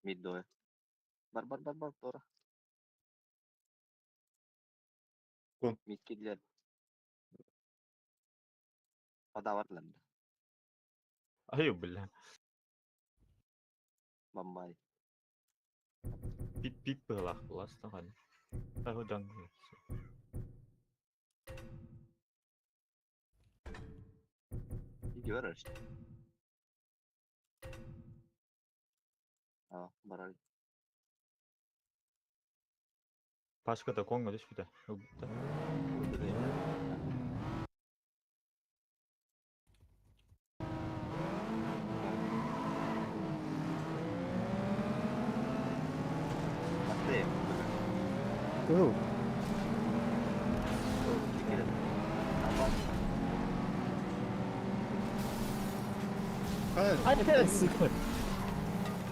Mid doya. Бар Тора. Кон. Mid kediler. Подавар lan. ايوه بالله. Bambay. Bip lah kelas kan. Tahu dong. Gidiyor işte. Aa, барали. Başka da Kongo düş bir de. Yok, bir de. Atlayayım. Go. Gidelim. Tamam. Hayır. Hayır sıkı.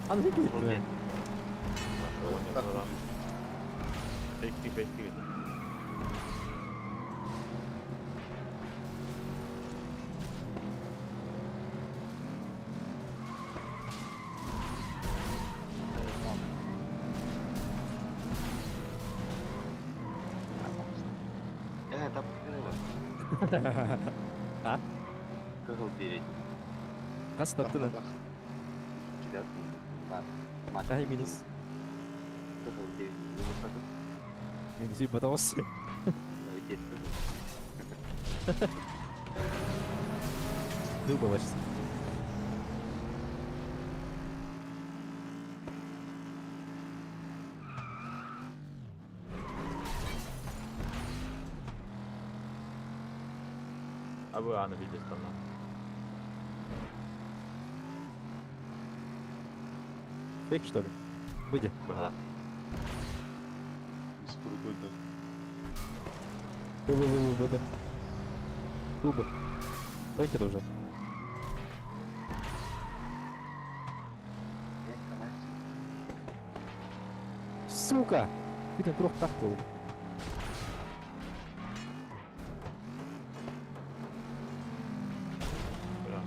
Anladın mı? Okey. Bekli. Tapi kenapa? Hah? Kehubiri. Nasıl taktı lan? Tidak. Mati. Ay minus. Kehubiri. Minus satu. Minus bir batamaz. Gitu. Dur babacığım. Abi anı bir de tamam. Peki что ли? Выйди. Бля. Беспробойно. Да. Клубы. Давайте это уже. Сука! Ты там трех так был. Bırak.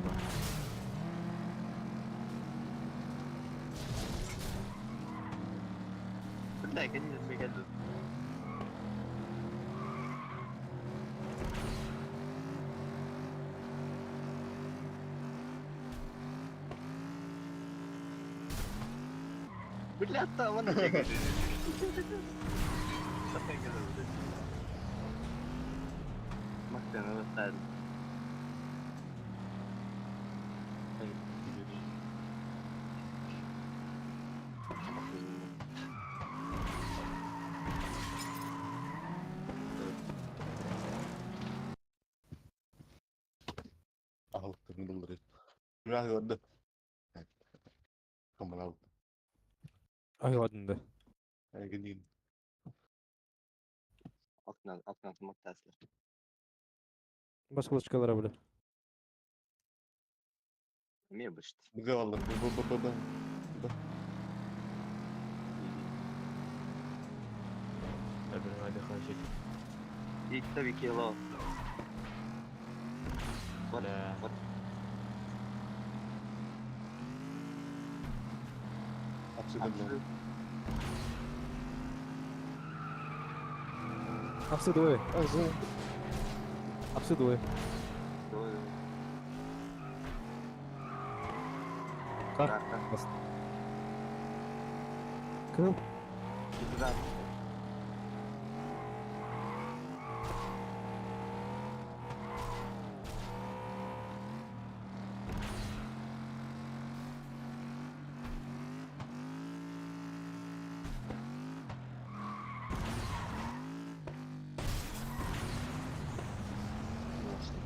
Benda kan ni lebih gaduh. Bila tak mana jaga. Siapa yang gaduh? Makan alasan. Out. Bener. Udah udah. Kembali out. Ay ладно. Kayak gini. Окна смоктасли. Бas kılıçkalara böyle. Мне бы что. Бага vallahi. Baba. Öbürüne hadi karşı. И tabii ki lo. Bля. Абсолютно. Апсы двое. Апсы двое. Как? Кыл. Да.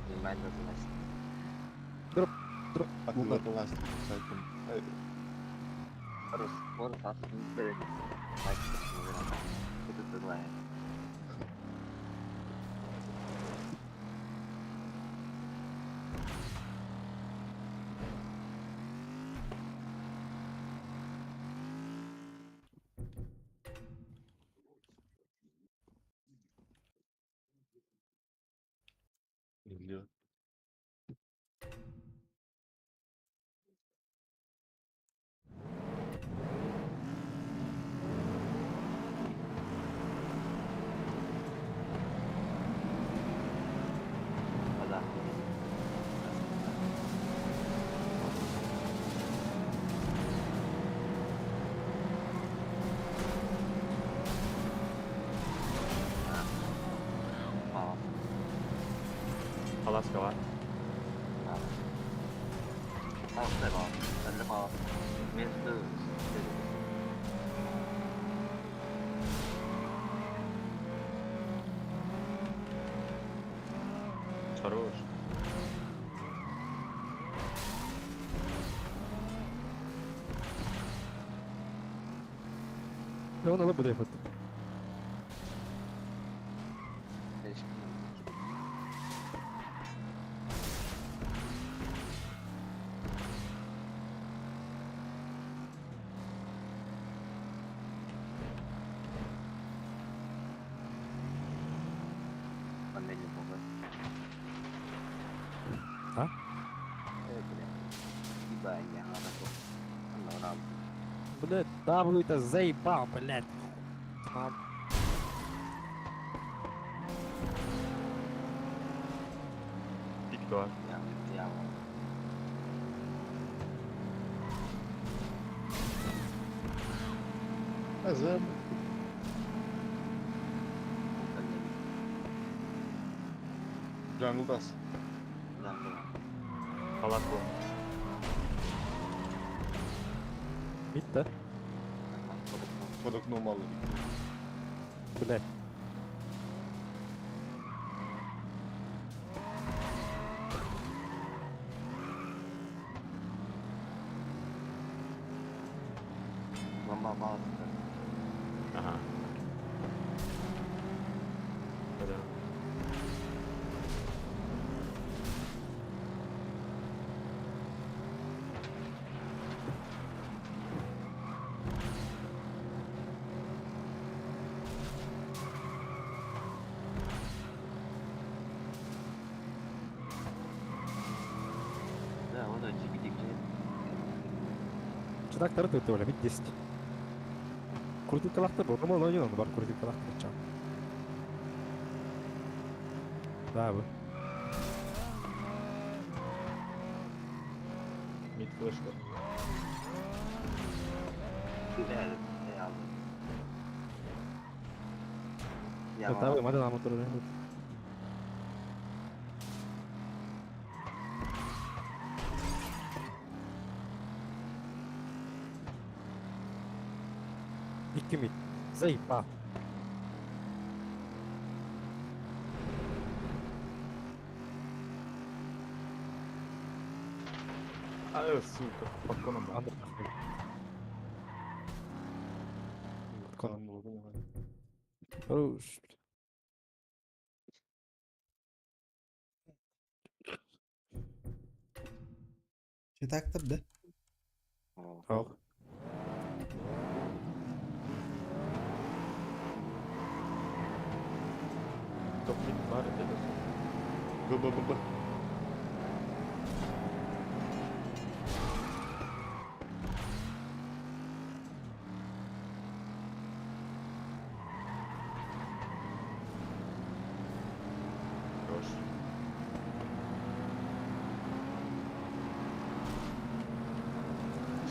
Понимать надо. Aku nggak kelas. Saya Harus aslında itu terlalu. geliyor. Alaska var. Altta var. Bende var. Mesut. Хорош. Ne onu alıp buraya fırlattım. Anneli baba. Ha? Evet öyle. Bir bayan ya. Allah razı olsun. Блядь, да вы это заебал, блядь. Там. Dik var. Ya. Azam. Jungle'das. Palak bu. Bitti. Под окном мало. Блядь. Mama. Aha. Hadi. Да, вот он чики-чики. Çırakları da öyle bir disk. Kurtul kalakta bu. Ama oynuyor onu. Var kurtul kalakta geçeceğim. Daha bu. Mid flash var. Güzel. Aldım. Ya Ya tamam hadi lan motor oraya. İki mid. Заебал. Ай, сука. Балконом var. Андер. Kan vurdum. Хорош. Şey taktırdı. Al. Top mid var dedi. Bı. Хорош.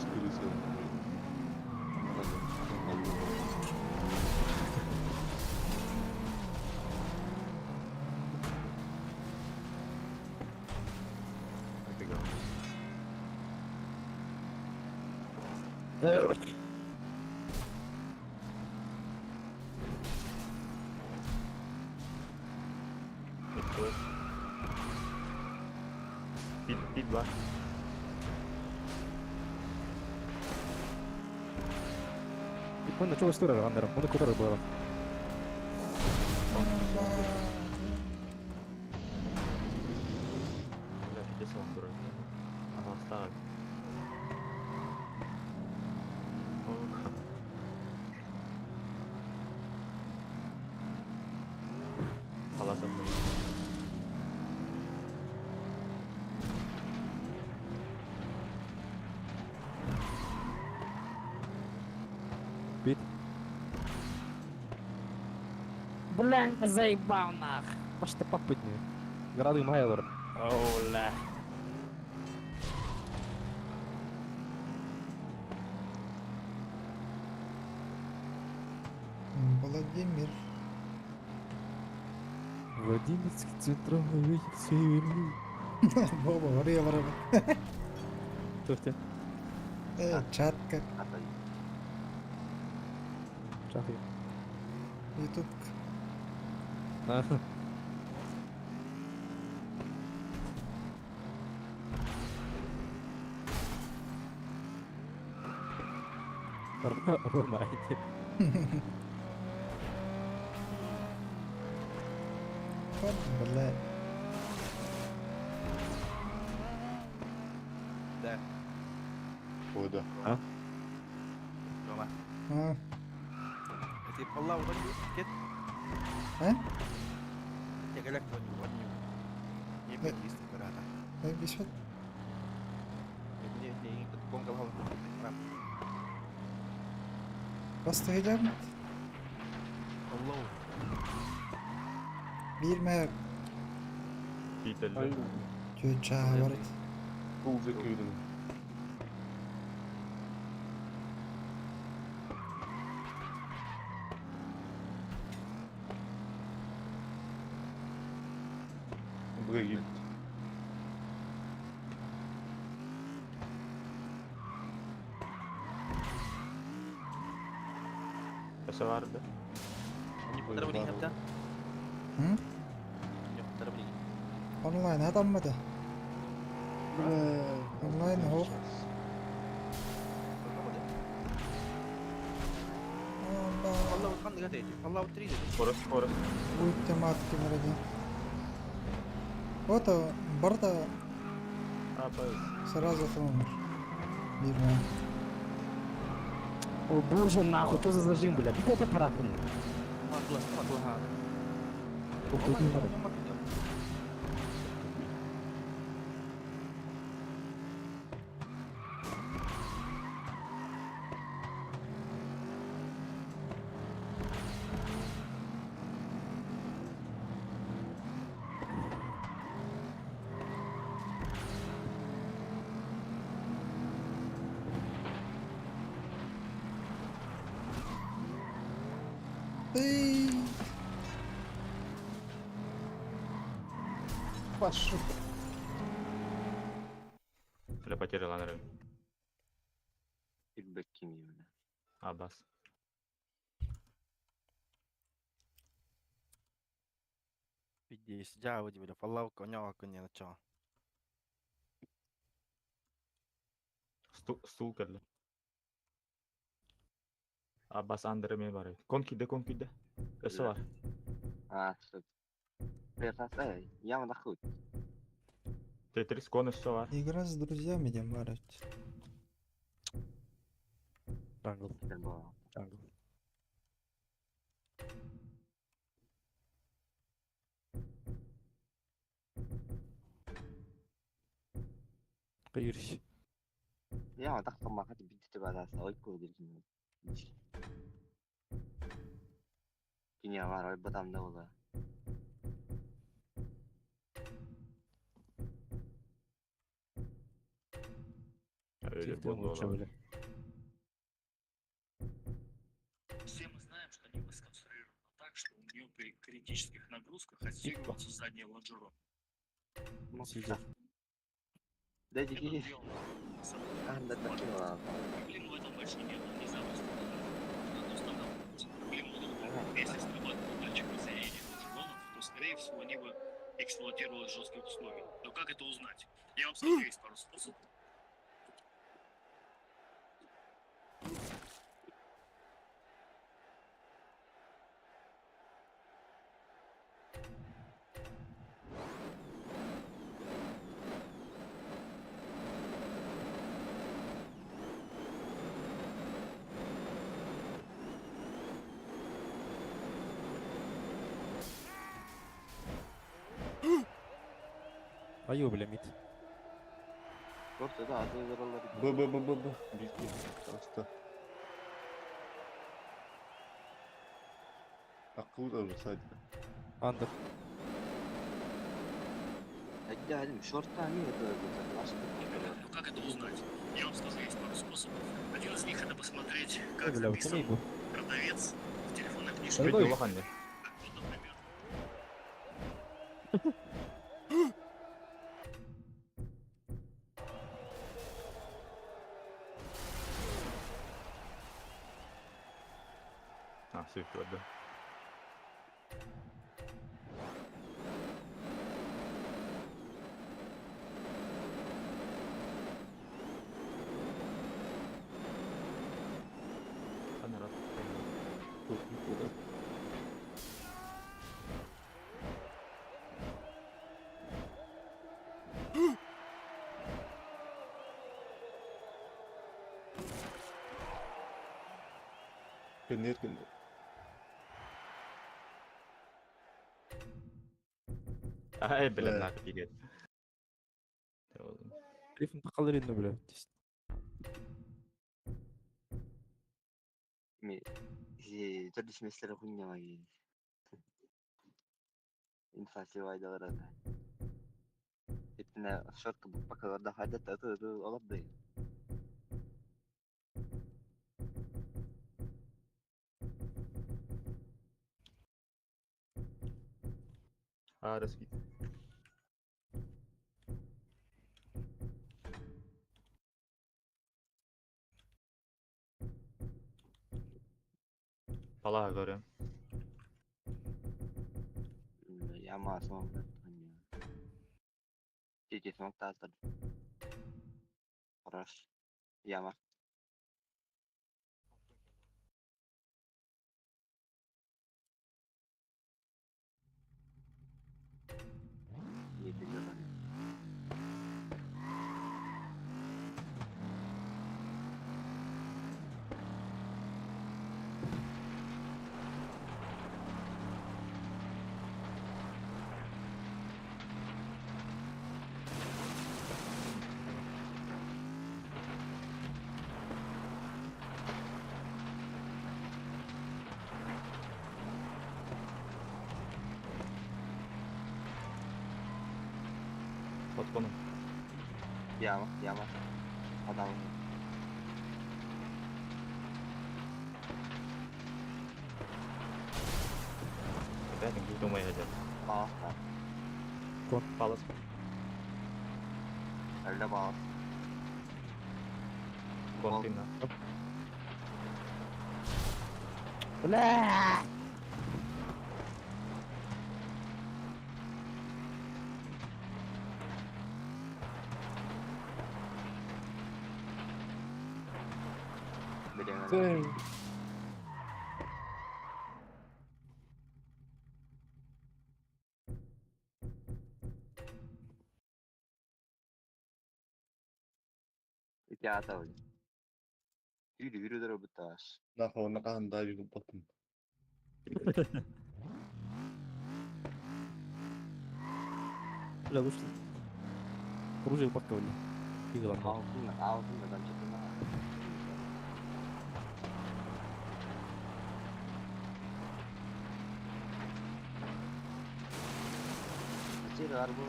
Скрылся. Hadi gel. Mid flash. Mid var. Bunu çok istiyor Ander'ım. Bunu kurtarır bu arada. Бля, где он дурак? Ага, оставь. Халат отдай. Бит. Блин, заебал нах. Пошли попытнее. Грады Майор. Оля. Владимир. В 11 центровый ветер северный. Боба oraya var abi. To'xta. Chatka. Atay. Chaqir. YouTube. Ha. Urmaydi. Hop bala. Вода. Рома, Ha. ты полла уронил? Нет? Ha? Я голяк уронил, уронил. Не Да. пятист, брата. Ne bir şey. Не, гонка в голову. Bastı hocam. Алло. Bir mer. Питерлі. Ай, Köça var. пул закидано. Buraya git. Каша vardı. Не подробнее хапта? Hı? Не подробнее. Online adammadı. Online hoch. Allah. Алла вот хан гадаете. Алла вот 3 Скорость, скорость. Bu temaatik nerede? O da barda А, поїзд. сразу тронур. Bir mer. О боже, нахуй, что за зажим, блядь? Где это аппарат? Sama dua hal. Ey. Пошел. Бля, потерял Feedback kim yemine. Аббас. Видишь, я удивлю. Алла коня коня начал. Стул келді. Аббас андреме бар. Конкиде. Есі бар. А, что? Прикасай, я нахуй. Тетрис конусы бар. Игра с друзьями демарить. Джангл, Тербо. джангл. Кайырш. Я так сама хати бити бада сойку диргин. Киня var ой батам да ола. Öyle Телефон болды лучше, олар. блядь. Все мы знаем, что Нива сконструирована так, что у нее при критических нагрузках отстегиваются задние лонжероны. Ну, Сидя. Да Это диги. сделано с Анда такила. Проблемы в этом больше нет, он не запуск. Если срабатывал датчик разделения лонжеронов, то, скорее всего, Нива эксплуатировалась в жестких условиях. Но как это узнать? Я вам скажу, есть пару способов. Аю, бля, мид. Просто да, азы заралар. Б. Беги. Просто. Акылlı olur sadece. Андер. Ага, шорта не это Но как это узнать? Я вам скажу, есть пару способов. Один из них это посмотреть, как Бля, вот записан bu. продавец в телефонной книжке. Ой, Бетте улахан не. Вот, например. Ha, Swift öldü. Sen nerede? Çok büyük olay. Kendi erken. Ay, bilen Ee. nakit yiyen. Telefon takalar inne bile. Mi jadi semester punya lagi. Inflasi wajah orang. Itna short bakal ada hadat atau olap deh. Arası git. Palaha görüyorum. Ya masuk hanya. Cici semua tatar. Ras. Ya mah. Gitu jalan. Potkonum. Ya mah. Adam. Ben gudumaya aja. Bas. Palas. Öyle bas. Kontina. Beda Sen. Itu tahu. Yürü dur bu taş. Nakahanda yung bottom. لا وش خروج البكة ولا يغلط Altında ben çıktım. Kecil var bu.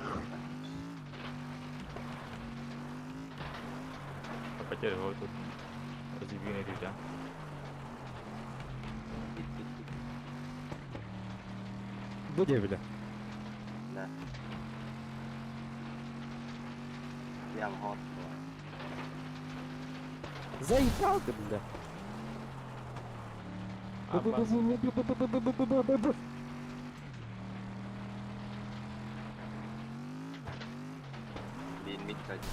Apa cari hal itu? Harus begini dia. Bu diye bile. Ne? Yan hot. زي الكعكة بالله. Abbas. Limit saja.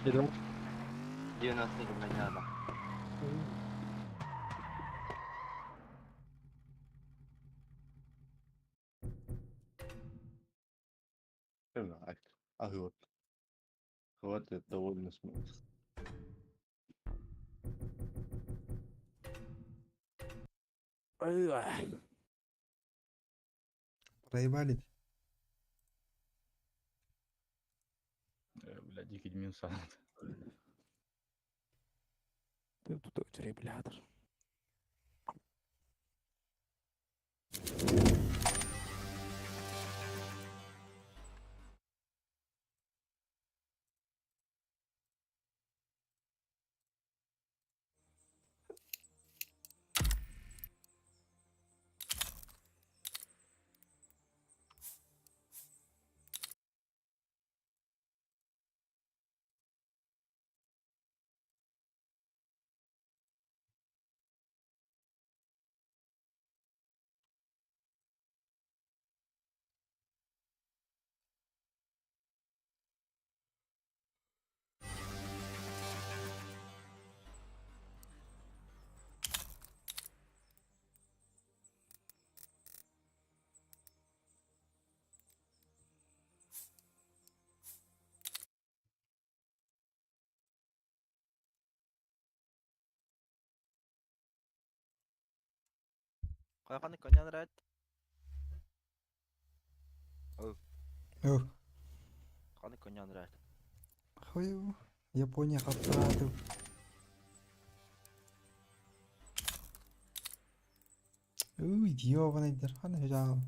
Dedim. Dia nasi sebenarnya apa? Sen معاك. اهوت. هوت تطول اسمه. ايوه. Raybalid. Bля, дикий дмин санат. Ты тут تجري بالهدر. Кайканы конян райт. О, Каны конян райт. хою. Япония каптырады. Уй, ёбанайдар. Хана жагым.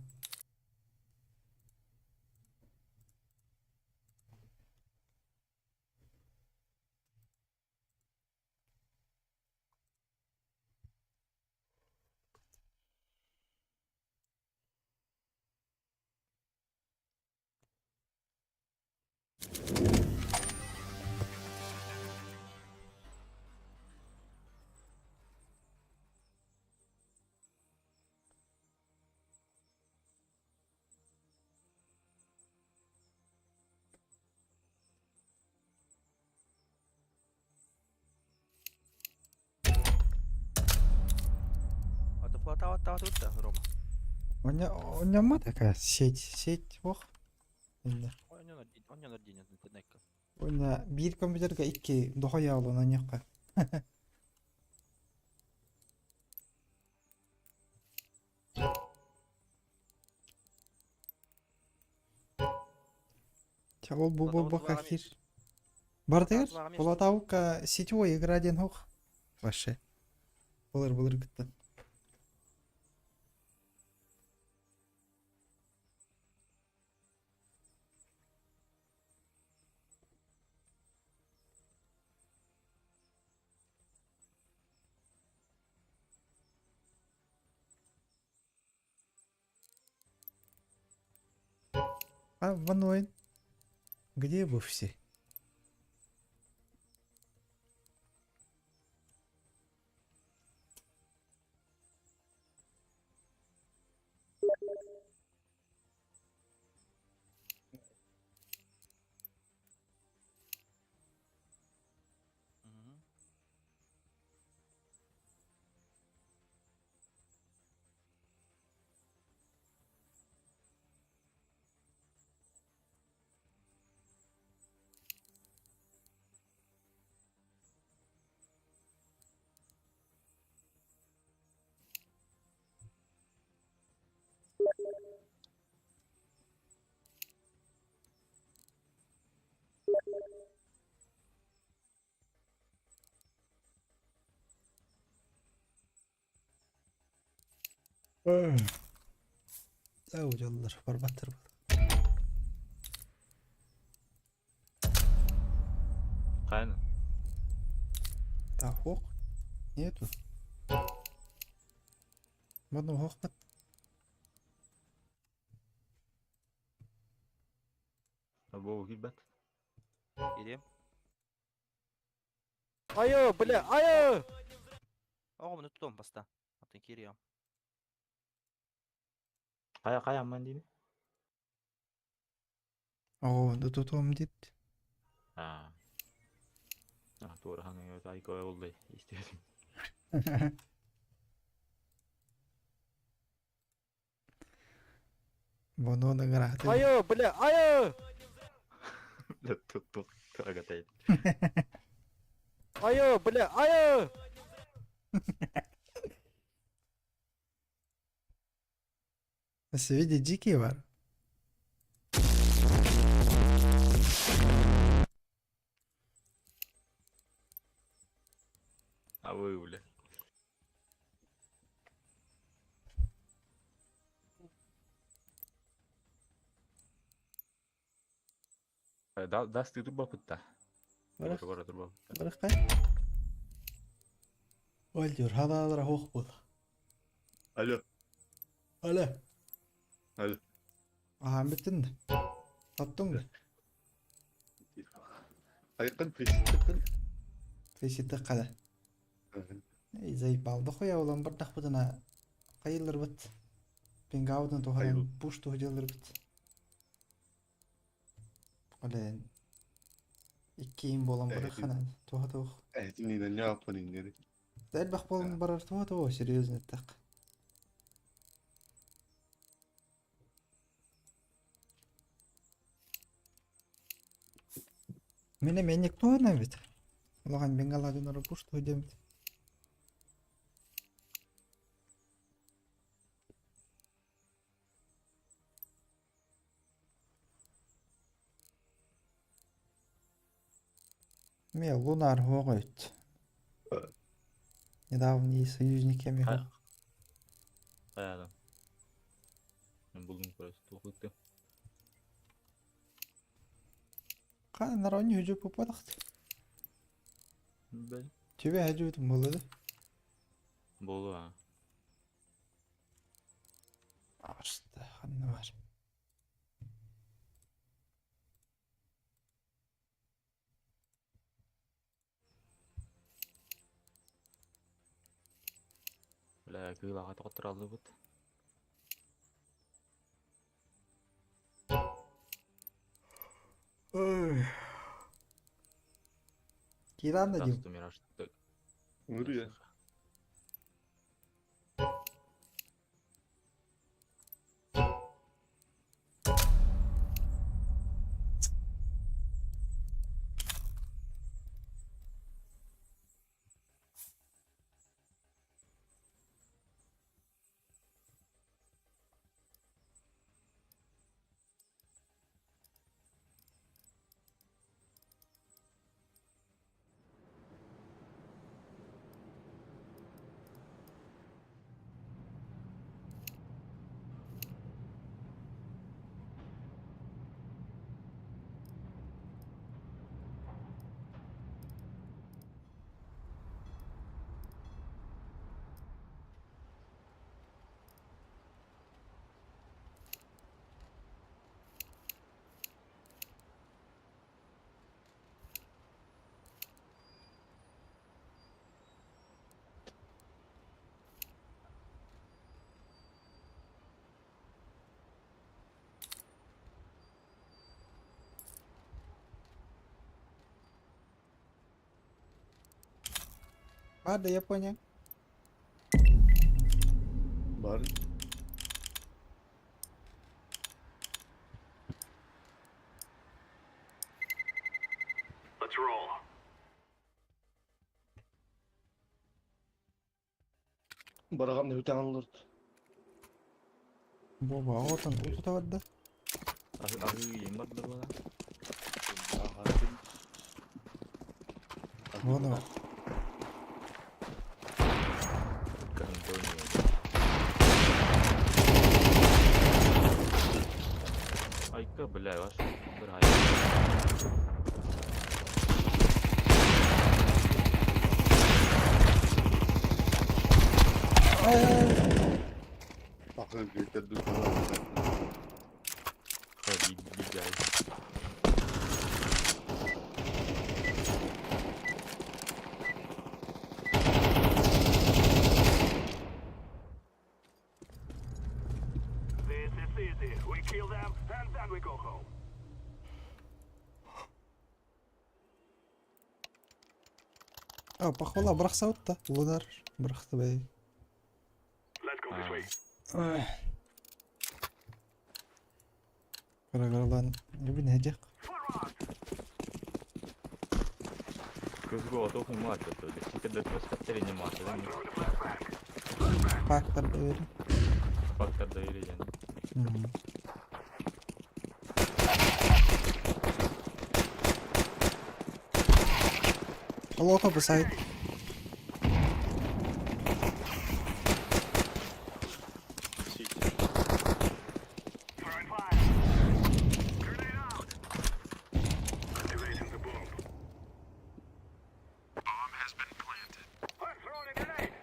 Ата Рома. Оньяма такая сеть, ох. Енді. Онян один интернетка. Оня bir компьютерге 2 дохая алын оньяққа. Чагол бу кахир. Бардыр. Булатаука сетевой игра ден хох. Вообще. Булыр гытты. А вон он. Где вы все? Завуделлар, барбаттар. Кайны. Так, хок. Нету. Модно хокпат. Або гибет. Идем. Айо, бля, айо! Оғым ұтым баста. Атын кириям. Кая ман деймін? О, да тутум дит. Тура хаңы өт айко олдай истедім. Боно да грати. Айо, бля, айо! Тук, агатайд. Айо, бля, айо! Бس види дикий var. Абой, бля. Даст турба пытта. Барах. Бара турба. Барахкай. Ольдюр, халалара хох бул. Алло. Ала. Алло. Битtin. Tattın mı? Ayıkın peşin. Feşitte kala. Zayıf aldı koya olan bir dakikada kayılır bit. Ben gavdan toharan push tohjalır bit. Olen. İkiyim bolan bırak kana. Toha toh. Ehdini ne yapın inleri. Del bak bolan barar toha toh. Серьезно так. Мен никто не бит. Лаган бенгала донор пуш тохдем. Мне Лунар гогойт. Недавний союзник я Кай- Каяда. Мен buldum просто тухлыкты. Қан нарони хүжүү попадахт. Бел. Төбе хажууд мөлөд. Болу а. Арста ханна бар. Бля, кыйлага токтор алды бут. Киран да дим. Дасту мираж. Nuri ya. Ada ya punya. Bari. Let's roll. Baragam ne bir tane alırdı. Boba otan ututa wadda. Aku yembat dah bola. Воно. Контони. Айка, бля, ваш. Бирай. Akıl getirdi sana. Hadi gel. This is easy. We kill them and then we go home. А, похвала брахса утта. Лунар брахта бей. Let's go this way. Карагалан. Ibn hajaq. Көзгө отоо кыймаат өтөдү. Секерде төскөттөр реанимация, да? Фактор да бери. Фактор доверия. Алло, beside. Throwing fire. Grenade out. Activating the bomb. Bomb has been planted. I'm throwing a grenade.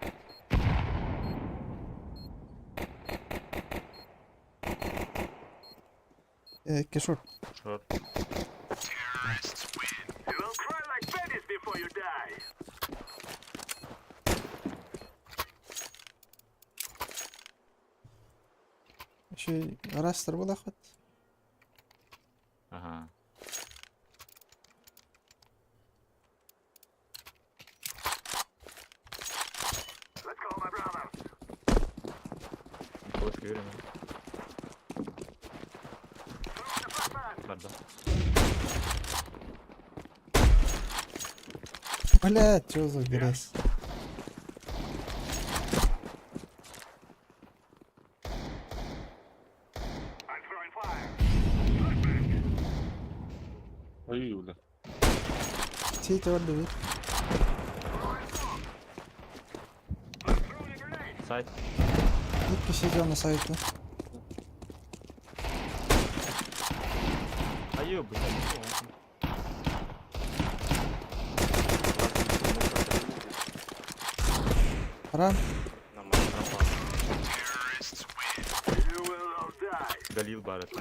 Кешот. Шорт. Terrorists win. You will cry like babies before you die. Şey araştır bu lafet. Ага. Let's go, my brother. Koş görüyorum. Throwing the flashbang. Nerede? Блядь, чё за грязь? I'm throwing fire. Ay ulan. Сити var değil. Сайт. İlk kişi canlı sahipti. А ёбать. Ран. Галил Баррет.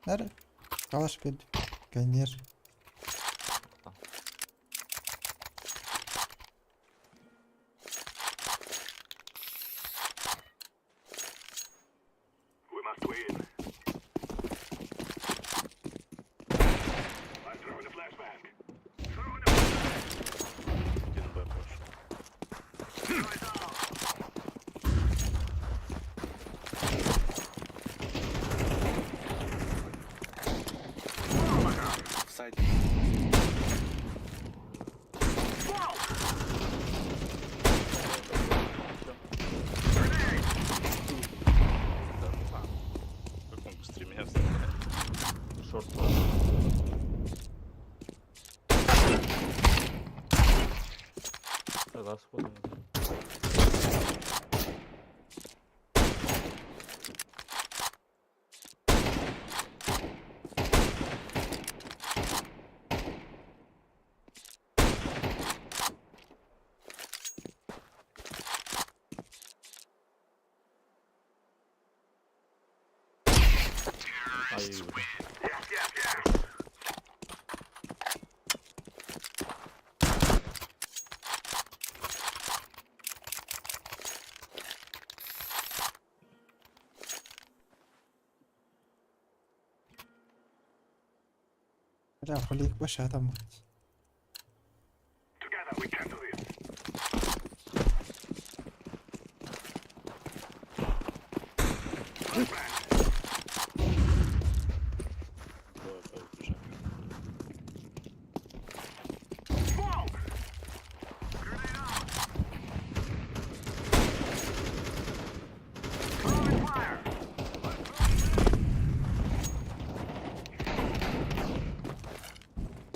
Nerede? Kalaş bir. Ganyer. Один Б пошел. Сайт. Как он быстрее меня стреляет? Шорт. Раз вот. Ай, Ya خليك باش هذا ما. Б уже.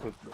Тут, да.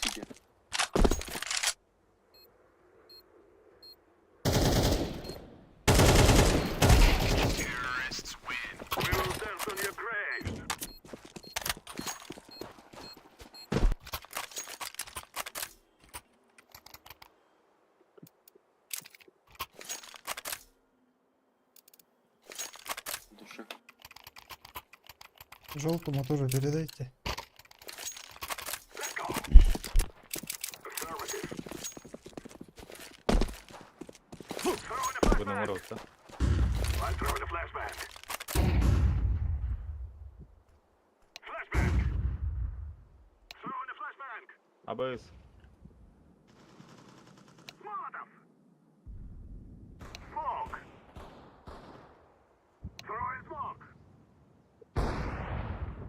Сити. Душа. Желтому тоже передайте. будемо воротися. АБС.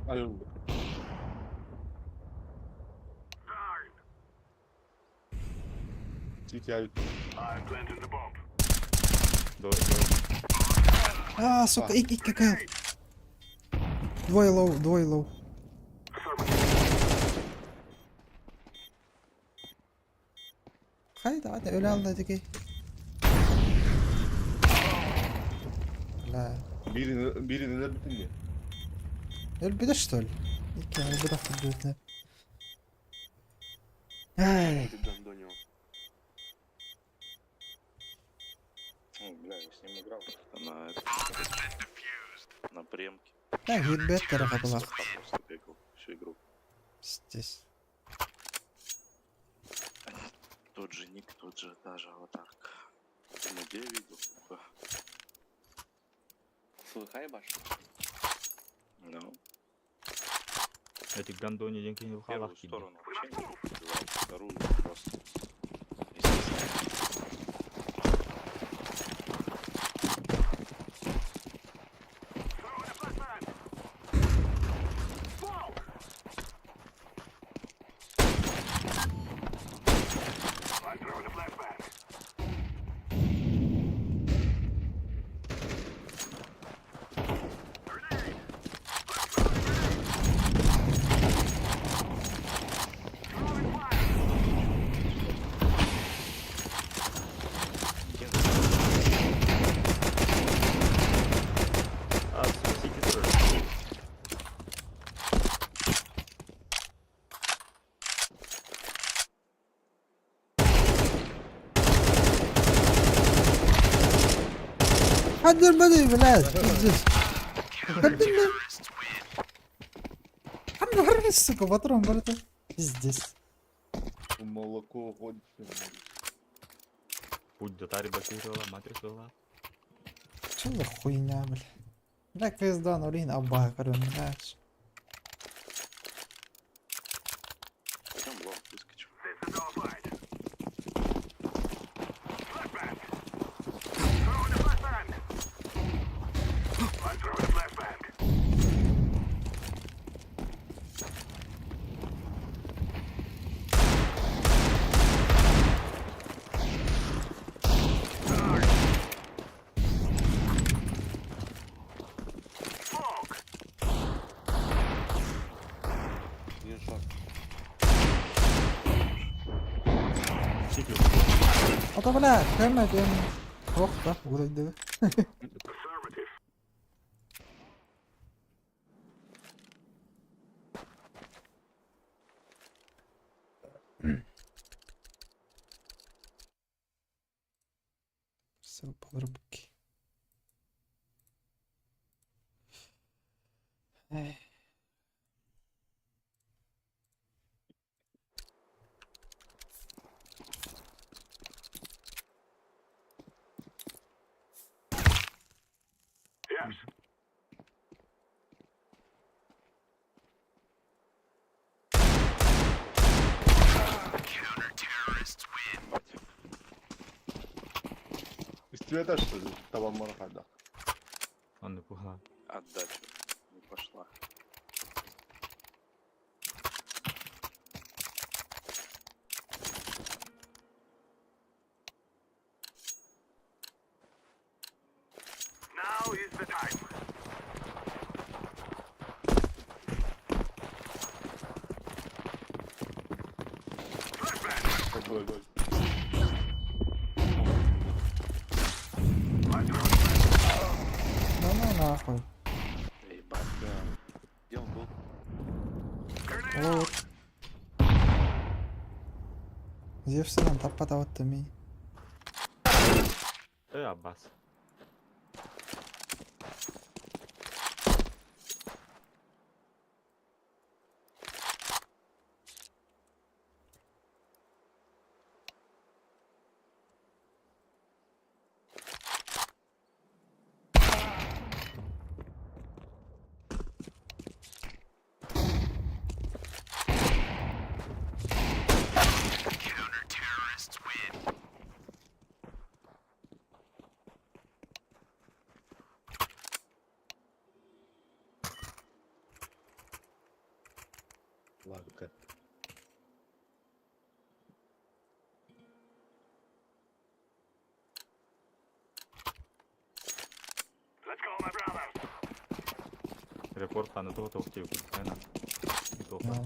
Ай, Тикают. А, сука, какая. Двое лоу, двое лоу. Hadi öyle anladık ki. La. Birini de bitin ya. Bir de что ли? Yani bırak bu. Ай. Бегом до него. Бля, я с ним играл. На премки. Да, гидбеттер Просто кабылак. просто бегал всю игру. Здесь. Тот же ник, тот же, та же аватарка. Ну, где я видел? Слыхай, баш? Ну, Эти гандони деньги не в халах первую кидают. сторону вообще ничего не убивал, вторую просто. Естественно. А, спасите тоже. Хадыр бады, блядь, пиздец. Хадыр. Хамду харис, сука, патрон барыты. Пиздец. Молоко гонится. Путь до тариба кирила, матрис была. Что за хуйня, бля? Бля, пизда, ну блин, абба, короче, блядь. Пойдем лом выскочим. Сити. Ото, блядь, хэмэ, дэн. Ох, да, урайды. Все, подробки. Эй. Из цвета, что ли? Того мархада. Он не пугла. Отдача не пошла. Как бы, Да ну нахуй. ебать, да. Где он был? Вот. Зевсынан таппата отты мен. Аббас. Ладно. Репорт на то, кто хотел купить, наверное. И то. Ну.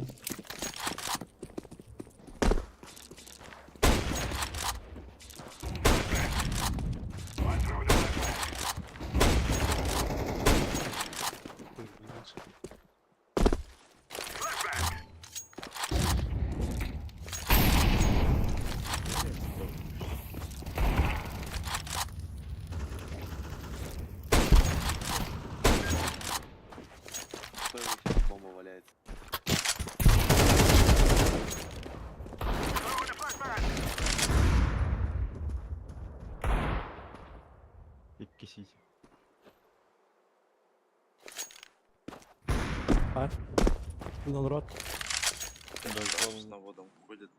Был рот. Даже с наводом ходит.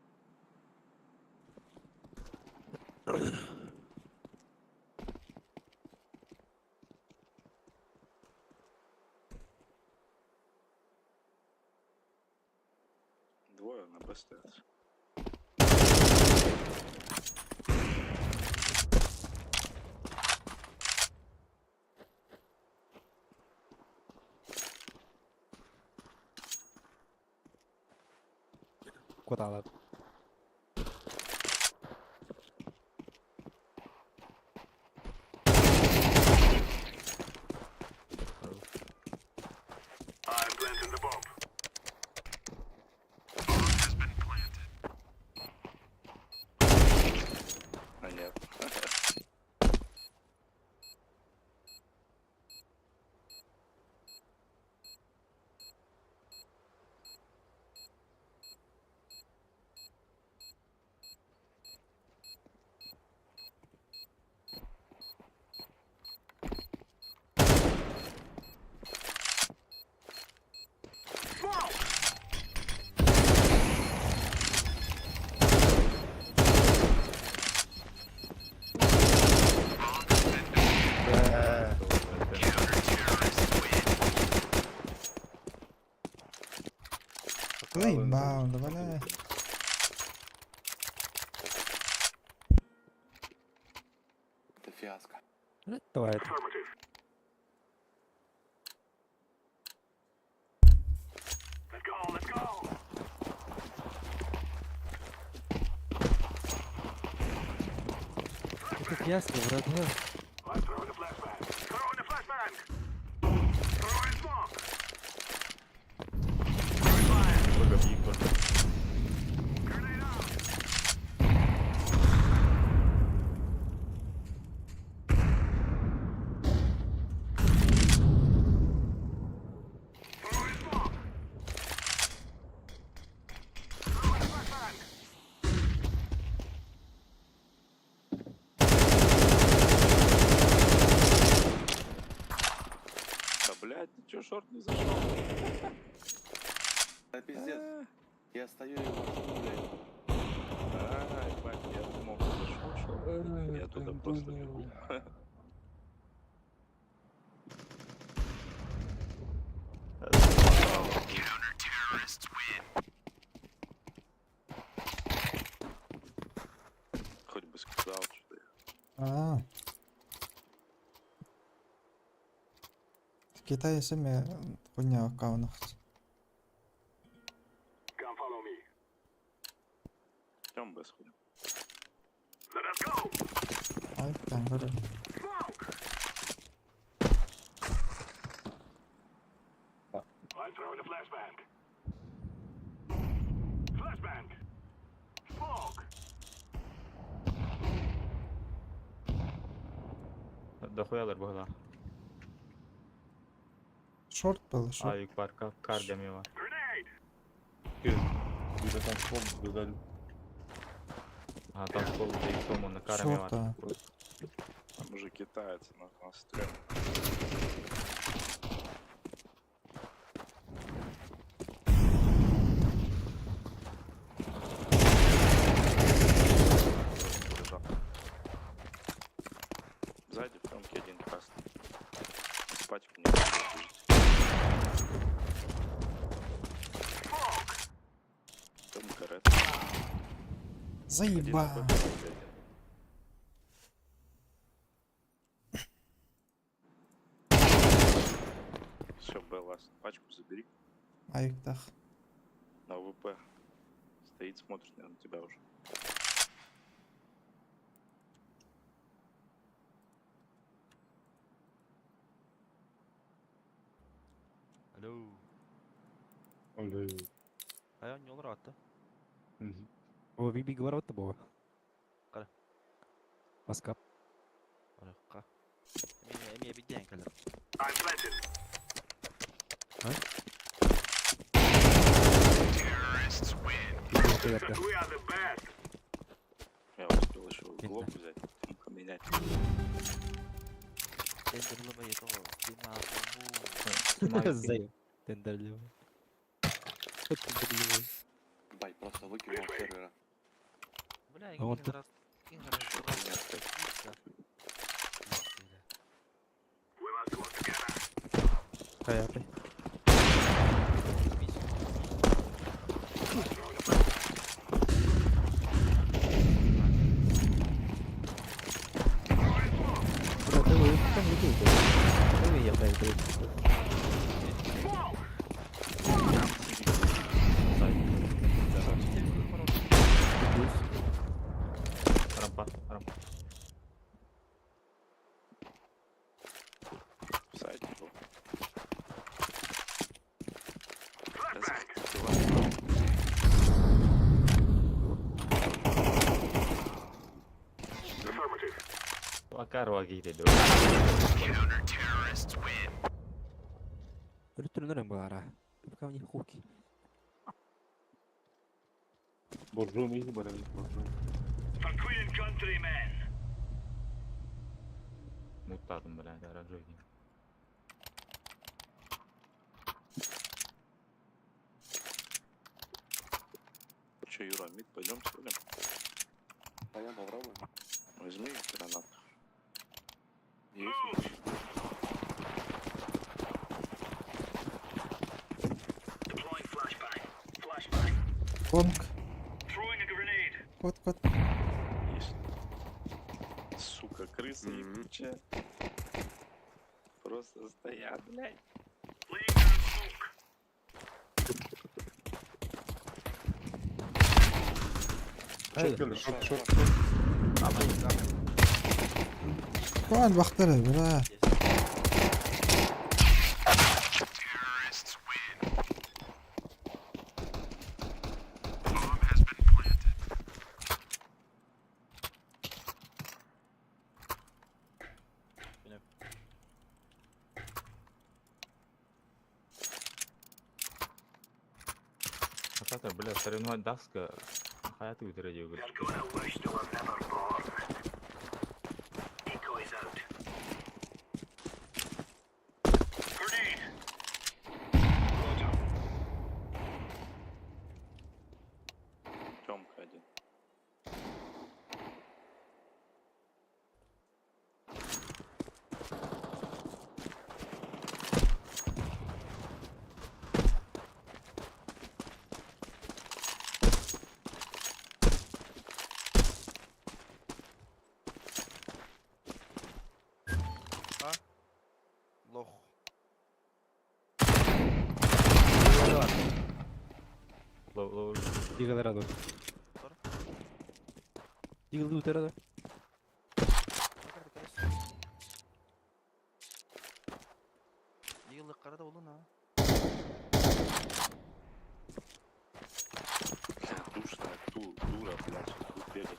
Двое на Б стоят. Куда надо? А нет. Заебал, давай. Это фиаско. Давай. Это ясно, брат. Только бьют только. Да блядь, ты чё, шорт не зашел? Да пиздец. Я стою и жду, блядь. А, ебать, я думал, ты зашел шорт. Я туда просто бегу. Хоть бы сказал, что я. А. Китай сами хуйня аккаунт. Идем Б сходим. Ай, там вроде. Дохуялар была. Шорт был, шорт. А, yukarı kar gemi var. Bir de tankol güzel. А, там школу за иксом, он на карами var. Шорта. Там уже китайцы на стреле. Лежал. Сзади в пленке один красный. Спать к нему. Там карет. Заебал. Все, Беллас, пачку забери. Айктах. На ВП. Стоит, смотрит, наверное, на тебя уже. Алло. Öyle. Aya yol rahattı. О, Биби говорит тобой. Кара. Маскап. Аракка. Эмие bir denk gelir. Я успел еще глок взять, потом поменять. Ben durulama yeto. Kima bu. Mavi Заеб. Тендерливый. Тендерливый. Бай, просто выкинул с сервера. Бля, А вот один раз... Один раз... Хаятый. Бля, диви, там людей. Диви, я так дивлюся. Рампа, рампа. В сайті був. Я закриваю. Вакару агиде. Өлтүрүнөр бара. Пока у них хуки. Боржом iyi bana borjom. Мутадым, блядь, оранжевый. Че, Юра, мид, пойдем сходим? Пойдем попробуем. Возьми гранату. Есть? Лонг. Кот. Есть. Сука, крысы ебучая. Просто стоят, блядь. Çok gelir, çok. Kuan vaqtları bura. Hakikaten, блядь, соревновать Даска hayatı bitirecek böyle. Тёмка один. Лох. Лоу. Дигл радо. Дигл ду терадо. Yıllı karada olun ha. Душная, дура, блядь, сейчас будет бегать.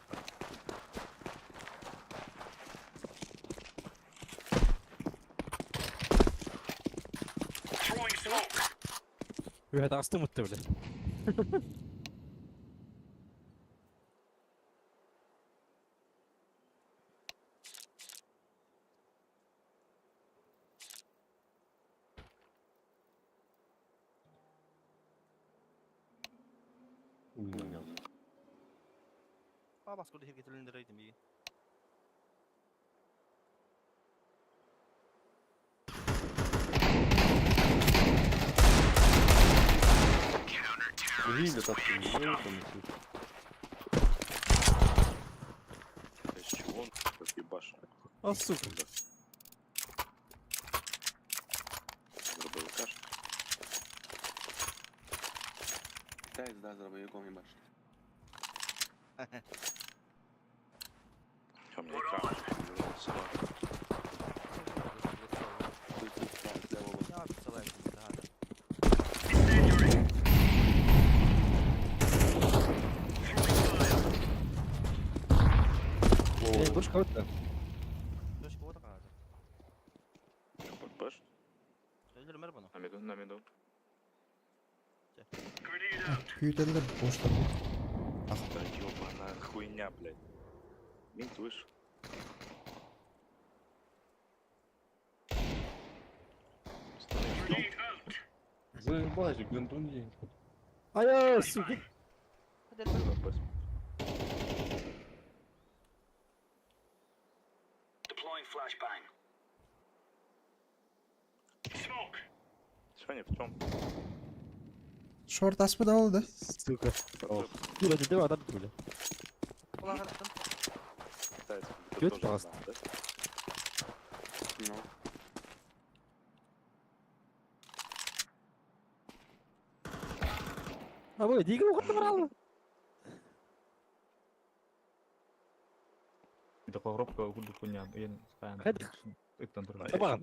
Ühed aasta mõtte üle. Bas kodu hirget ülündireydim iyi. Гриль так не Из чего он как ебашил? А сука. Дробовика, что Китаєць, да, з дробовиком не бачиш. ли? У меня экран сюда. Ya bir salak şimdi daha da. Boş kavut da. Köşk o da kaldı. Под баш? Öldürüm ver bunu. На меду. Küyüteliler boşta. Да ёбаная хуйня, блядь. Мид вышел. Заебать, гандуни. Ай, сука. Deploying flashbang. Smoke. Сегодня в чем? Short asma da oldu. Сука. Dur hadi devam adam böyle. Göt bastı. Ну. Ha böyle değil mi? What the Itu korup ke kudu punya in sekarang. Kan. Itu terus. Tamam.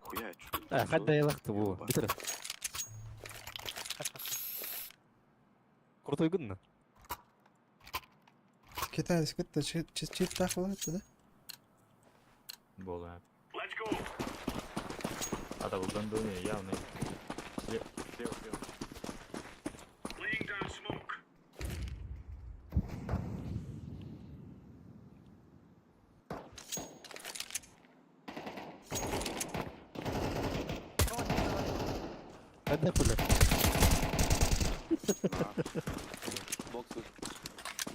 Хуя, чё? Хадда ялахты bu. Bitir. Крутой гын. Кетайс кетті. Чет тақылы кетті да. Было. Let's go. А то в Гондоне явно. Слева. Laying down smoke. Хадда кулы.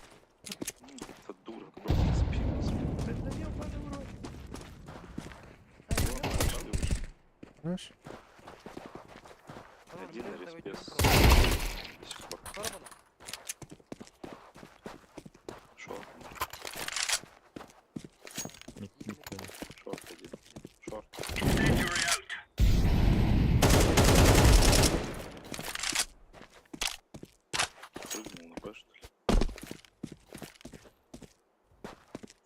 Это дура, просто спину. Да ёбаный в рот. Хорош. Один на респес. До сих пор. Шорт. Шорт один. Шорт. Incendiary out. Прыгнул на Б, что ли?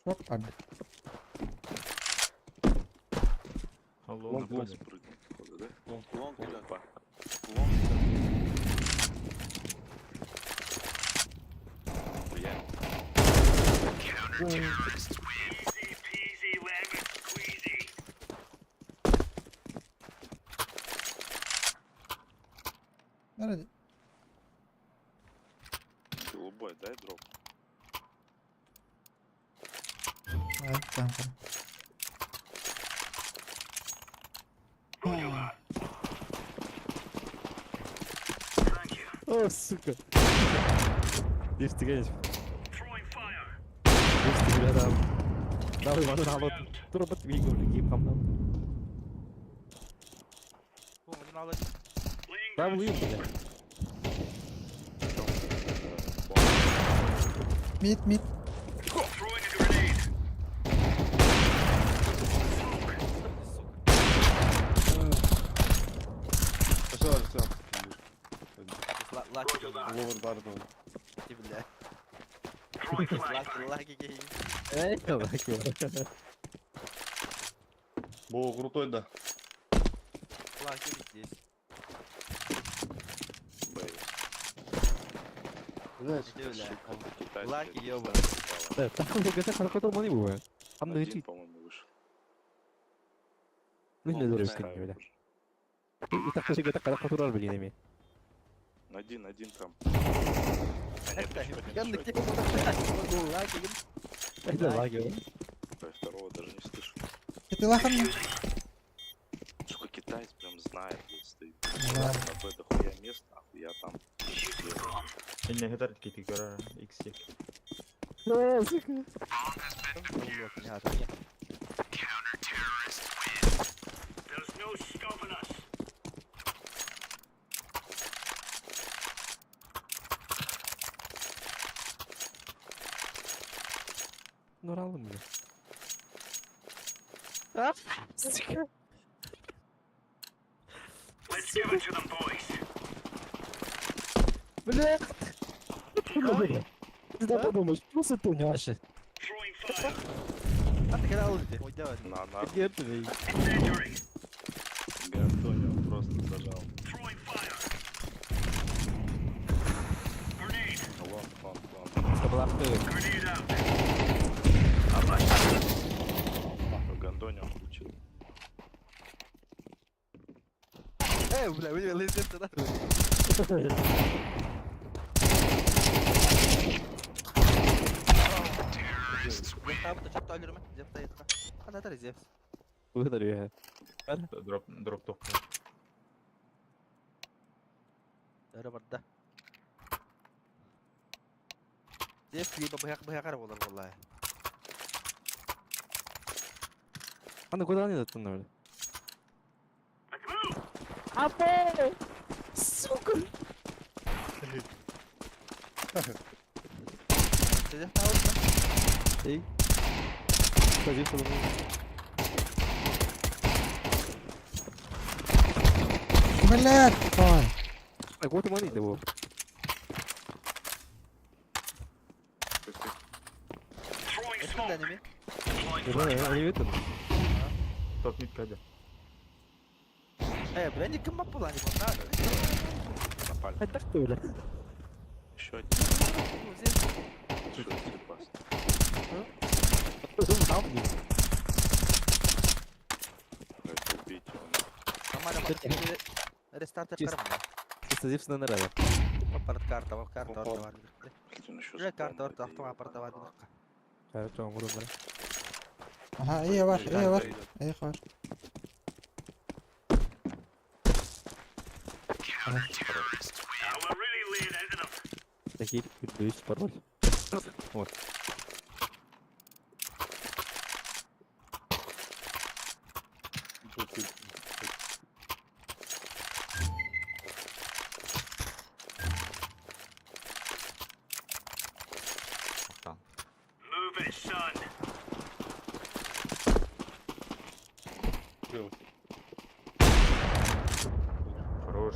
Short vardı. Алло, Лонг, на лонг. базе. Прыгнул, походу, да? Лонг идет. Ба. Хуя. Easy peasy lemon squeezy. Nerede? Голубой, дай дроп. Hadi tamam. Thank you. О, сука. Есть ты, конечно. Throwing fire. Есть ты, рядом. Давай, вану на лот. Турбат вигу, легим камнам. Laying Там down выйду, smoke. блядь. Mid. Throwing a grenade. Все. Лаки Ловер бардом. бля. Throwing flashbang. Лаки гей. Эй, лаки. Бо крутой, да. Лаки здесь. Б. Знаешь, Иди, бля. Китайский. Лаки, ёба. Да, так он где-то хорошо не бывает. Там на Один, летит. по-моему, вышел. Ну, не Лонг дурак, ставил бля. уже. И так тоже где-то хорошо блин, ими. Один там. А нет, еще один, Я еще на один. тебе лаки. Это лаги, Б, второго даже не слышу. Кетті лахан. Сука, китаец прям знает, где стоит. Да. На Б дохуя мест, нахуй, я там. Ini kita kita kira X ya. да. Сука. There's no stopping us. Ну, ралым, бля. А, сука. Let's give it to them, boys. Бля. Бля. Ты да подумаешь, просто ты няша. Throwing fire. А ты когда лузите? Ой, давай. На Где ты? Incendiary. Антонио просто зажал. Throwing fire. Grenade. Лонг. Это была ты. Grenade out. Гандонио включил. Бля, вы лезете туда. Зевс табыта чатта өлөрмө? Зевс айтка. Кандай тары Зевс? Выходили я. Дроп топ. Өрө барда. Зевс либо быяк болар валлаhi. Anda куда они тут наверное? Зевс табыта. Эй. Садись, что Блядь, ой. Так вот и манит его. Эсмин дэними. Они видят? Топ мид кәді. Блядь, кім бап бұл, они бап Попали. А так что ли? Еще один. Зевс. Чуть-чуть пас. Там не. Это убить его. Нормально, рестартер кармана. Садись на нравится. Аппарат карта орта бар. Блин, он еще Уже карта сбомбит, орта, и- автом аппарата бар. Хорошо, он грубо. Aha, iyi var, iyi var. İyi var. Такие плюс пароль. Вот. Там. Плюс. Хорош.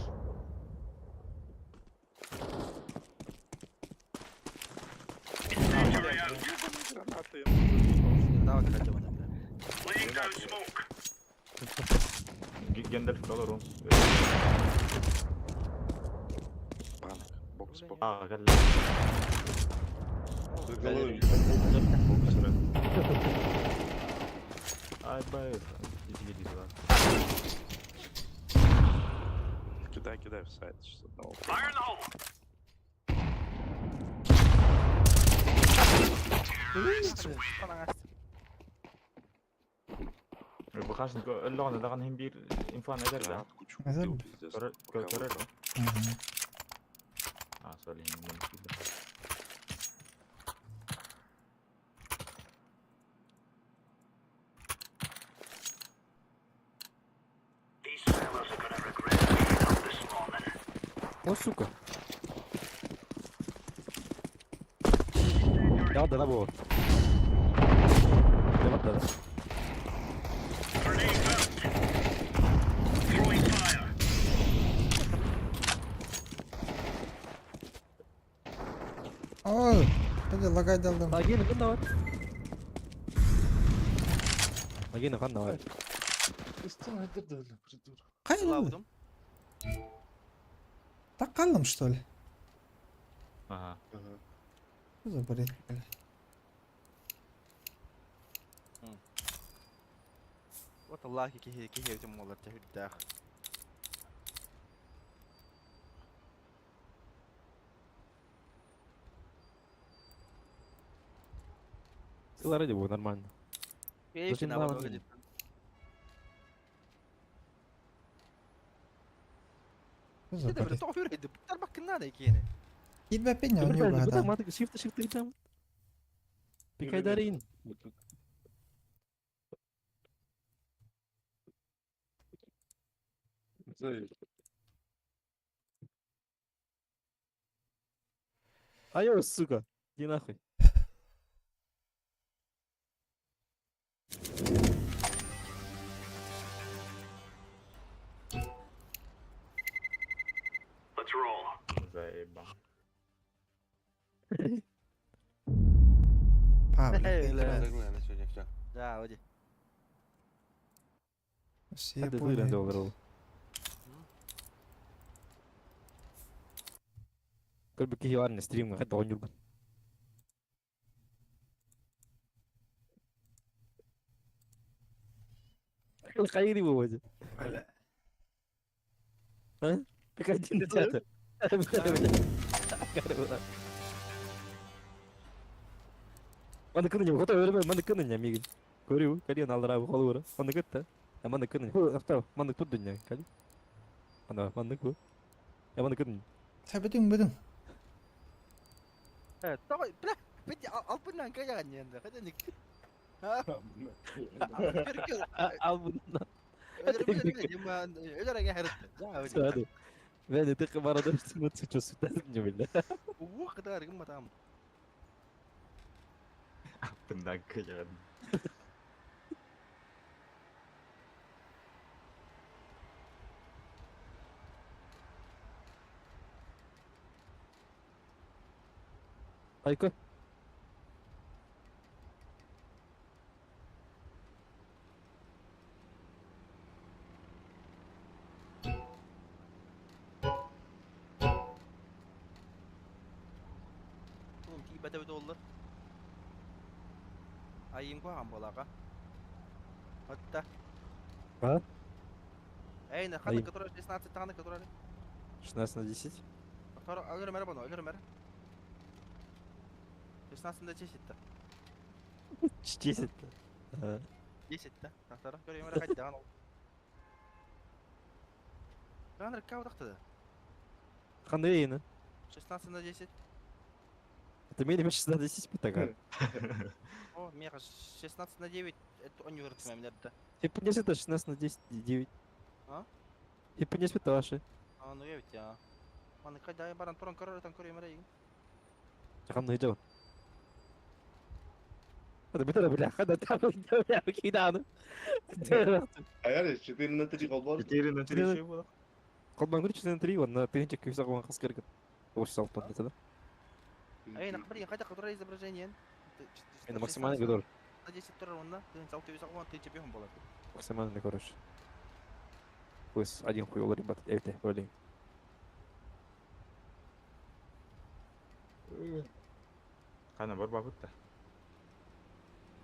Гранаты. Давай, короче, вон. Гендальф kalır он. Банк. Бокс, бокс. Aa geldi. Головой. Ay bay. Иди сюда. Кидай в сайт. С одного. Багажник اللغة ده غن هم بير إنفان أجر ده. Гранатку чуть Это убил, да. пиздец. Körür Пока körür. вот. Hı. Söyleyeyim bunu. О, сука. Я да было. Да. Oy. Hadi lagay daldım. Лагина канда бар? Лагина канда бар? Üstüne öldürdü öyle придурок. Kayıldı. Лаудум. Так kaldım что ли? Ага. Ага. Что за бред, блядь? Вот Аллахи кихе этим молот тяхуддах. Сила ради было нормально. Ей, Зачем на надо вот было? Что за Ты да, бред? то юрейди, тарбак надо кине. Gitme pinne onu yok Братан, adam. маты shift идем. Пикай дарин. Вот тут. Зай. Айо, сука. Иди нахуй. Заебал. Pavle. Эй, сегодня все. Да, води. Все Hadi понял. buyurun doğru. Kalbiki var ne stream hatta on yurgun. Kayri bu wajah. Hah? Pikachu di chat. Mana kırınca foto öyle ben mana kırınca migin. Görüyor kaliyan alır abi kolu vura. Mana kıtta. Ya mana kırınca. Bu hafta mana tut dünya kali. Mana bu. Ya mana kırınca. Tabetin bedin. Evet, tamam. Bırak. Peki Alpından kayan yanında. Hadi nik. Ha? Görüyor. Al bundan. Öyle rengi herif. Ya Hadi. Ben de tek barada üstüme sıçıyorsun. Dedin bile. Bu kadar gımma tamam. Benden kıyarım. Aykı. Oğlum tiba-tiba oldu. Ayım ko ham bolaka. Hatta. Ha? Ey ne Ayım. kadar kadar 16 tane kadar. 16 на 10. Sonra ölürüm bana ölürüm bana. 16'da çeşitte. 10. Ha. Çeşitte. Sonra göreyim bana kaç tane oldu. Ben de kavga da. Qanday yeni? 16'da 10. Это мені 16 питага. О, мега 16 на 9. Это он не говорит с вами, да. Ти підняс это 16 на 10, 9. А? Ти підняс питаши. А, ну я ведь я. Маны когда я баран порон корор там корей мэрэй. Чакамны жау. Hadi bir tane bile. Hadi tamam ya kidanu. Hayır, 4 на 3 гол бар. 4 на 3 şey bu. Колбан гүр 4 3 он перенчик күйсак оған қыз керек. Орыс салып тонды да. Эй, нахбарин, хотя который изображение. Енді максимальный гидор. На 10 туры онда. Ты сал ты висак он ты чемпион болады. Максимальный короче. Пусть один хуй олар ребят. Эйте, ойлайм. Қана бар бабытта.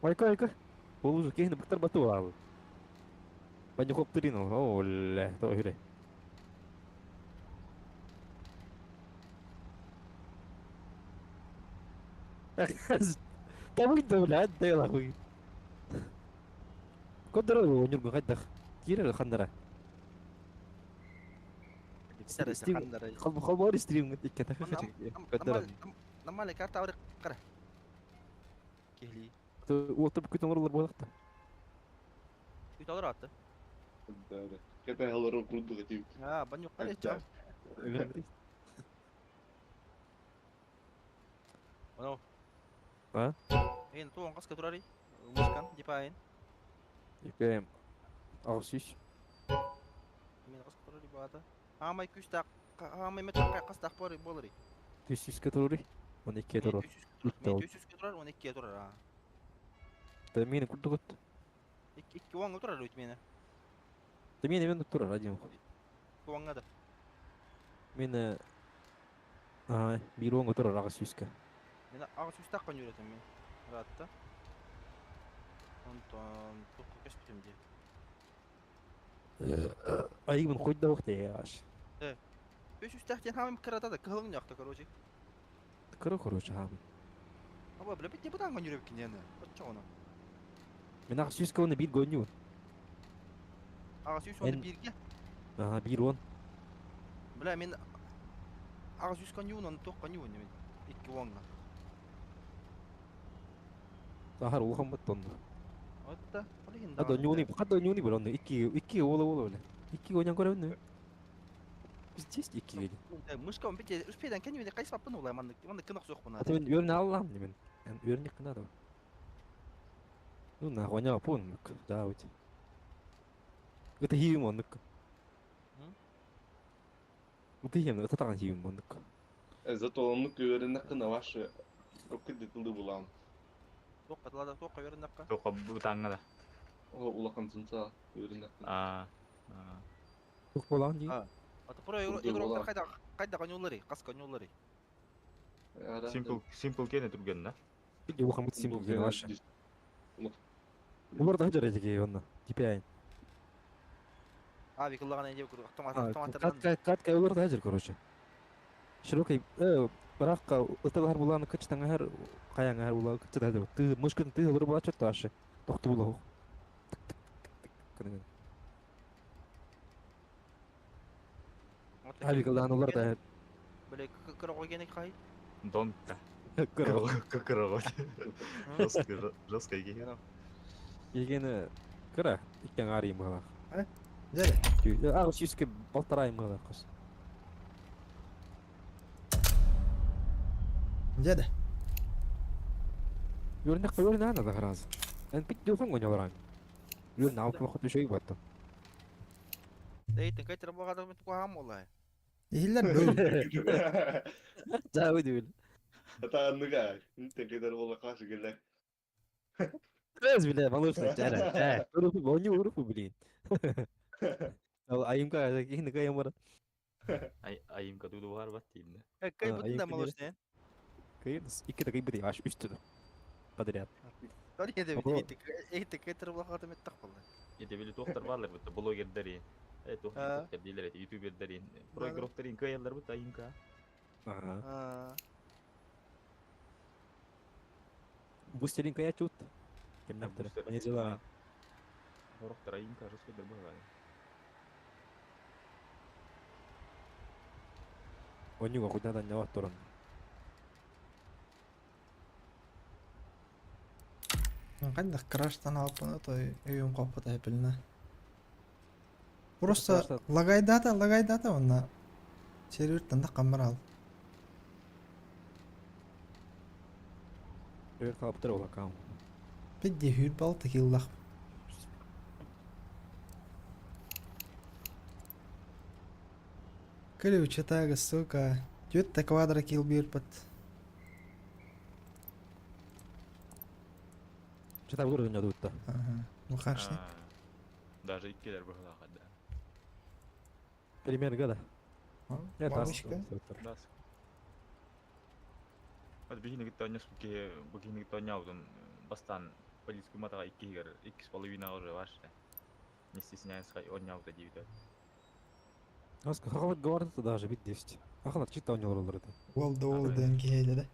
Айка. Ол уже кейінді бұқтар бату алып. Бәне қоптырин ол. Оле, то үйре. Табын да бля, да ела хуй. Kodara lo nyur gak dah. Kira khandara. Kal baru stream ngetik kata kodara. Нормальный карта аврик кара. Кехли. Tu oturup kötü oralar bolakta. Үйт алыр атты. Да. Кепе халарын курдук этип. А, баню кале ча. Ono. А? Эн туон кас катурари. Мускан дипаен. Ипем. Алсиш. Мен кас катурари бата. Амай күстак. Амай метак кас так бори болори. Тüsüz katılır. 12'ye doğru. Мен 200 турар, 12 турар. А. Temini kurdu kut. 2 вон турар үйт мени. Temini ben doktor один. 2 вон да. Meni bir on otur arağı süska. Мен ага сүстак кан жүретем мен. Ратта. Онтон тук кеспим ди. Ay ben koydu da vakti ya. 500 тахтен хамым кыратады, кылың жакта, короче. Kırı koruyucu abi. Aba бля бит не будан кан жүрөп кинени. Отчо оны. Ben ağı süska onu bir gönlü. Ага сүс оны Мен- бирге. Aha bir on. Бля мен ага сүс кан юнун ток кан юн мен. 2 вонга. Ahar ulham batton. Отта. Олин. Hadi nyuni böyle onu. İki ola öyle. İki oynan göre onu. Biz just iki geli. Мышка бит успейдан кен юне кайсы папын улай манда. Манда кынак сок буна. Hatta ben yörünü Allah'ım diye ben. Yani yörünü kına da. Ну на гоня пон. Да вот. Это хиюм он. Это хиюм, это так хиюм он. Зато onu görene kına başı. O kıdetli bulan. Ток катлада ток кавернакка. Тоқа бұтаңға да. O ulakın tınsa görene kına. Çok olan değil. Ата про Турдур игроктор була. кайда канюллары, кас канюллары. Simple кені түрген да. Bir de bu hamut simple gibi aşağı. Bu arada hacı recek iyi onunla. Tipi Ави кыллаган эне кур. Kat kay olur da hacır koruşu. Şirokay Бірақ ытылар буланы кычтан әһәр каяң әһәр була кычта да ты мышкын ты булыр була чөттө ашы тохты була Абикалдан улар да Бля, кырого генек хай. Донка. кырыл Кырого. Жестко екен. егені кыра иккен арыйым гала Жәле. агыс юске балтарайым гала кыз Жәле. Юрнак юрна ана да граз эн пик дюфан гонёларан юрна алып вакыт шөй батты Дейтин кайтыр багада мет куам олай. Ихиллер бөл. жабы дибил Атаанныга. Инте кедер бола кашы келе. Без биле малышны жара уруфу бону уруфу билин ал айымка кийин кайым бар Айым кадуду бар бат деймін. Кай А, бутында айыпты малышне. кайын икки да кайбыды аш үстү подряд Тори еде Ого. эйте кайтыр багада мет так болду. Ете били тоқтар барлар бит блогердер. Тоқтар дейлер ютубердер. Блогерлер каялар бит айымка. бустерин кая чут кем наптыр не дела Хорохтар айымка жестко дербага. онюга кудадан жабат турун Мен кандай краштан алып бана той үйüm коппута эпилне. Просто лагайдата онна. Серверден да камера ал. Рер калыптыр ол аккаунт Бидди хүйр балты киллах. Ключ атага, сука. Жүтті квадра килл бирпат. чата бурун жадутта Ага. Ну харшни. Даже иккелер бага да. пример да я Бабушка. Das. От бигине гитта несколько бигине гитта няудын бастан полицейский матага 2,5 уже ваше. Не стесняясь он няуда дейт. аска хават говорды даже бит 10 ахана чита онёлор да Ол ден кейді да.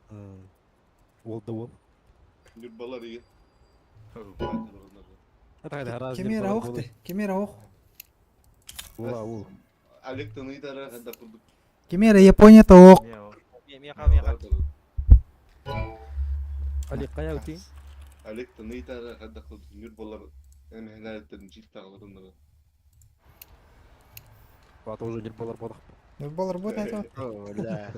ол да ол Нурбалар иген. атайда раз Кемер ауқты. Кемер ауқ. ол Олег Таныйтара кандай курдук. Кемер Япония тоқ. Меха. али кая ути Олег Таныйтара кандай курдук. Нурбалар эми хелалеттерин життагыларында. бат уже дер болар бодак Нұрбалар бұд айтып. оля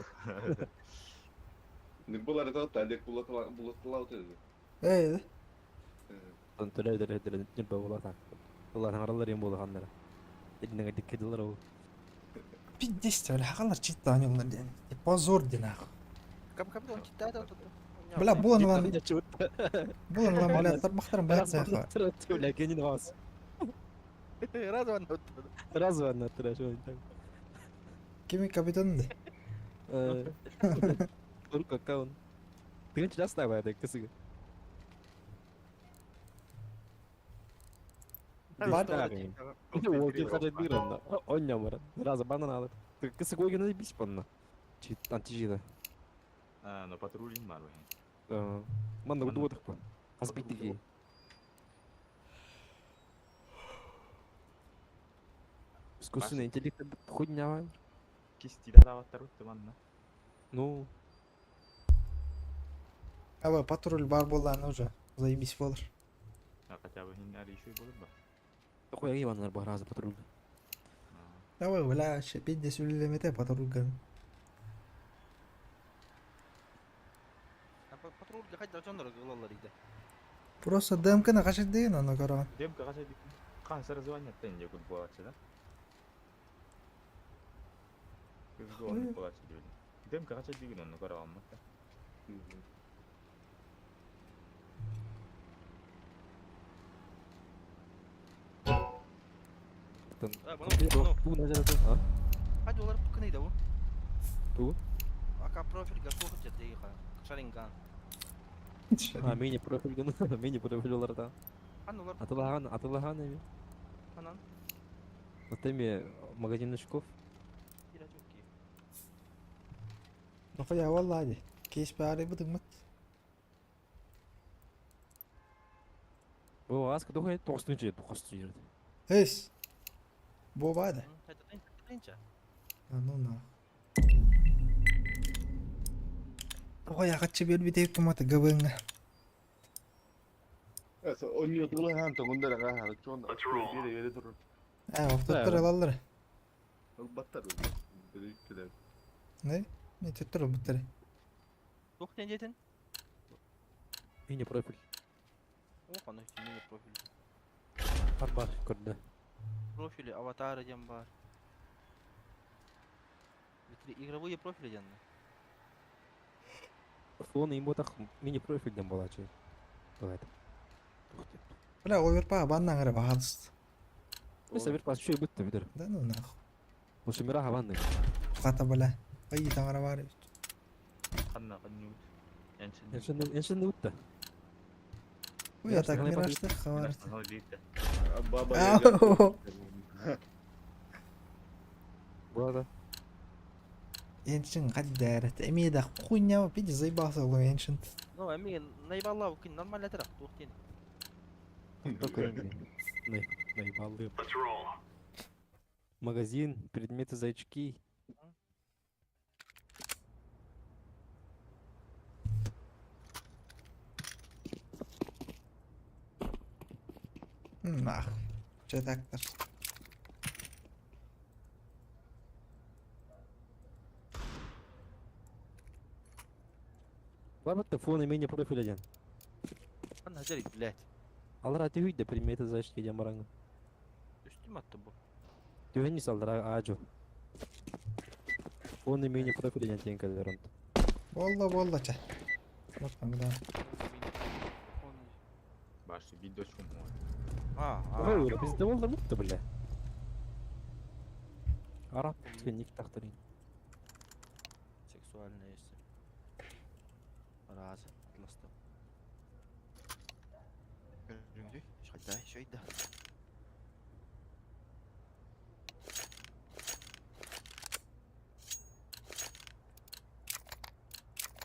Нурбалар айтат Олег булатылау теді. Эй, тон төлөдөр дер болар так аллар аралар ем болду хандар эдинеге диккедилер ол пиздец, өлі хақалар читті анылар ден. Позор ден ақ. Кап он читта. Бля, бұлан бля, тармақтарын баяқ зайқы. бля кенин вас Радован. сразу она трашо Кеме капитан де. турук аккаунт тыгын чыдастай баягы кысыгы ол кеп качайт биранда оня бар сразу банан алып кысык ойгене бис банна чит антижида Но патрулин бар бай. манда удуотук па аспектиги искусственный интеллект хуйня Кисти даваттар бит манна. ну Аба, патруль бар боланы уже. Заебись болыр. Хотя бы хиннар еще будет ба. такой ивандар бар азы патруль Давай, бля, ще пиздец үлелемете патруль гам. Патрульге кайда жонор кылалар иде. Просто ДМК-на қашет деген аны қараған. Демка качай дик. Канцер звонят тенде кут болачы да. Кызгон болачы дейли. Демка качай деген onu караган мыкта. бу назарат а Hadi олар кынайда бу. Бу? Ака профильга сохот жетти ка. Шаринган. мини профиль гана мини профиль оларда Ан олар атылаган эми анан вот эми магазин очков кира жокки. Noqoya wallahi. Keş bari bıdın Bu askı dokuyor 90-cı yer, 90-cı yerde. Heş. Bu bade. Qancha? Anona. Noqoya qaçı bir tepki mata gabınga. Esa oynuyor tıkla han tağında da ha şu anda bir yere durur. Waqtlar alallar. Battar. Dedik ki de. Ne tuttur bu tare. To'xtan jetin. Mini profil. O qanday mini profil. Var ko'rdi. Profili avatar jam bar. Bitri игровые профили janna. Fon imota mini profilden bolacak. Evet. Bula oyurpa bandan gara bahas. Mesela bir pas şey bitti bitir. Da no na. Bu semira havan ne? Kata bala. Ay tangara var. Kanna kanyu. Ensin ne bitti? Bu yatak miraçtır khavar. Kanal değil de. Baba. Bu arada Ensin qaddarat. Emida qunya pidi zay bahsa ensin. No, ами наебалла укин нормально тарах то'xtan. Ne bağlıyım. Магазин, предметы зайчки. Nah. Çetaktır. Var bitti fon mini profil ejen. Qanday jarik, блядь. Alır ati hüyde предметы зайчки ejen barangı. Üstüm attı bu. Tüveni saldır ağacı. Fon mini profil ejen tenkeler onu. Bolla ça. Bakma bir daha. Başı video çumu. Öyle bizde oldu bitti bile. Arap tüvenik taktırın. Сексуальная если. Раз, атластым. Göründü. Şöyle.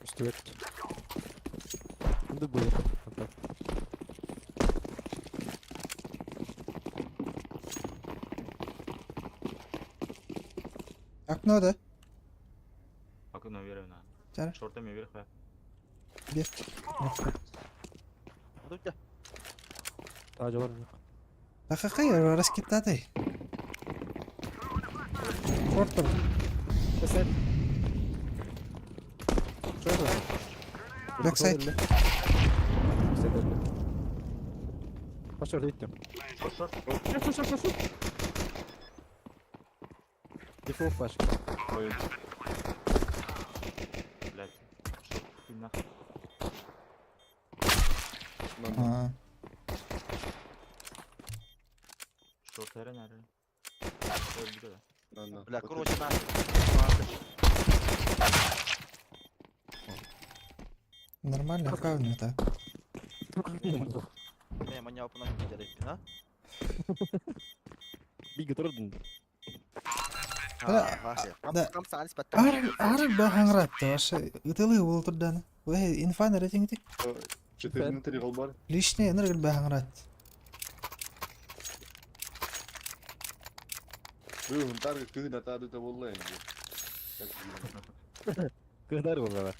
Üstüvet. Şimdi böyle. Окно да. Bakın öyle na. Cara. Şorta mı verir ha? Bir. Hadi. Tacı var mı? Haqiqiy rasketadi. Korktum. Mesela. Şöyle. Backside. Başarılı ettim. Default baş. Блядь. Şort günah. Ha. Şort her nerede? Öyle bir de. Бля, короче, надо. Нормально, правильно так. Не, маня опына жарик, а? Bir götürdün. Bля, да. Там салис патта. Арак бахаңрат вообще. Ытылы болтурдан. Ой, инфа наретиңди. 4-3 гол бар. Лишний энергия бахаңрат. Бу хунтар кыгын атады да болла энди. Kadar bunlar.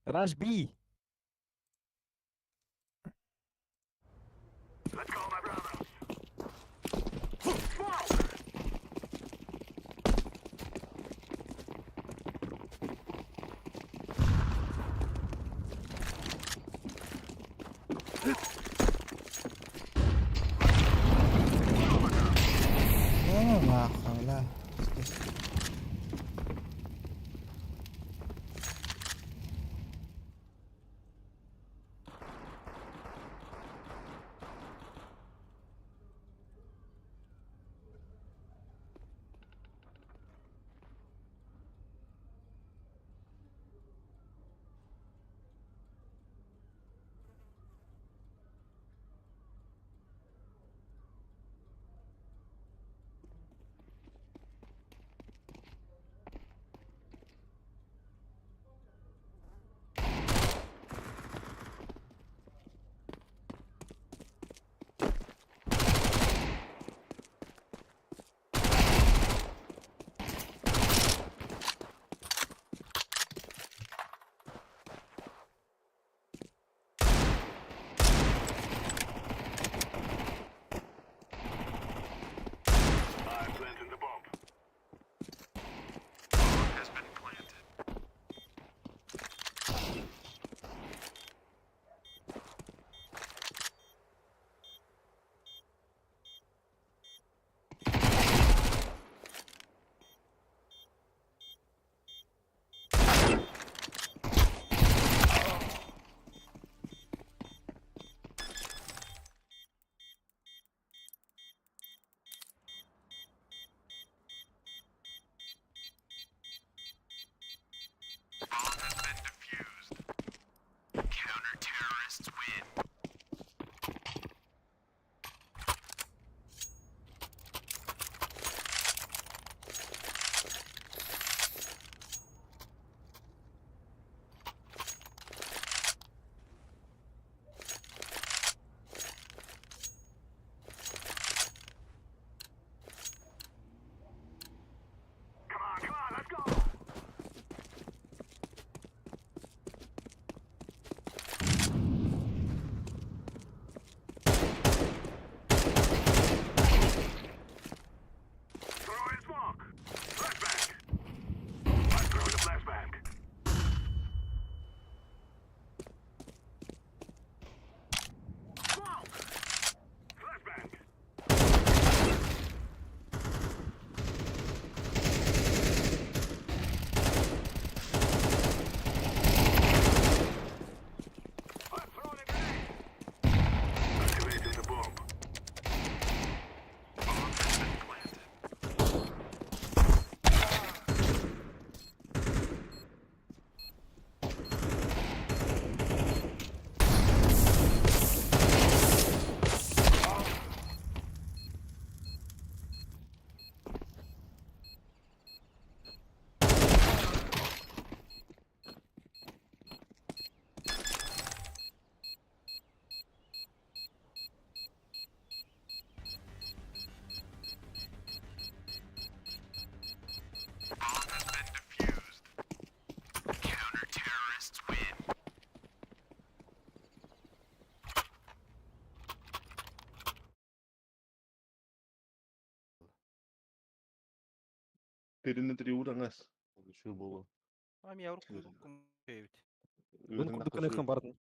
Rush B. Oh, la havla. Перине триураңас. Şu болу. Ами я руку кумбейт. Мен курдук кene кам бардым.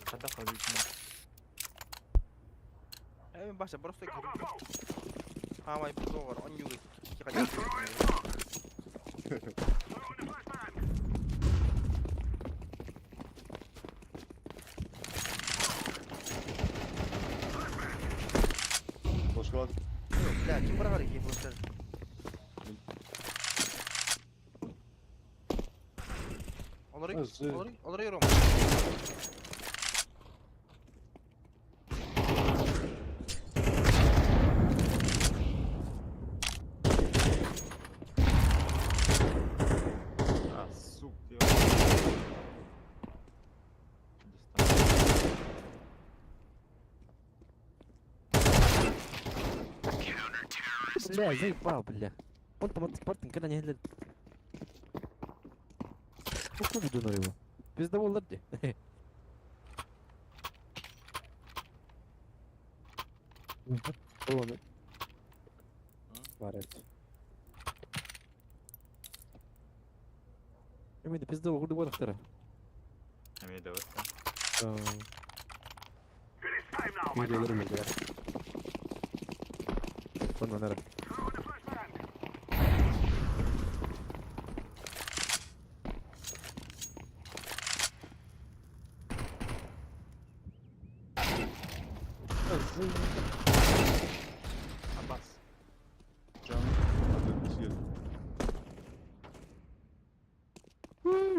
Хата хабитин. Эми баша просто кирdim. Хамай bir doğru 10 euro iki kadar. Başka var. لا kim bırakır ki bu işler. Onları yorum. А, сука. Бля, заебал, бля. Он там отпартын когда не глядит. Ну кто буду на его? Пиздовол де. Ладно. Варять. Емейді пиздовол куды болады втора. Емейді өтті. Videolarım oldu ya. Sonra nere? Abbas. Can. Hadi bir şey.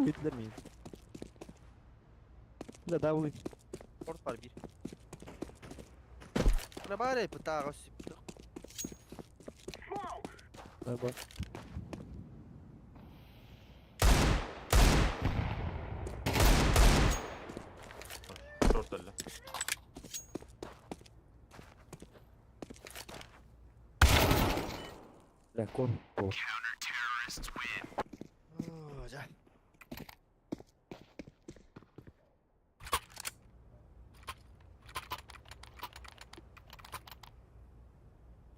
Yediler miyim? Bir de daha bulayım. Port var bir. Ana bari pıtağı siptir. Hadi bak. Short öldü. Ya kon. O. Güzel.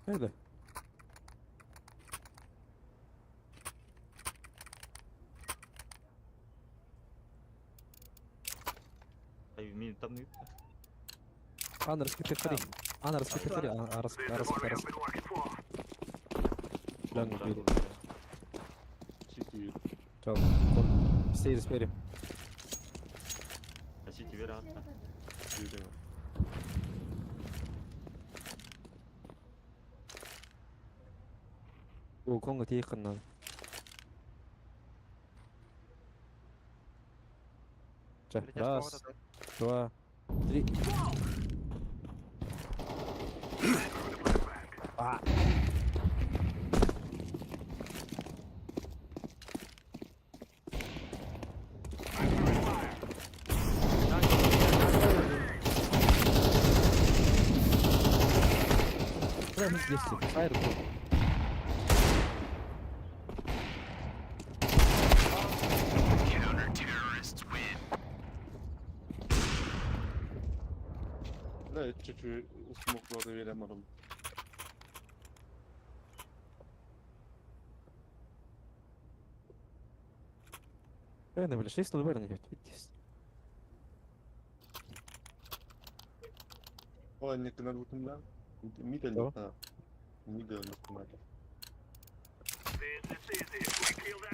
Hadi. Ay, mid tam mid. Ana распитывай. Ana распитывай. А распитывай. Lan geliyor. Çikiyor. Çal. Kon. Seyir speri. Açı ver hatta. Duydum. O konga tiye kanal. Çal. Раз, два, три. А. Прямо здесь. Фаер. Ne çocuğu smoke'ları veremedim. Реально, бля, 6 0 верно, видите. O ne kadar vurdum lan? Middle Tamam. ha. Middle muhtemelen.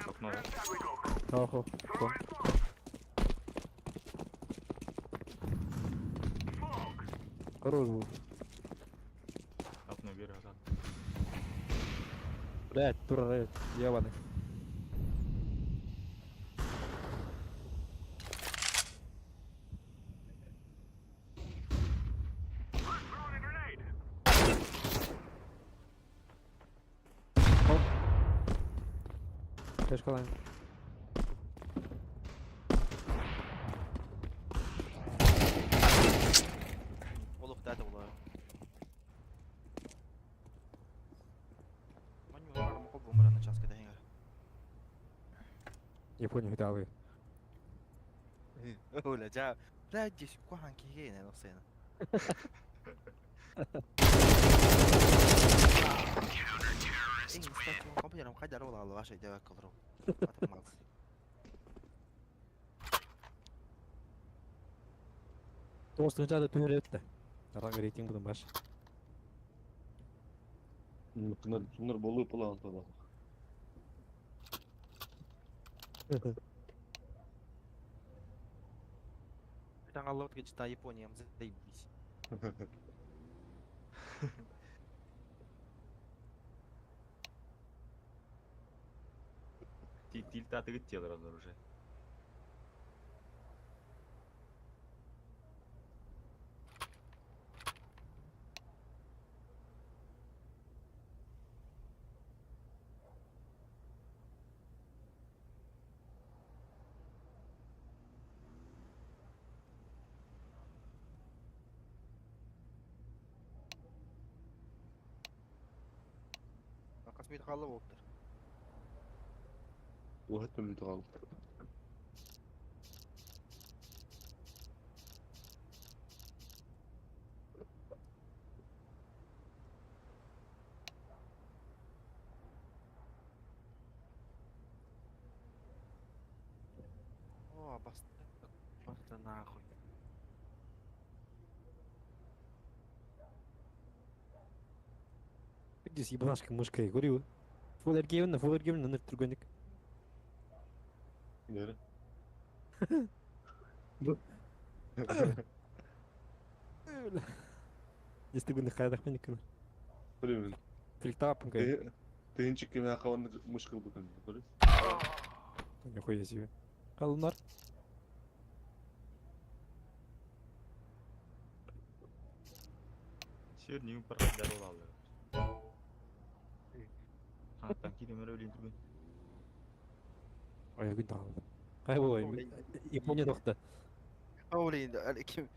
Okno var. Охо. Кон. Хорош был. Okno bir hatta. Блядь, турret, ебаный. Оп. Флешка лайн. Oluk dede ola. Маню я могу бумера на час когда хенга. Не понял, да вы. Оля, жа. Бля, здесь кухан кигейне носена. Kadar ol Allah şey cevap kılırım. Atılmaz. Тоғызыншы ада төңірек өтті. Араға рейтинг бұдан баш. Bunlar bolu yapılan falan. Там Allah geçti Япониям заебись. Тильт отыгыттел разор уже. Космит халы болыптыр. O hep mi kaldı? О, басты нахуй. Здесь ебанашка мышкой, говорю. Фуллер геймін ныр түргенік. Nere? Естігінді қайдақ мен екені. Bilmiyorum. Филікта апын кай. Тыгынчык кеме акабаны мышкыл бутун. Көрү? Нихуя себе. Қалынар. Сер нигін парқадар ол алды. Қанаттан кейдемер өлейін түрген. Ой, күн тағылды. Қай болайын? Япония тоқты. Олейін де, әлі кем...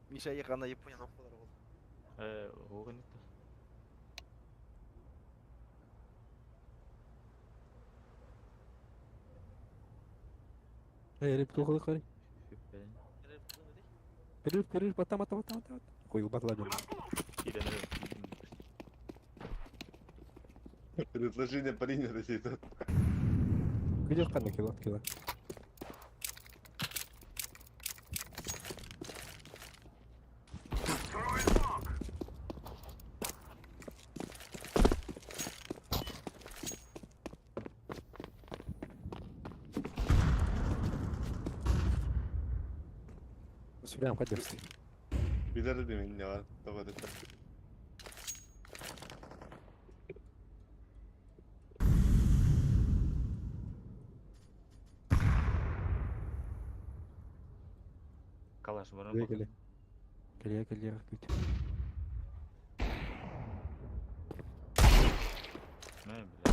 Миша еқана Япония нокалары болды. Оған етті. Реп тоқылы қарай. Перерыв, бата. Қойыл батыла жол. Кейдемер Предложение принято, Сейтан. Күдер қанды кило. Прям кадерский. Bilir de beni ya. Tava da. Калаш баран Келе. Келе. Күт. Мә, бля.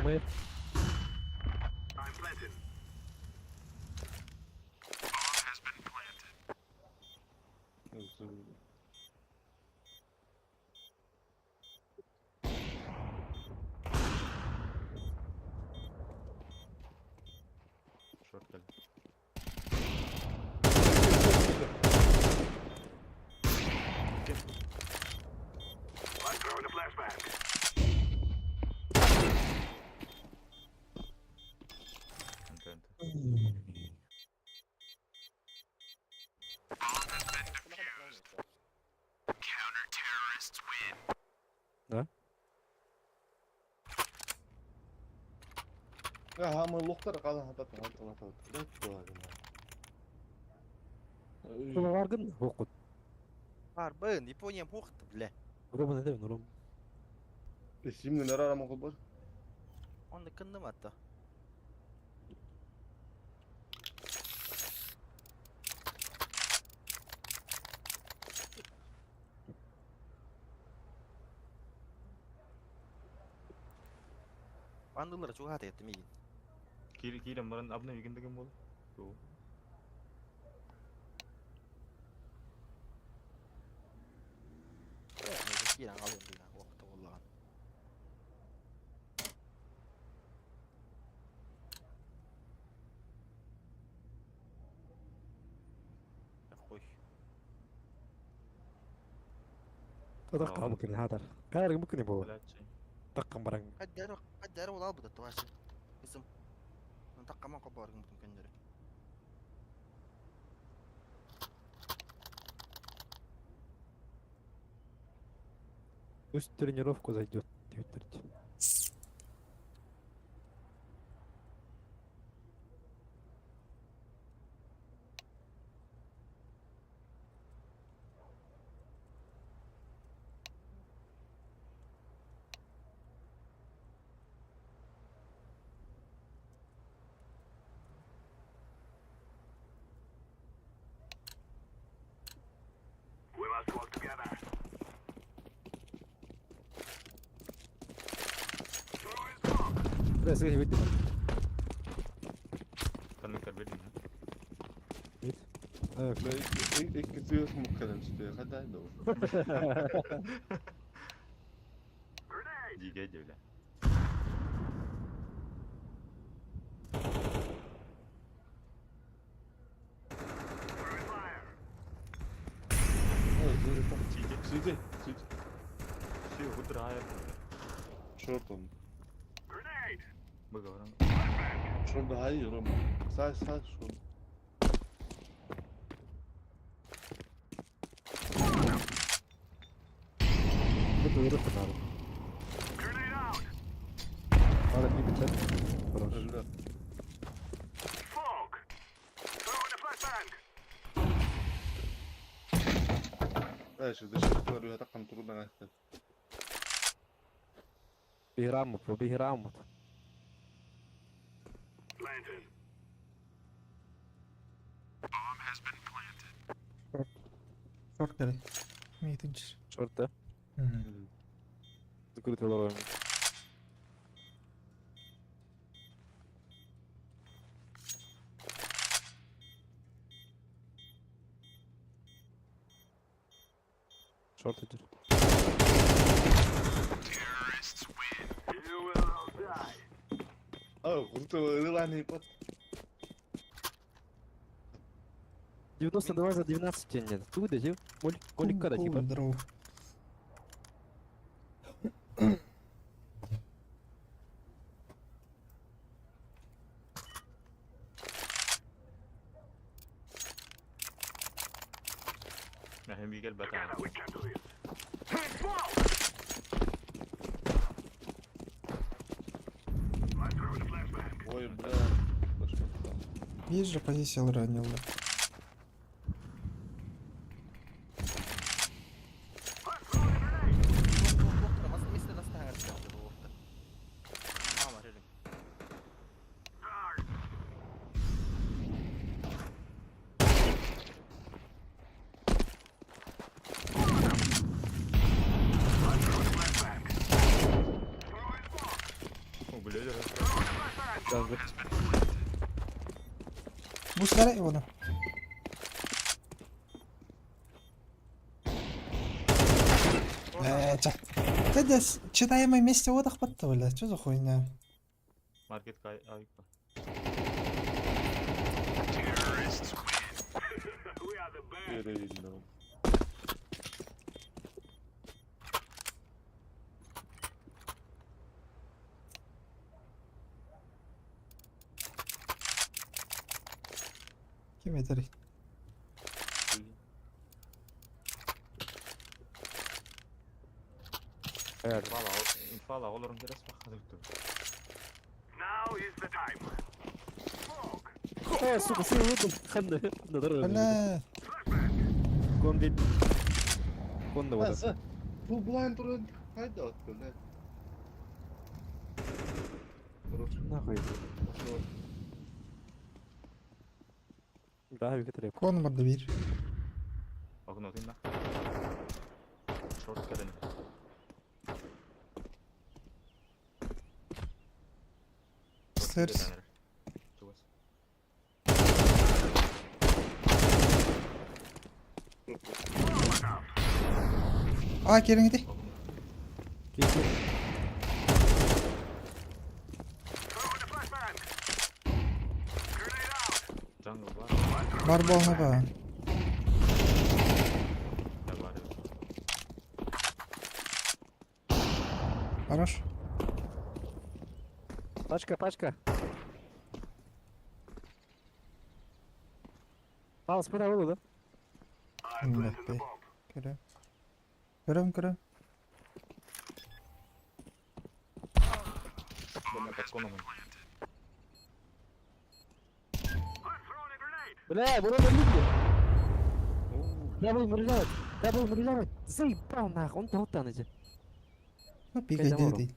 Мы. Шорт келді. Ya hamı loklar kalan hatta. Бұл арғын оқыт. Бар, бін, Япониям қоқты, біле. Ұрымын әдемін, ұрым. Şimdi nere arama kol var? Onu kındım hatta. Bandıları çok hata ettim iyi. Кейден баран абына егендеген болды. Neyse kiran alıyorum bir vakti Allah'ın. تدقق ممكن هذا كاري ممكن يبغى ولا شيء. دقق مرة قد دارو ولا بده تواسي اسم نتقى ما قبار ممكن كندري وش тренировку зайдет Твиттерить. لا سيدي بدي Kan berbeda. Ik natuurlijk moet kunnen spelen. Gaat daar door. Jika aja udah. Zit. Sih, putra ya. Short on. Baga orang. Şurada hayır ama. Sağ şu. Буду вырос надо. Надо не бить. Хорош. Öldü. ماشي ده شفت له رقم تقول انا احسن. بيهرمط وبيهرمط. Short kare. Meeting. شرطة ذكرت والله. شرطة جر. قلت له يعني بط. 92 за 12 нет. Тут где? Колик когда типа. Дров. Nah, yang bikin batang. Ой, бля. Есть же позиция ранил. وقتنا ما استنى استهر وقتها ما مرينا Oh, boleh aja. Бус кare вона. Ты читаемое месте отдых подто, бля, что за хуйня? Market kayak apa? Перевидно. Kim yeter? Fala, olur biraz bakalım. сука, сил خدنا ضرر. لا كون دي كون ده بس bu blind run haydi attın lan. нахуй. Да, виктор. кон барда бир. Bakın atayım da. Short kadın. Stairs. А, келин иди. Jungle var. Бар болма ба. Ne var? Хорош. Пачка. Al spera olur da. Bilmek bey. Görüm. Bana katkonu mu? Бля, bunu da bildi. Double reload. Заебал нахуй, он того танıcı. Бегай, Кайда вору? değil.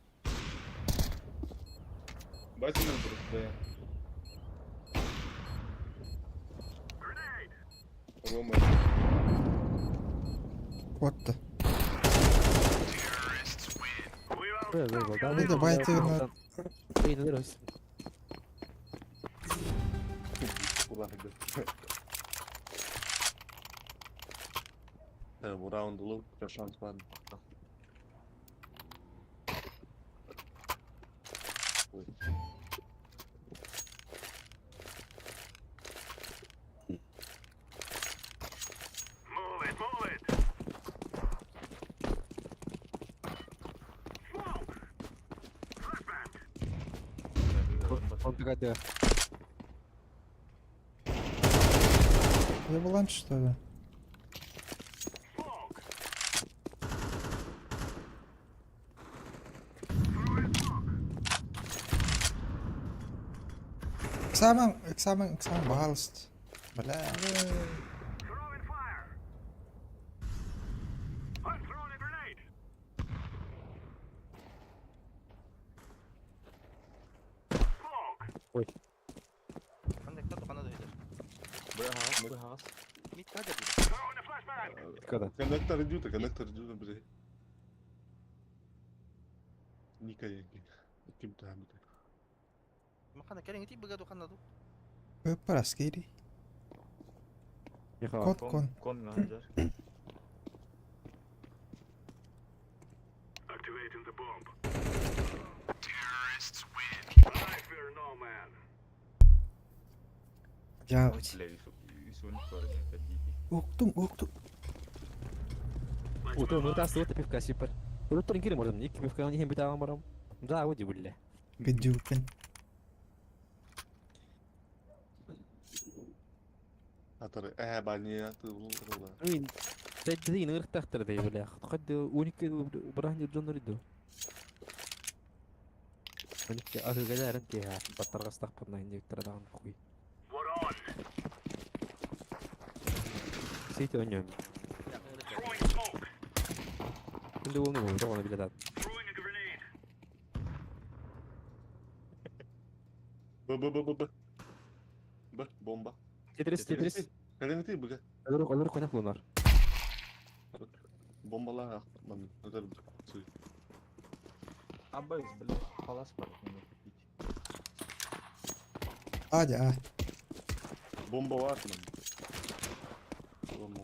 Бачимо просто. Рома. Korktu. Да, Bir de baytığına Тренировался. Kulağıydı. Bu round olur. Bir şans var. Он погоди. Я баланс, что ли? Эксамен, пожалуйста. Бля. Қандай кто қана да еді. Быгас. Мид қайда дейді? Когда? Коннектор идет, бля. Никак. Ким там? Мақана кәрің еті бұғаду қана ду. Көп аскери. Ехал. Кон. Кон ганжар. Ya Бля, Исун көрген кәдейді. октум. Утром ну тас вот пивка сипер. Утром кире можем, ник пивка не хем битава марам. Да, уди бля. Бедюкин. Атары бания тулула. Мин тәҗди ныр тахтыр ди бля. Хәдде 12 брахни джонридо. Уникке агыгаларын тия баттарга стакпырна инжектордан хуй. Сейт ойнам. 근데 오늘 뭐 이러거나 빌려다. Bomba. Тетрис. Kalemi değil bu. Olur koynak bunlar. Bombalar atmam. Özel suyu. Абайз, бля, палас бар. Hadi ha. Bomba var mı? Bomba.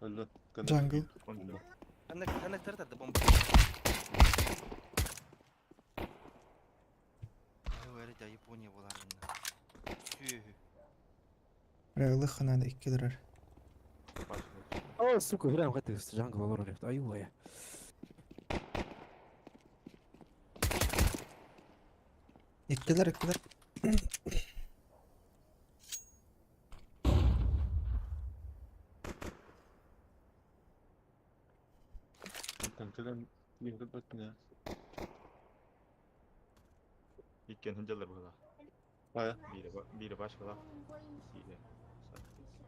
Öyle. Jungle. Bomba. Қандай тартады бомба. Ай, әлі Япония болар енді. Рәглы ханада 2 лira. О, сука, прям хотел с джангла лоры. Аю я. İktiler. Kankadan yıkıp bakın. Иккен хынжалар быгала. Baya. Бири баш быгала. Сиде.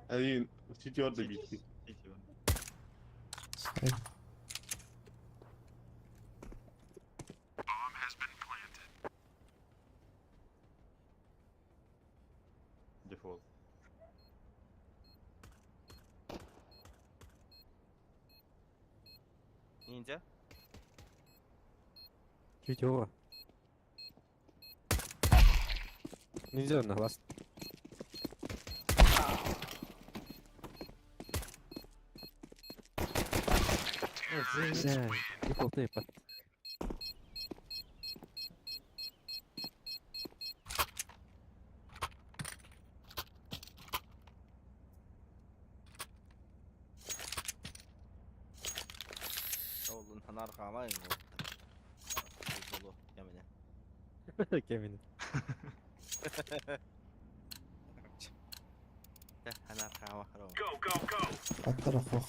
Ay, sitiyor da bitti. Дефолт. Ниндзя? Чуть-чуть. Нельзя на глаз. Да, дефолт тейпа. Olun hanar kama en Dolu yemine. Kemini. Hanar kama haro. Atlar akok.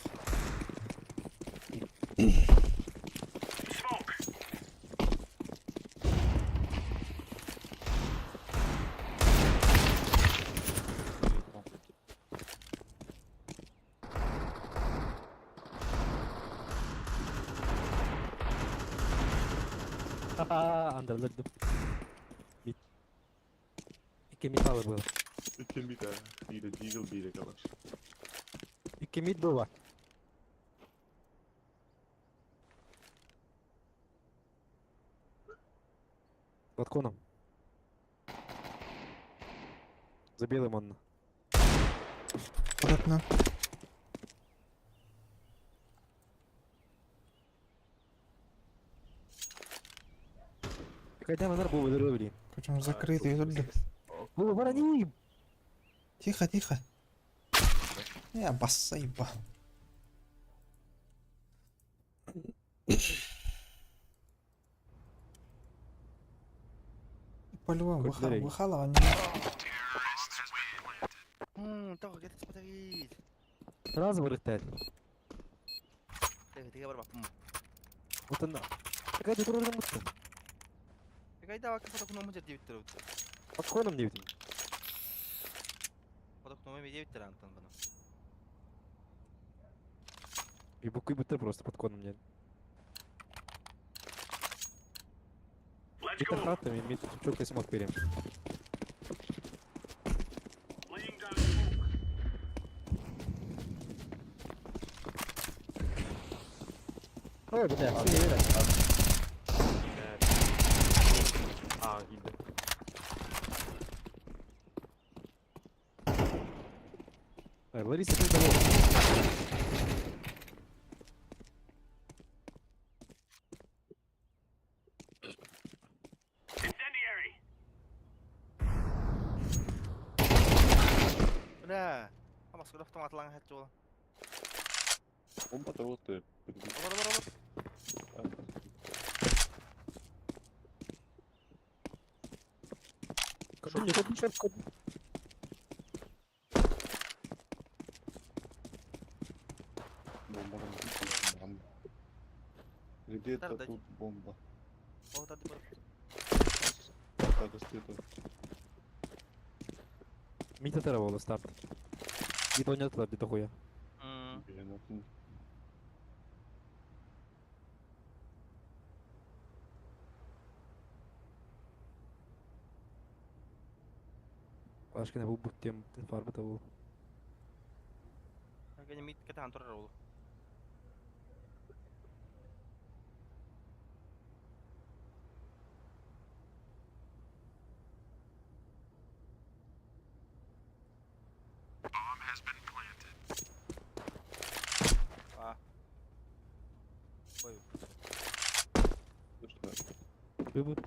Haha andırladım. Mid. İki mid alır bu. İki bir tane. Bir de Deagle bir de kalır. İki mid bu var. Под коном. За белым он. Bırakma. Когда мы нарбу выдробили. Почему закрытый öldü. Было вороним. Тихо, тихо. Я бассайба. По-любому Кудрей. выхала, они... Tahu kita seperti Сразу вырастает. tiga berapa? Вот она. Какая ты дурак мутка. Tiga itu awak foto kuno menjadi bitter. Под коном не видим. Foto kuno menjadi bitter Anton bana. И буквы будто просто под коном нет. Митр хатами, митр четко смог перем. Ой, бля, все верят. А, гильда. Лариса, ты довольна. Udah. Mas udah tengah telang hacul. Bomba da oldu. Over. Кадунья, кадунья. Bomba. Где-то Тогда- тут бомба. Oh tadi baru. Так, где-то. Мита Теравола, старт. Где-то нет, где-то хуя. Блин, это... Aşkına bu tiem farmı da bu. Kayaknya mid kita hantar dulu. Ah. Ой. Выбор.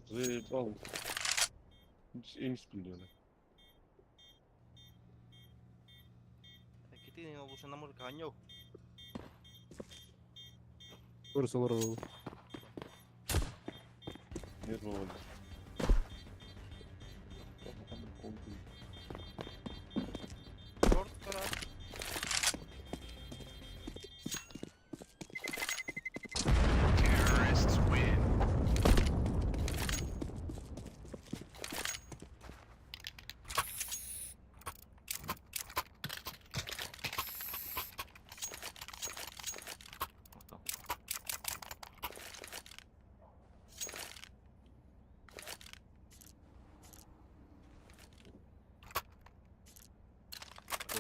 Заебал. Им спиляли. Kita ini urusan nomor kanyo. Doğru olur. Не рвали. Short kara.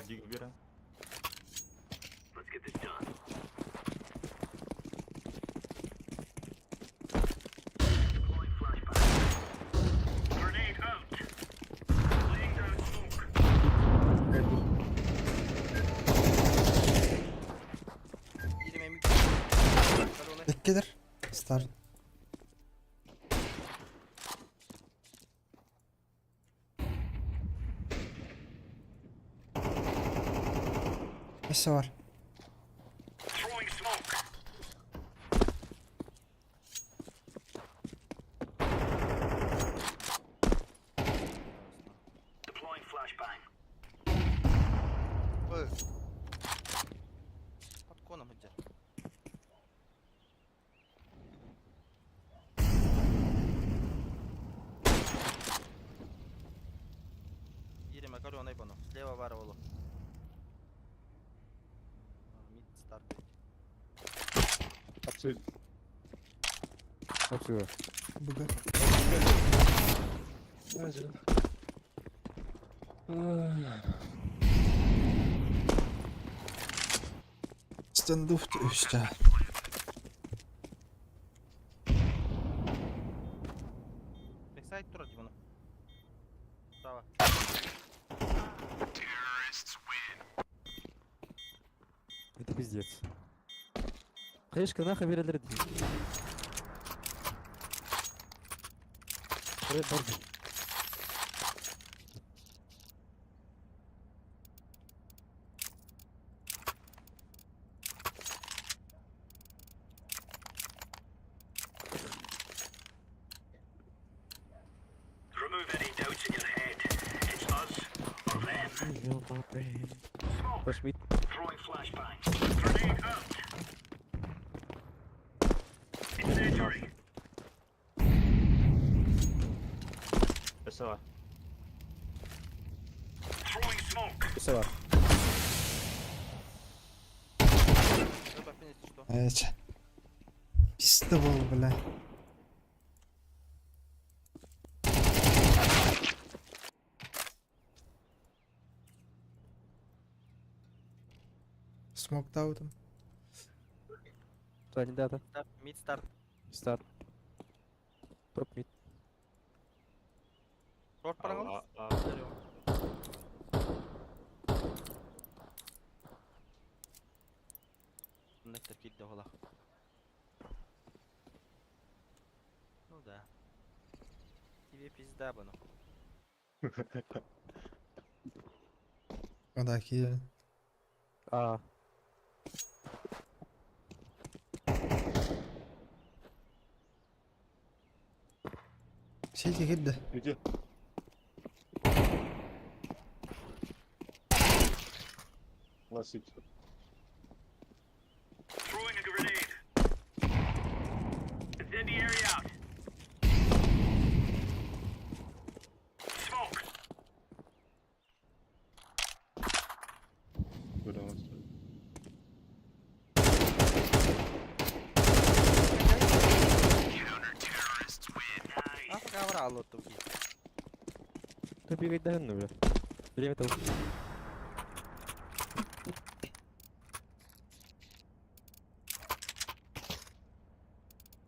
Дигл бира. Yine memik. Hadi ona. Bekledir. Start. Nesi var? Throwing smoke. Deploying flashbang. Ой. Под коном иди. Едем, я говорю, наебану. Слева воровало. Мид старт. Абсолютно. Отсюда. Быга. Стендуф üstte. Бексайд турать bunu. Справа. Это пиздец. Хаешка нахуй берелер değil. Buraya pardon. Remove any doubts in your head. It's us or them. Push mid. Throwing flashbang. Grenade out. Incendiary. Kısa var. Throwing smoke. Kısa var. Треба финить что? Evet. Piste bol bile. Smoked out'um. Try data. Старт, мид старт. Start. Top mid. Шорт парангон. Нектор кидді ола. Ну да. Тебе пизда bunu. O da ki. A. City kiddi. Где? Nasıl? Throwing a grenade. Incendiary out. Smoke. Böyle nasıl? А пока врал вот тут. Кто бегает до бля? Время того.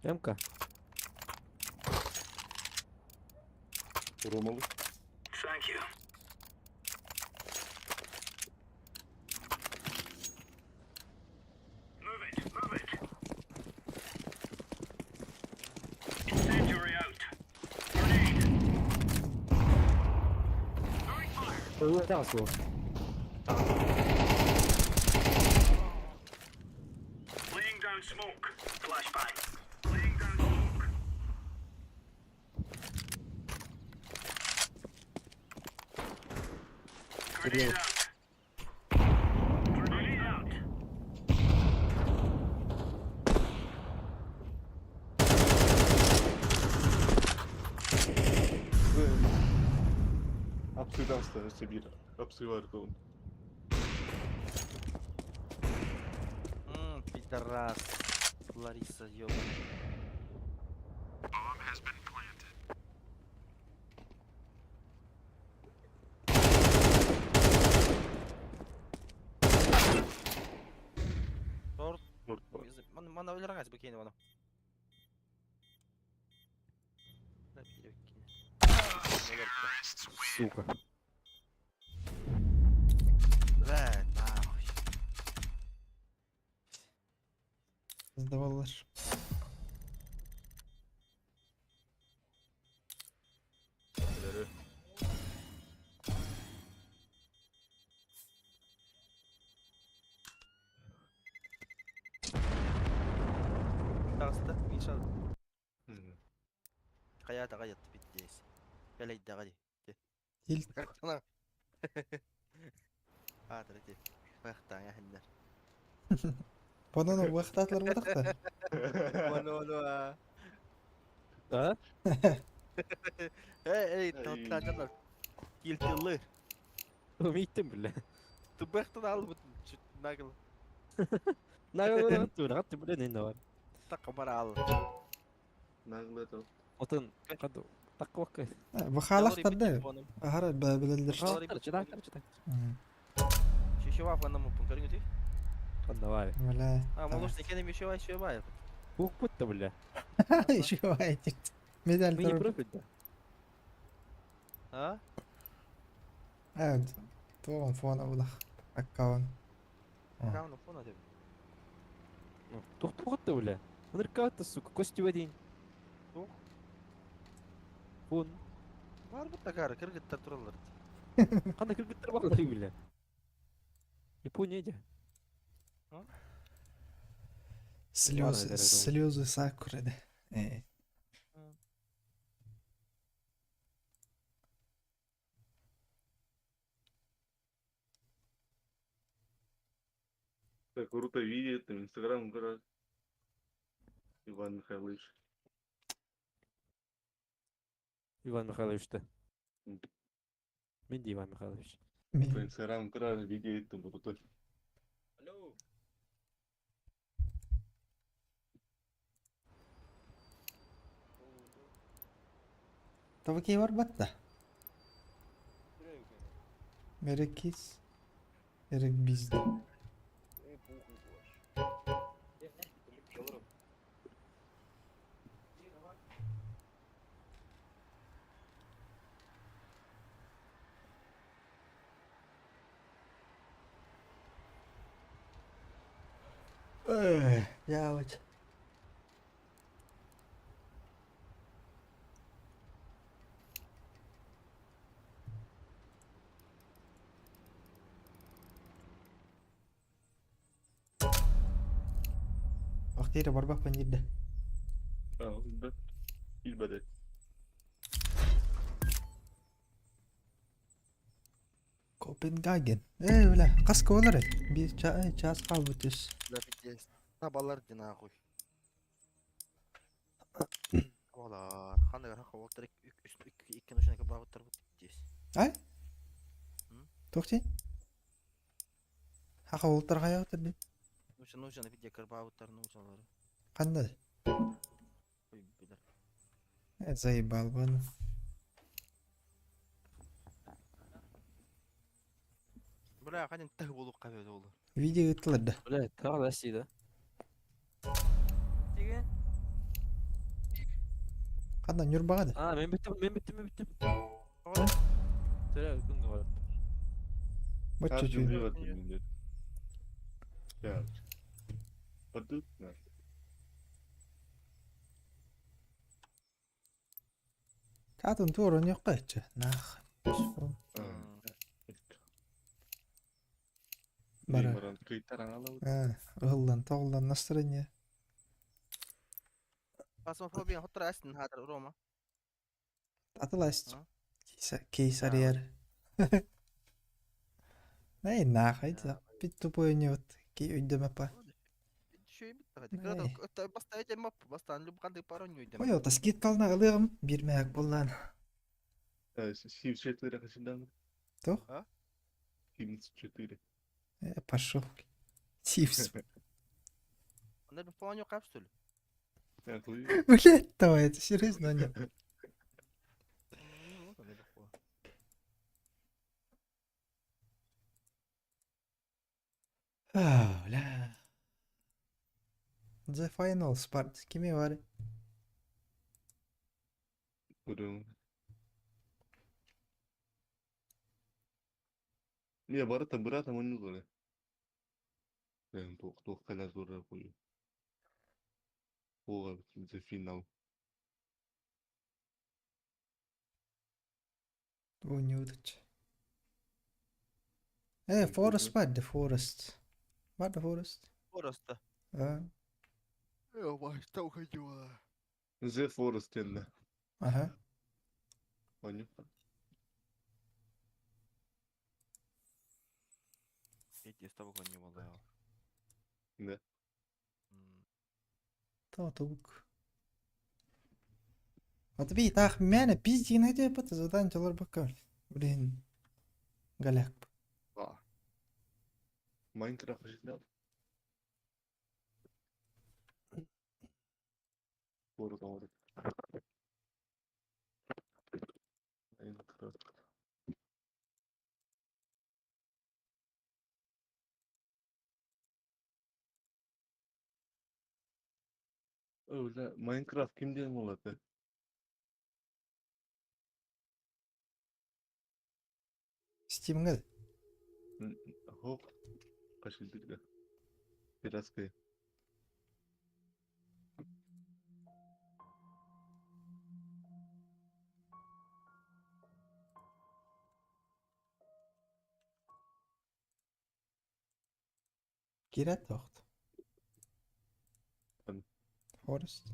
МК. Romalı. Thank you. Move it, move it. Incendiary out. Grenade. Throwing fire. Да, слово. Laying down smoke. Flashbang. Laying down smoke. Grenade out. Grenade out. Абсолютно Сибирь. Абсолютно он. Пидорас. Лариса, ёбаная. Шорт. Мана өлеріңіз бекені оны. Сука. Блядь, нахуй. Sızdıvalar. Ileri. Rasta, inşallah. Hmm. Hayata gayet bittiyiz. Geleydi hadi. Til Ana. Hadi hadi. Vaktan ya hinler. Bunun wagt atlarmadık da. Onu. Ha? Hey tatlanırlar. Yıltılır. Oğlum gittim bile. Tıbıktın al bu nagıl. Ne yaptı bile ne var? Takımara al. Naglat o. Otun kadı tak vakı. Bu halaklar da. Ahara bilenler. Çıdak. Şu var bana mı punkar gidiyor? Kanda var. Valla. Ha molos ne kendimi şu var ya. Bu putta bile. Şu ay çıktı. Medal Mini tarafı. profilde. Ha? Evet. Tamam fona ulah. Akkavan. Tamam fon hadi. Тух пutta bile. Нырката, сука, кости в один. Тух? Фон. Var bu takar kırgıtlar turallar. Кандай кыргыттар барлары bile. Японияда. Слезы сакуры. Так круто видит, там Инстаграм как раз. Иван Михайлович. Иван Михайлович-то. М. Мен де Иван Михайлович. По Инстаграм как раз видит, там крутой. Алло. Tabii ki var batta. Merekiz. Merek bizde. Ya evet. Waktu barbah penjeda. Да. И бадай. Kopenhagen. Öyle. Kaskı olur. Bir çağız kalbütüs. La bittiyiz. Tabalar dina koy. Olar. Hangi rakı voltar iki nuşuna kadar voltar bittiyiz. Ay? Hı? Tokçin? Haka oltar kaya oturdu. Nuşana bir yakar bağıtlar nuşaları. Kanda. Koy bilir. Zaybal bunu. Bırak hadi teh bulup kahve olur. Video yutuldu. Бля, тағы да істейді. Sige. Kanda nürbağa da. Мен біттім. Oğlum. Тірі күнгі бар. Bak Каждый çocuğu. привод будет. Я. Подут на. Katın tuğrun yok kaçı. Nah. Bara. Баран кайтаран алабыз. Ha, ığıldan toğuldan настроение. Basmofobiya hotra asin hadar Roma. Atılaş. Ha? Кейсар yer. Ne nah haydi. Bir tupu oynuyor. Ki ödeme pa. Şöyle bitti hadi. Ne? Kada basta ece map. Basta anlı kandı paran yoydu. Oy otas git kalına ılığım. Bir meyak bollan. Сив 4 кашиндан. Тух? Сив 4. Пошел. Сивс. Onlar bir puan yok kapsül. Я хуй. Блять, давай, это серьезно нет. Ля. The final part. Kimi var? Бурун. Не, брата мы не знали. Ben bu kadar zor koyuyor. O the final. Oynuyordu. Forest var. The Forest. Var The Forest. Orası da. Ha. Я başta uçuyorlar. The Forest енді. Aha. Понял. Петя с тобой не было. Да. Татук. Вот ви так мене пизди найди пата заданчалар бакал. Блин. Галяк. А. Майнкрафт жинап. Forest алды. Майнкрафт. Öyle Minecraft kimden oladı? Steam gel. Hop. Kaçırdık da. Biraz kıyı. Giret tocht. Tamam. Forest.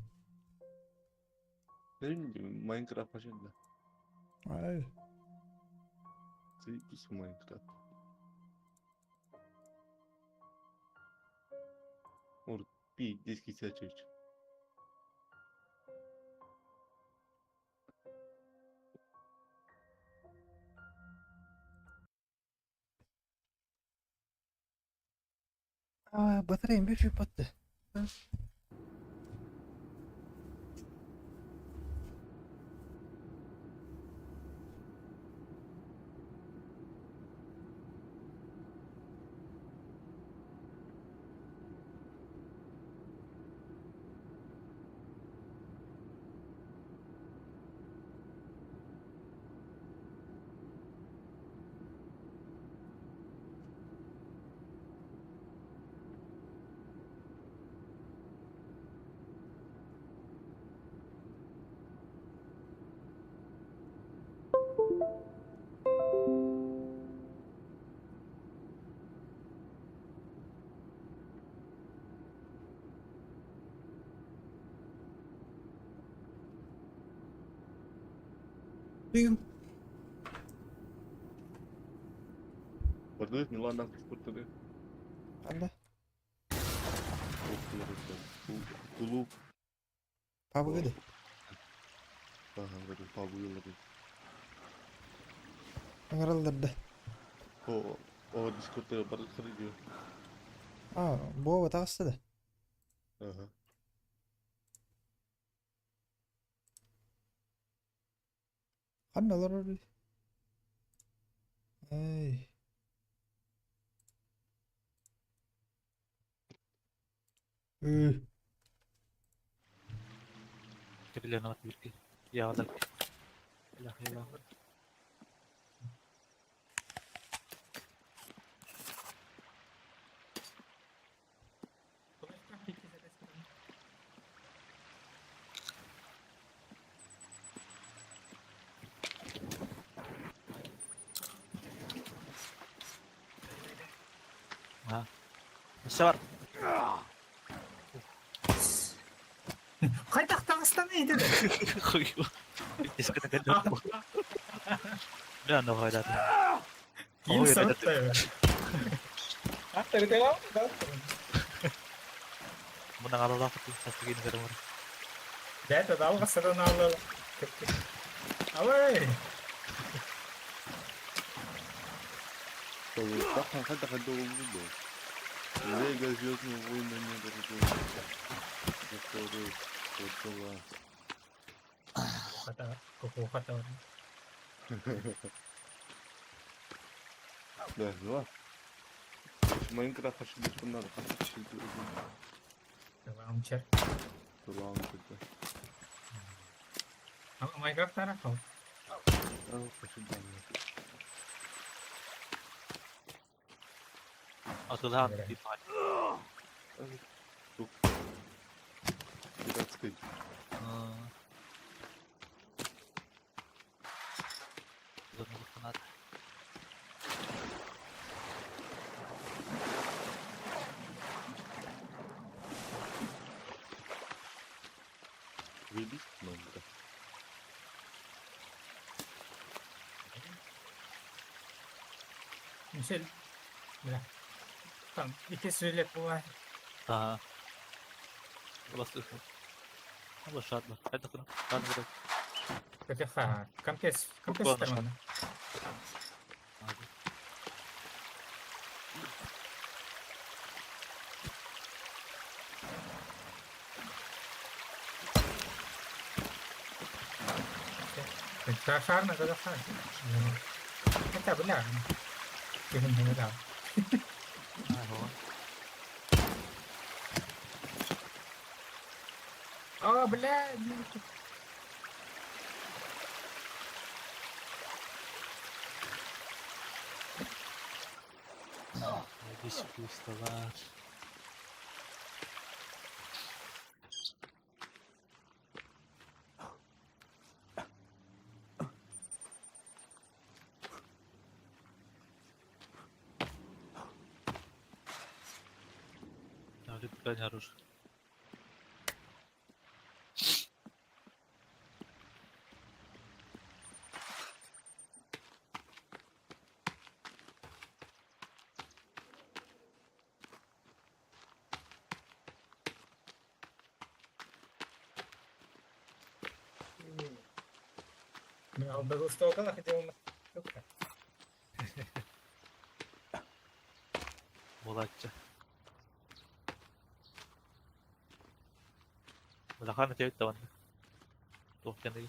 Benim gibi Minecraft başında. Ay. Zajebiście Minecraft. Может, пить диски сячить. Aa, батареям беши патты. Бегим. Продают Милан спортları. Anda. Клуб. Пабы гыды. Ага, говорю, пабы. Аңаралдырды. O Discord'da balık diyor. Aa, bu tağısı da. Aha. Kannalar orada. Ay. Üh. Bilen at bir yağda. Ilah ilah. Ha. Nesi var? Қайтақтағыстан еді Eskiden geldi. Ne anda hayatı? Ем сауыттай аттырды Bundan ala lafı sası giyini kadar var. дәті далға сырын алды алай Так, хада oldu. Nereye geziyorsun oyundan ne kadar Doktoru, doktorla. Қата көку қата Да, ну. Minecraft açıldı bunlar kaç kişi Launcher Kur'an kırdı. Ama Minecraft taraf al Açıldı. Atılan bir fay. Evet. Çok. Biraz sıkıcı. Zorunlu kanat. Şey. Bırak. Tamam. İki sürület bu var. Ага. Bastı. Allah şart mı? Hadi bakalım. Hadi bakalım. ПТХ. Компес. Компес Ладно, кармана. Hadi. Шарна, да, шарна. Хотя бы ля. Ты не дал. Ага. О, бля. Idę się pustować. Ale pytanie хорошее. Я до густого хотел на. Молодцы. Lahana cewek tawan. Tuh kan lagi.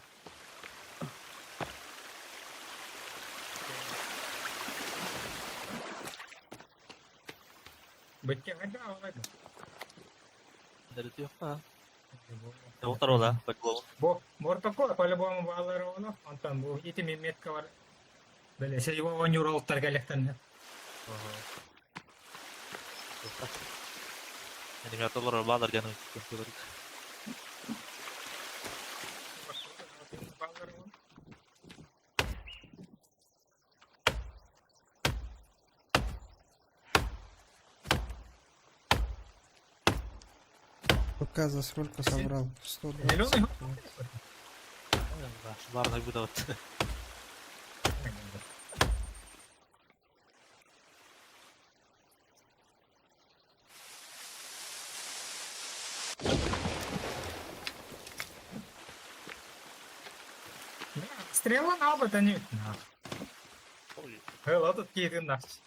Бычки ada apa itu? Dari tuh apa? Tahu taruh lah, buat gua. Бор такой, по-любому балларовано. Антон, бу ити метка бар. Белесе его онюрал таргалектен. Animatorlar bağlar canım. Показа сколько собрал? 120. Зеленый? Барна bu da var. Стрела на оба-то не видно. Тут какие-то нас.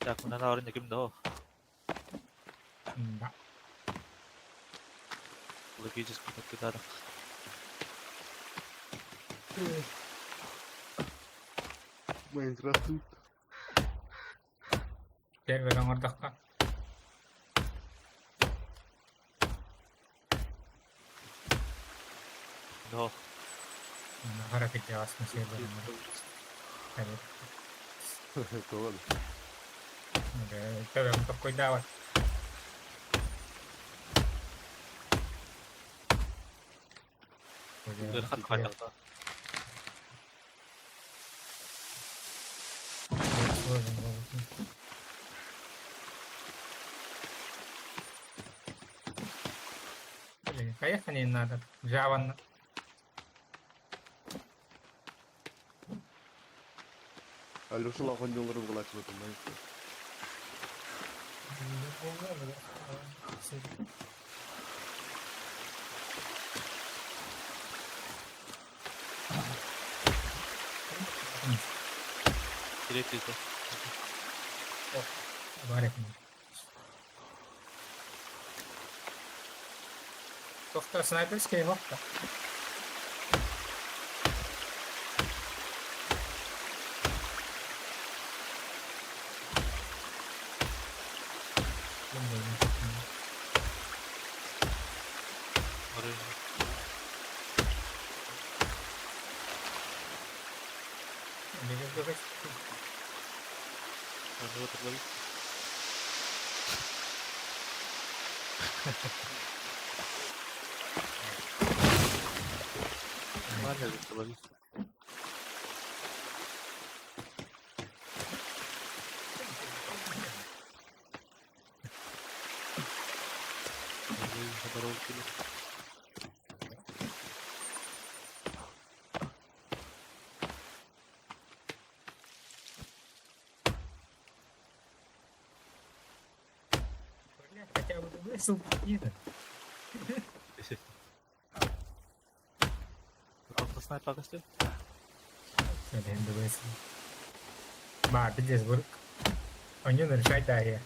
Ya kuna na rin kim do. Да. Логически так и надо. Майнкрафт. Первый номер доска. Do. Нагара хотела смысл. Doğru. Тогда он такой давай. Bir hat kaynakta. Блин, поехать не надо. Жаван. Алеша лахан yolları bulaşmadım ben. Direkt itu. Барик. Тофта снайперский ловко. Oraya. Onu tıkladım. Mana tıkladım. Haber oldu. Я буду весел. Altta sniper göster. Sen hem de vesel. Bah, bir cez vuruk. Onyu nerşay daha ya.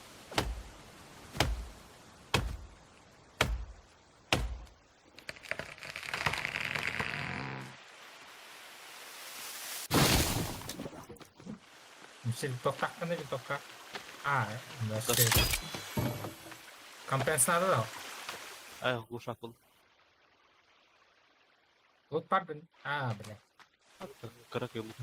Bisa ditokak kan ditokak. Enggak sih. Kompensasi tau. Ayo, uşak bul. Loot pardon. Bener. Kırak yolu.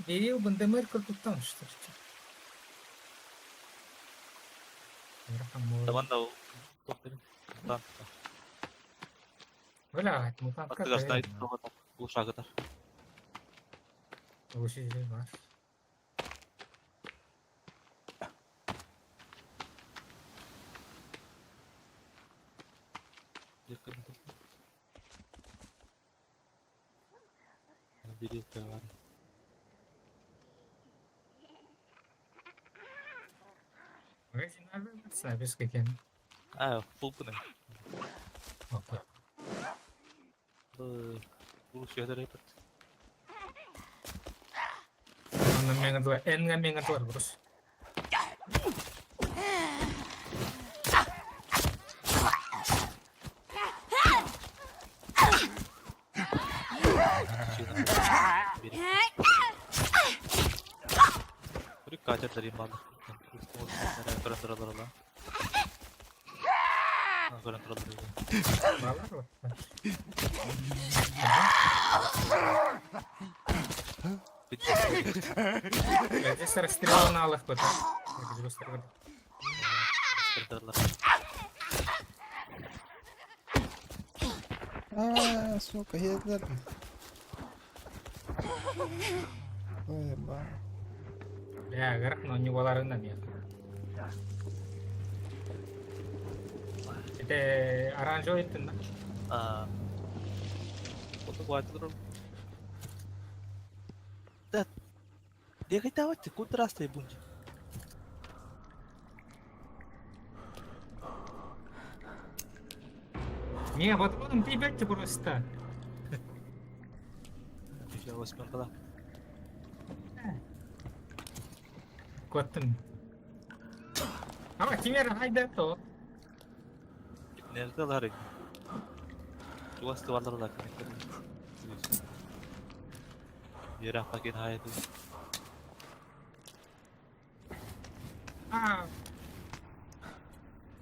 Dia bener-bener ketutupan işte. Teman tahu. Top ini. Tan. Вылягать, мутантка. Attılar sniper. Uşak atar. Уши var. Yakın. Biri var. Магазин надо без каким. Ayo, full bu ne? Okey. Bu şeyler repet. Ang mga dua, nga mga dua bros. Biri kaçar dari mana? Keren terlalu. Keren terlalu. Malar loh. Register стрел на алых куда. Сука, yer. Ой, ба. Ya, gerak no nyuwalarından ya. Itu aranjo itu nah. Foto gua itu terus. Dia kita awak cekut teras teh bunyi. Не, вот он тебя просто. Bisa Osman kalah. Kotten. Ama kimler hayda to? Nerede lari? Luas tu walar lagi. Yerah pakai hai tu.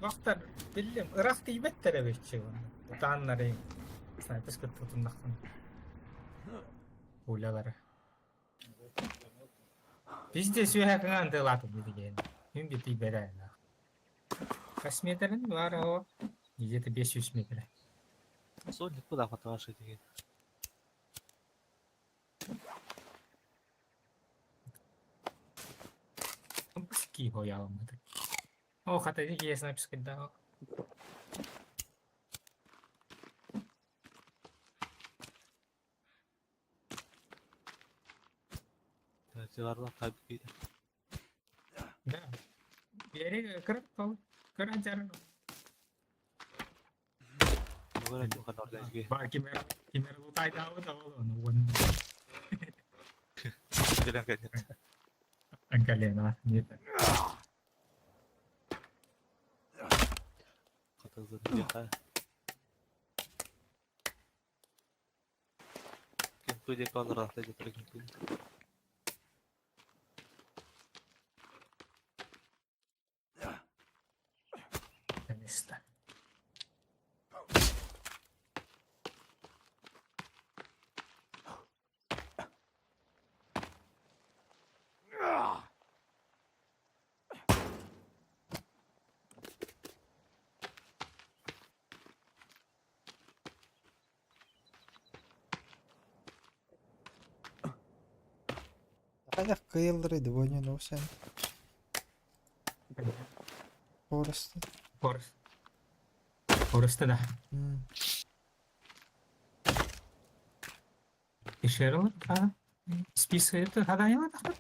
Vaktar bildim. Irak tibet terebekçi var. Utanları. Sniper sıkıntı tutunmaktan. Ulaları. Biz de sürekli andılatım dediğin. Hem de tibere. Kaç metrenin var o? Где-то 500 метров. So ni kau dapat tahu sedikit. Ski hoyalım hadi. O katanya dia sniper sekedar. Civarlar tabii ki. Да. Yeri kırık kal. Kır acarın. Bukan orada juga. Bak kimler bu tayda da oğlum. Bilang kayaknya. Angkalian lah gitu. Kata dia kan. Kintu dia kalau rasa aja tergintu. Temizden. Kayak kıyıldır idi bu oyunun o sen. Orası. Orası da. İşe yarar ha? Список это гадание так.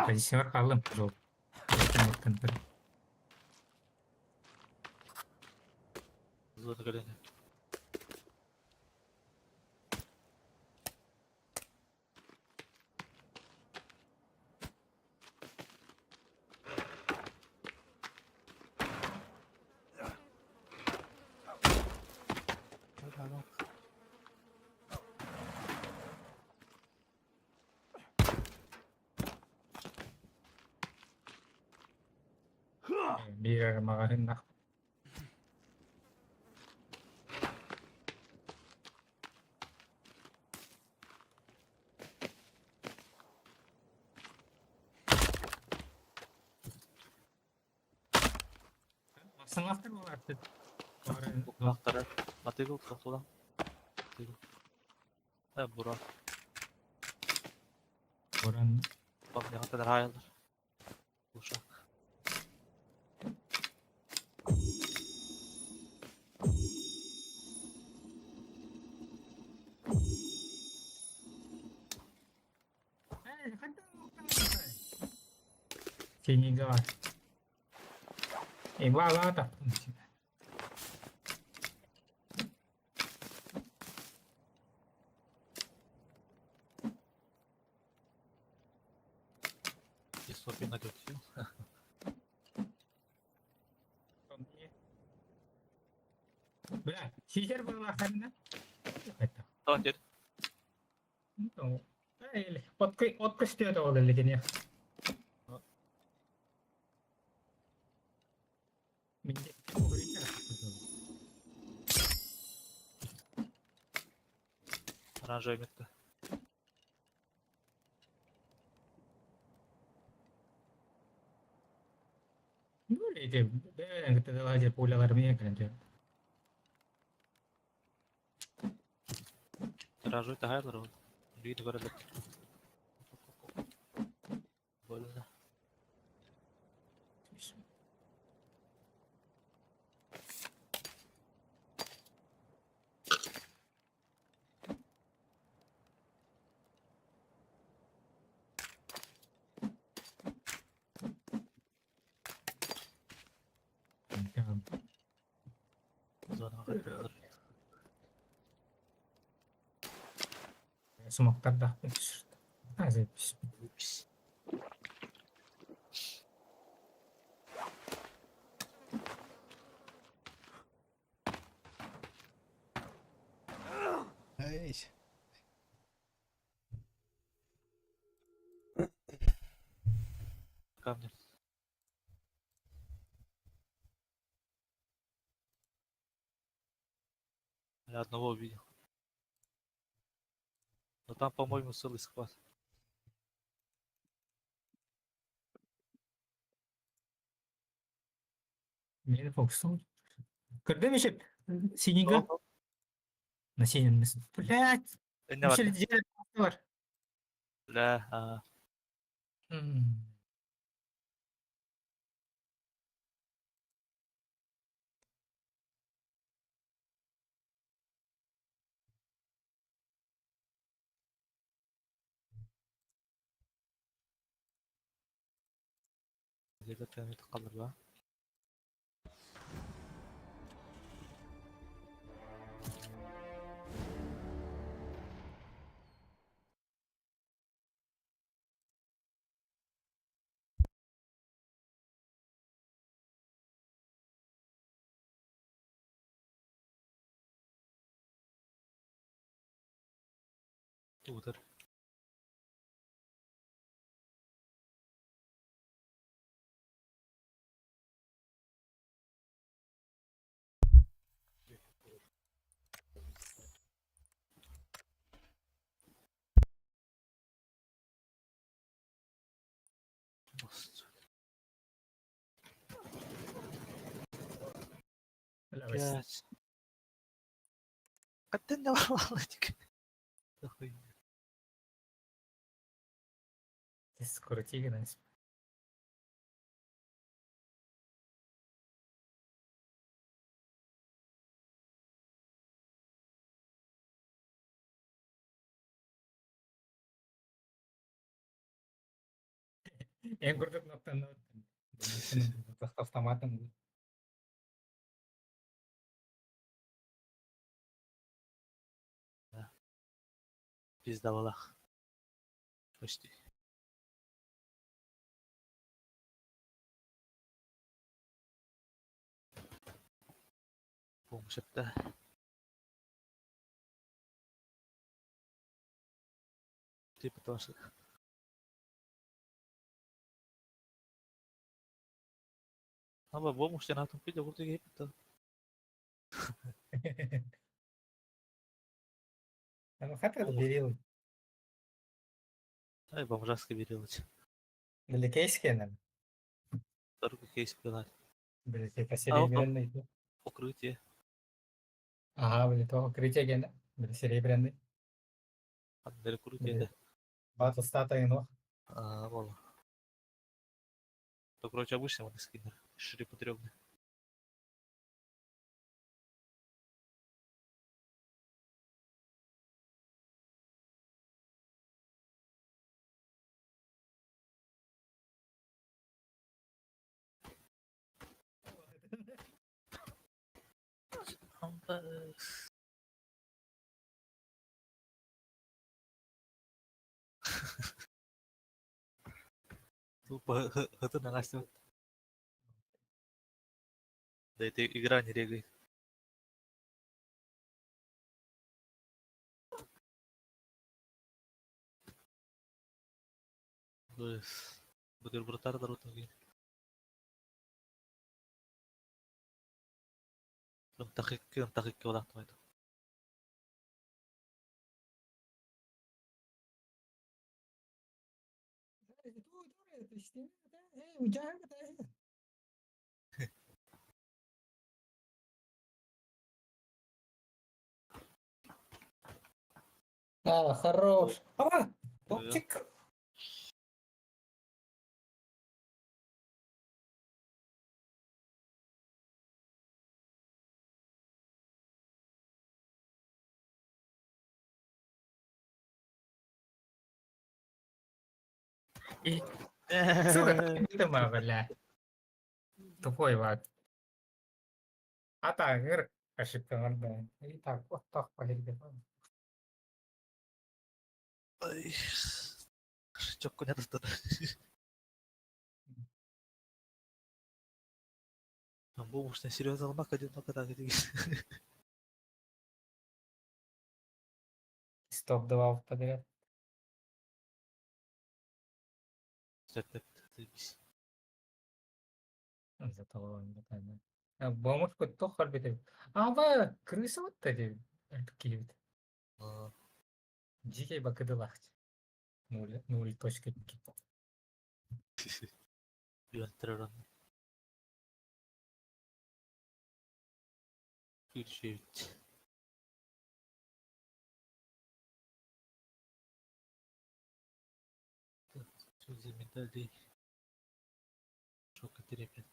Позиция калым жол. Зона колени. Biar makahin na. Sangatlar mı artık? Kulakları. Atıgıl kulakları. Atıgıl. Bura. Oran Bak ne kadar hayaldir. Uşak. Siniga var. Wala ta. И стопи найдет. Bля, сидер была харна. Это. Tamam gel. Ну, или открыть это вот или нет? Мне Оранжевый метка. ну эти, да, это лазер пуля армия, конечно. Оранжевый это хайалdir ол. Үйді көрелер. Böyle. Zona kadar. Сумоктар да. А, запись. Эй. Камни. Я одного увидел. Но там, по-моему, целый склад. Мені фокусом. Кырды мешеп? Синега? На синен мисин. Блять! Ne var? Мешел жер var. La. Жерде тәмет қалыр ба? Удар. Блять. Как ты давал этих? Скоро тигр. Yang kurang nonton автоматом. Пиздавалах. Почти. Помощь это. Типа потому что. Ama bomboş cenahtan bir de burada gelip de. Ну, хотя берил. Ay бомжарский берилыч. Для кейскена. Только кейс пилать. Для типа А вот серебряный. укрытие. Ага, для того крытия гена. Для серебряный. Андер укрытие да. Батл стата и ног. Вон. То, короче, обычный вот скиннер. Ширипотребный. Тупо это на Настю. Да это игра не регает. То есть бутербротар дарут ноги. Ынтахик одақтамайды. Хорош. Топчик. И... Сука, это мы, бля. Тупой ват. А так, ошибка нормальная. И так, вот так погибли. Ай. Шичок нет тут. Бомж на серьезно ломак один только так. Стоп давал подряд. Зато он такая. Бомбушку то харбит. Ава крыса вот эти такие. Дикий бакадылахт. 0.2. Юантрерон. Включить. Что за медали? Шок это ребят.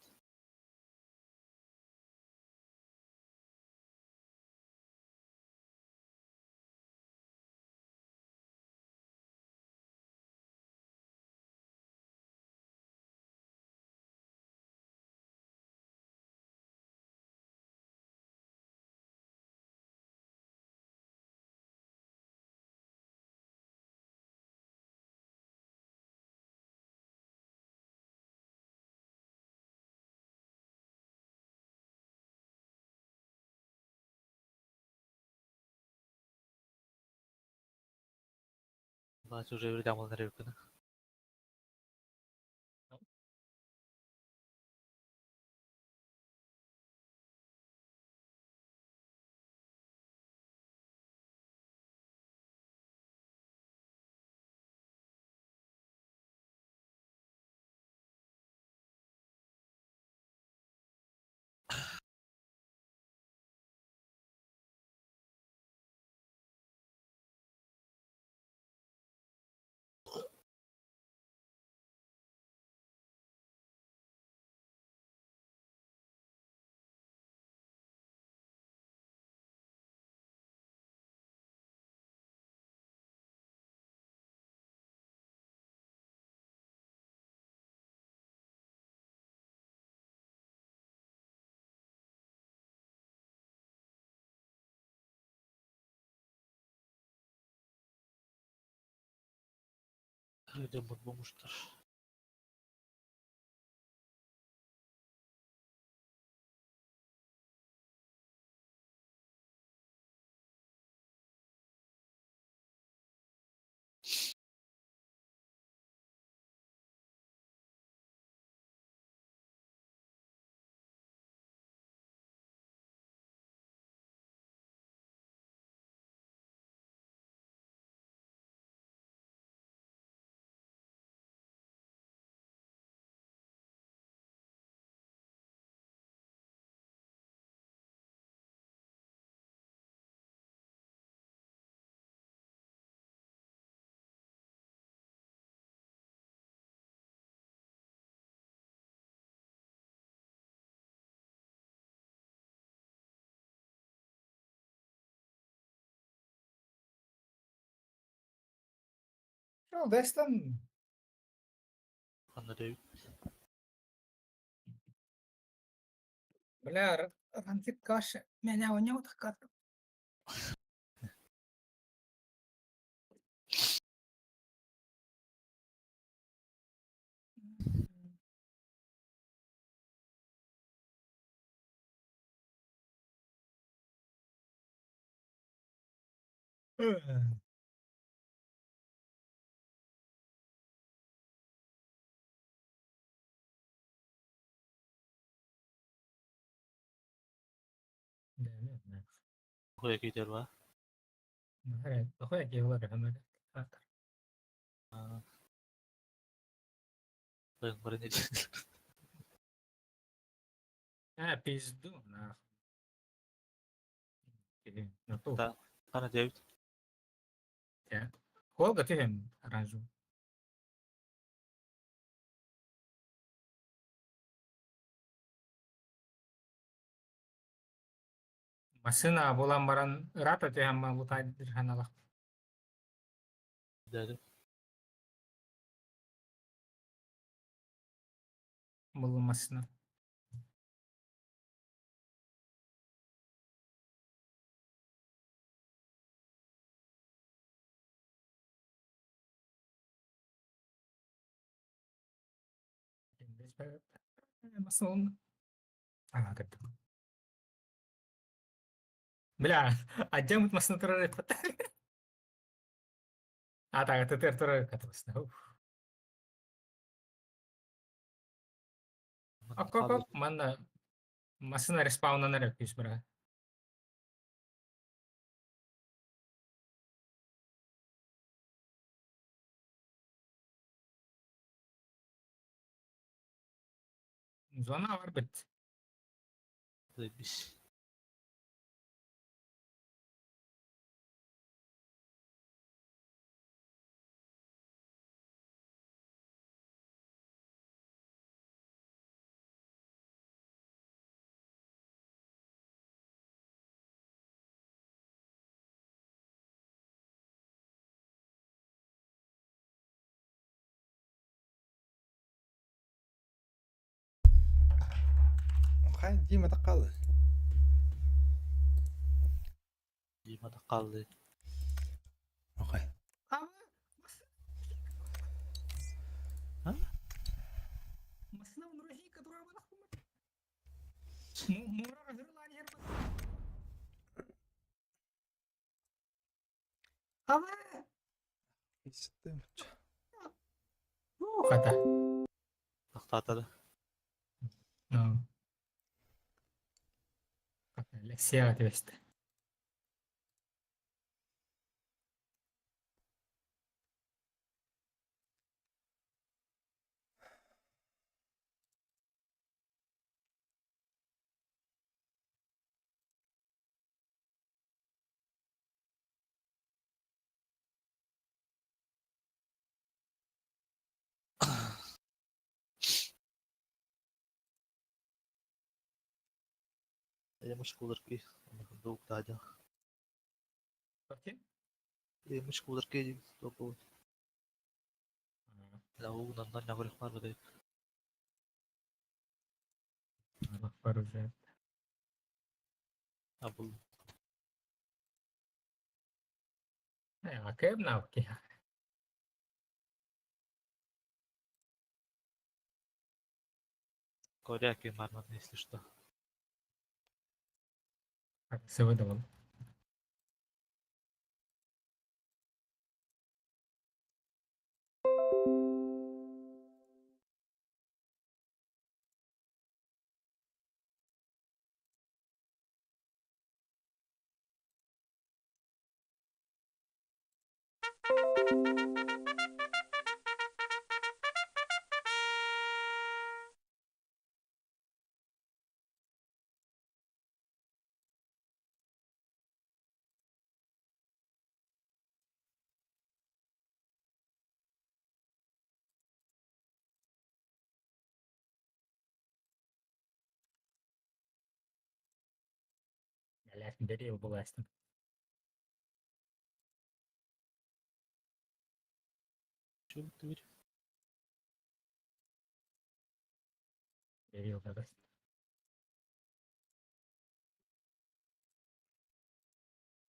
Бач уже прямо на ревкана. Öyle bulmuştur. Ну, Декстон, Anladım. бля, ранкет каша. Меня у него так. Да, нет, нет. Buraya gider var. Да, плохой геолог, она так. Ha. Ben buraya ne diyeyim? Пизду, нахуй. Или на ту. Da. Hani David. Я. Холга тем оранжевый. Машина булан баран рата тем бутай дирханалах. Dedim. Бұл машина. Машина. А, как. Бля, а где мы машина туры? А так, это туры катался. А как манда машина респауна на репис, бра. Зона var бит. Demiş. Xay Dima taqaldı. Yemada kaldı. Okay. Ha? Машина в России, которая была Мура разрыла Ава! Hissettim. Kata. Tahtada. No. Kata, Lexia testa. مشكور كي. دوك تاجا. Окей? مشكور كي. دوك. لو نندن نقول خبر بدي. Baru saya. أبو. Oke, nah oke. Коряки марнат, если что. Так, все выдавал. Блядь, бери властен. Чё ты говоришь? Бери властен.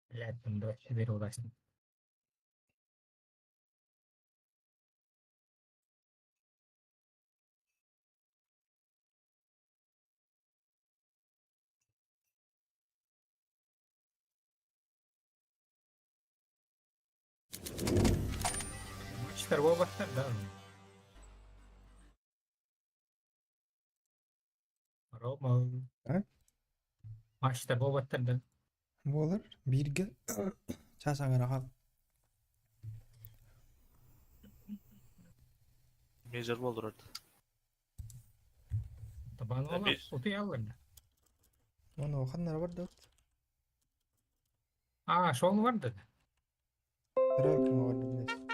Блядь, там 24 властен. Матч торгового баттар, да. Рома. А? Матч торгового баттар, да. Болар бирге часаңара кал. Мейджор болдыр орда. Табан Да, ола, бес. уты алыр. Оны оканнар бар да. А, шоу var da. Тройка бар да.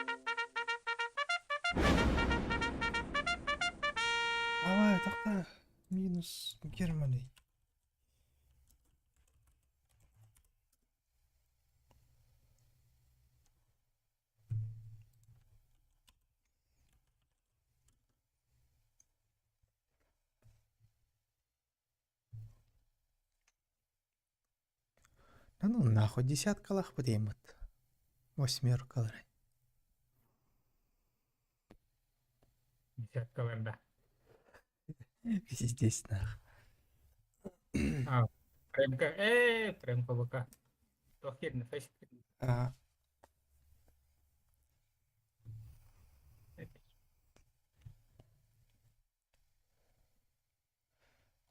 Ава, такта. Минус Германия. Да ну нахуй, десяткалах подеймут. Восьмеркалар. Десятка да. Здесь нахуй. А, прямка, прям ПВК. Тохир на фейс. А,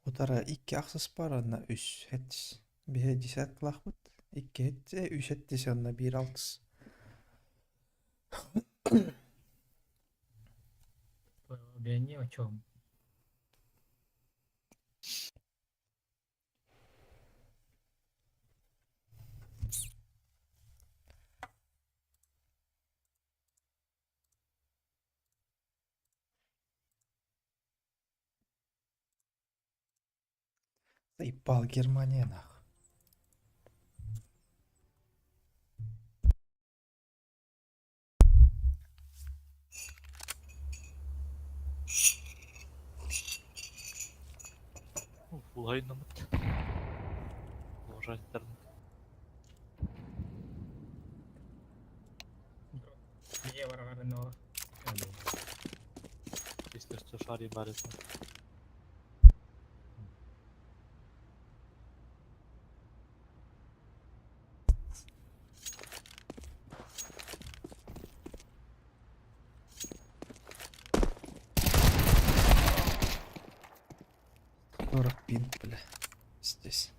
Утара 2 аксыс бар, ана 3 хеттис. Бе десяткалах бут. 2 хетте, 3 хеттис, ана 1 алтыс. Я ни о чем. Заебал Германия нахуй. Улайын ұмыт. Уважаниттардың. Мне варвары, но... Если что, шари барится. Пинт, бля. Здесь.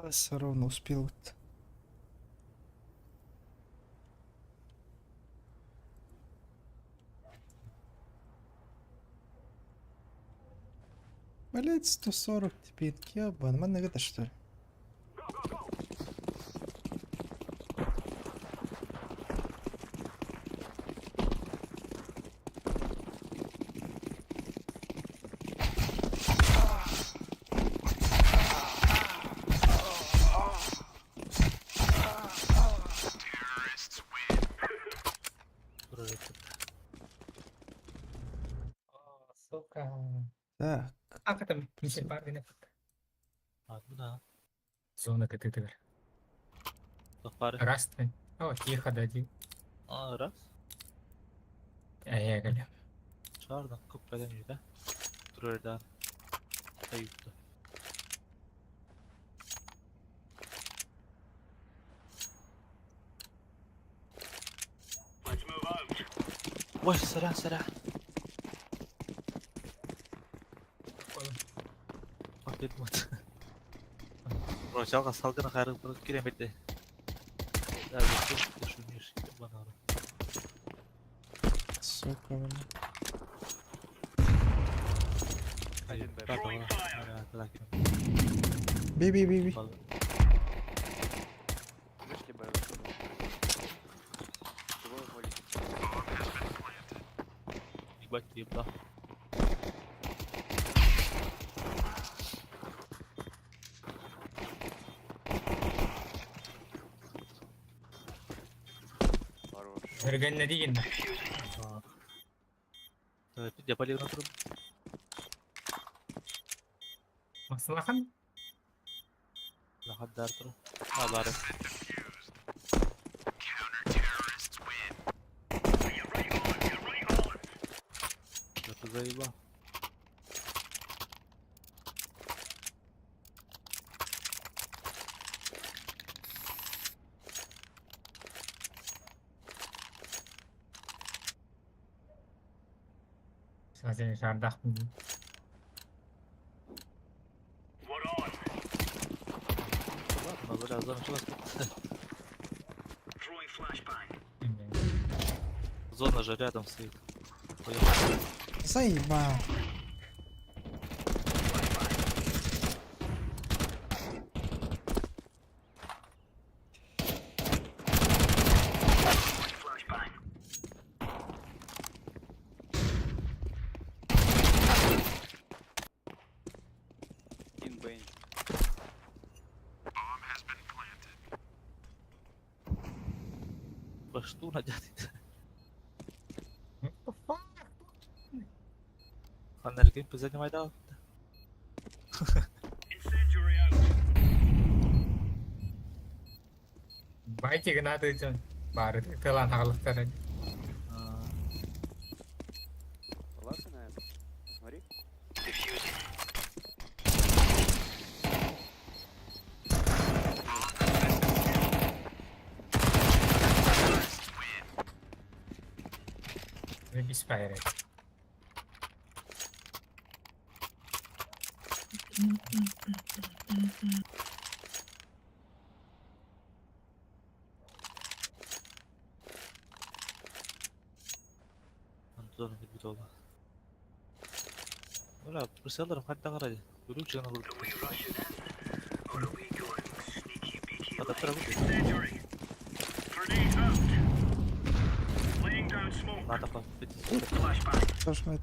Все равно успел. Вот. Блять, 140 теперь, ебан, man это что ли? Сука. Так, Как это миссия парня? Ладно, да. Зона КТТ. Doch pare. Раз ты. О, тихо, дади. Раз. А я говорю. Çağırdım. Kupeden yürü. Turer'den. Ayıptı. Vay sıra sıra. Bak dedim at. Bro çalga salgına kayrı bırak giremedi. Ya bir düşünüyor bana ara. сука, блин. Hayır, ben de var. Hala lakin. Бей, бей, бей, бей. Вышли бы. Чего вы молитесь? Ебать, ебла. Хорош. Эрген не дейін. Evet, yapalım oturum. Маслахан? Rahat der durum. Haber. Это заеба. Сазен шардах. Ладно, böyle azar açılmaz. Зона же рядом стоит. Поехали. Заебал. Инбейн. По что надеть? Анаргин позанимай да. Байте гнаты идем. Бары тылан халықтар. Согласен на это? Смотри. Без пайры. Зона gibi oldu. Valla Brusel'lerim hatta karadı. Görüyor musun canı vurdu. Hatta tarafı değil. Nada pra Что ж мы...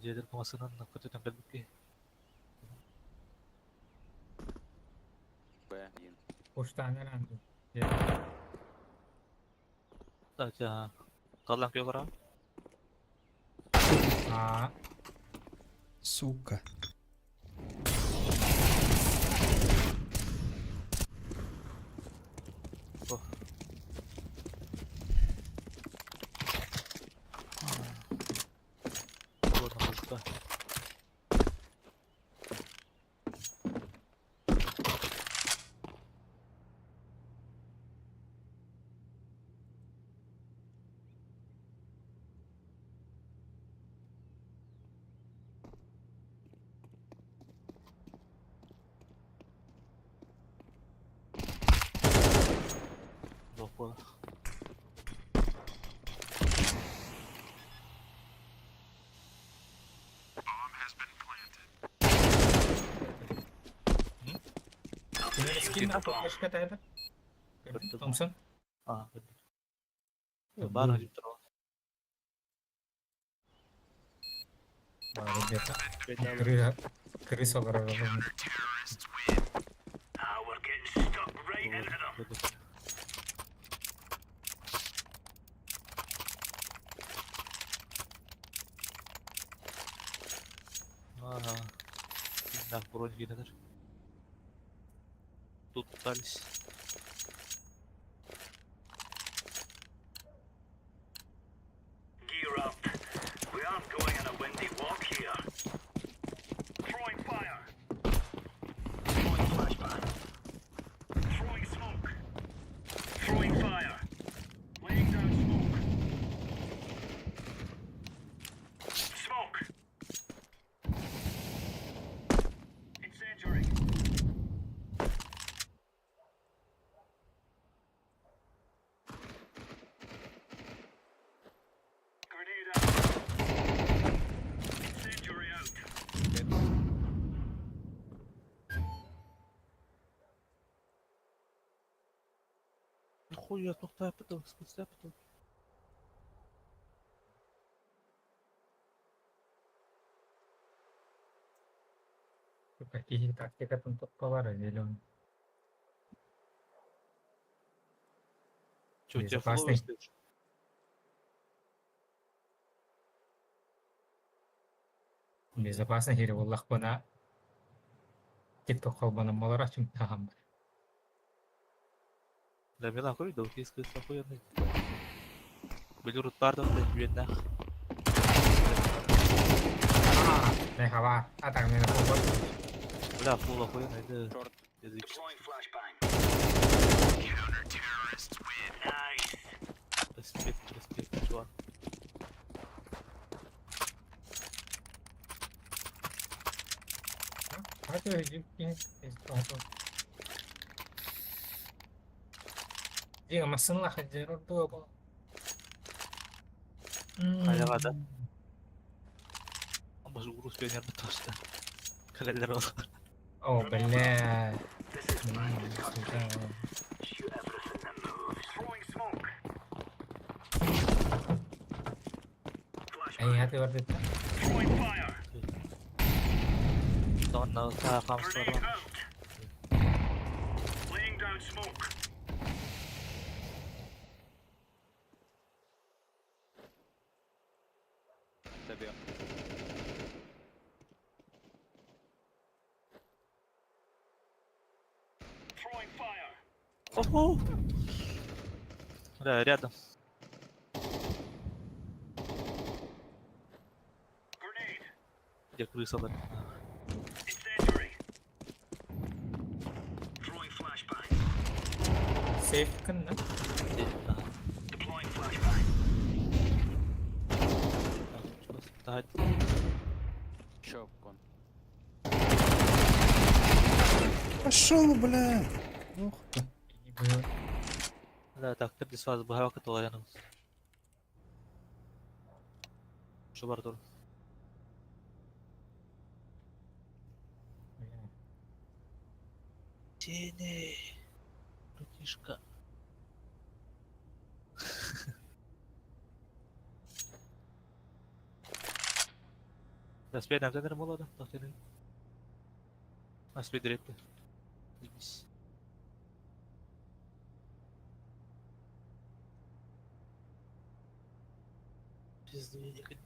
Jadi pemasaran aku tuh tempel buki. Блин. Пуштаны ранды. Aja kalang kyo kara. А, Сука. Oh. Oh, nampak. Sini skin atau flash cut ada? Betul. Thompson. Ah, bener. Tuh, Barang dulu. di terus. Baru beta. Beda lu. Keri sokar apa? Betul. Ah, pindah kurun gini ter. Totalis. Gear up. We aren't going on a windy walk here. Throwing fire. Throwing flashbang. Throwing smoke. Throwing fire. Laying down smoke. Smoke. Incendiary. Grenade out. Incendiary out. Хуя, to'xta, betul, betul. Какие тактика untuk повара зеленый. Чё, у тебя Безопасный. флоу стоит? Безопасно хири wallah бана. TikTok қалбана малара чим тахам. Да, мен охуй, да, киска охуенный. Белюрут пардон, да, беднах. Дай хава. А так меня футбол. Бля, фул охуенный, да. Язык. Deploying flashbang. Nice. Респект, чувак. Hadi öyle Dia masan lah hajar tu apa. Ada ada. Ambas urus pionir betul dah. Kalau ada roh. Oh benar. Shoot everything that moves. Throwing smoke. Ay hati waktu itu. Throwing fire. Don't know how comes to Grenade out. Laying down smoke. Tabii. Throwing fire. Ого! Да, рядом. Grenade. Где крыса, да? Incendiary. Throwing flashbang. Safe kan na. Ага. Deploying flashbang. Так, Чопкон. Пошел, бля. Ух ты. да, так, ты сразу бы гавка то я. Что Бартур? Тени. Братишка. Да, спей нам центр молода, так ты. А спей директор. Пизду я не хочу.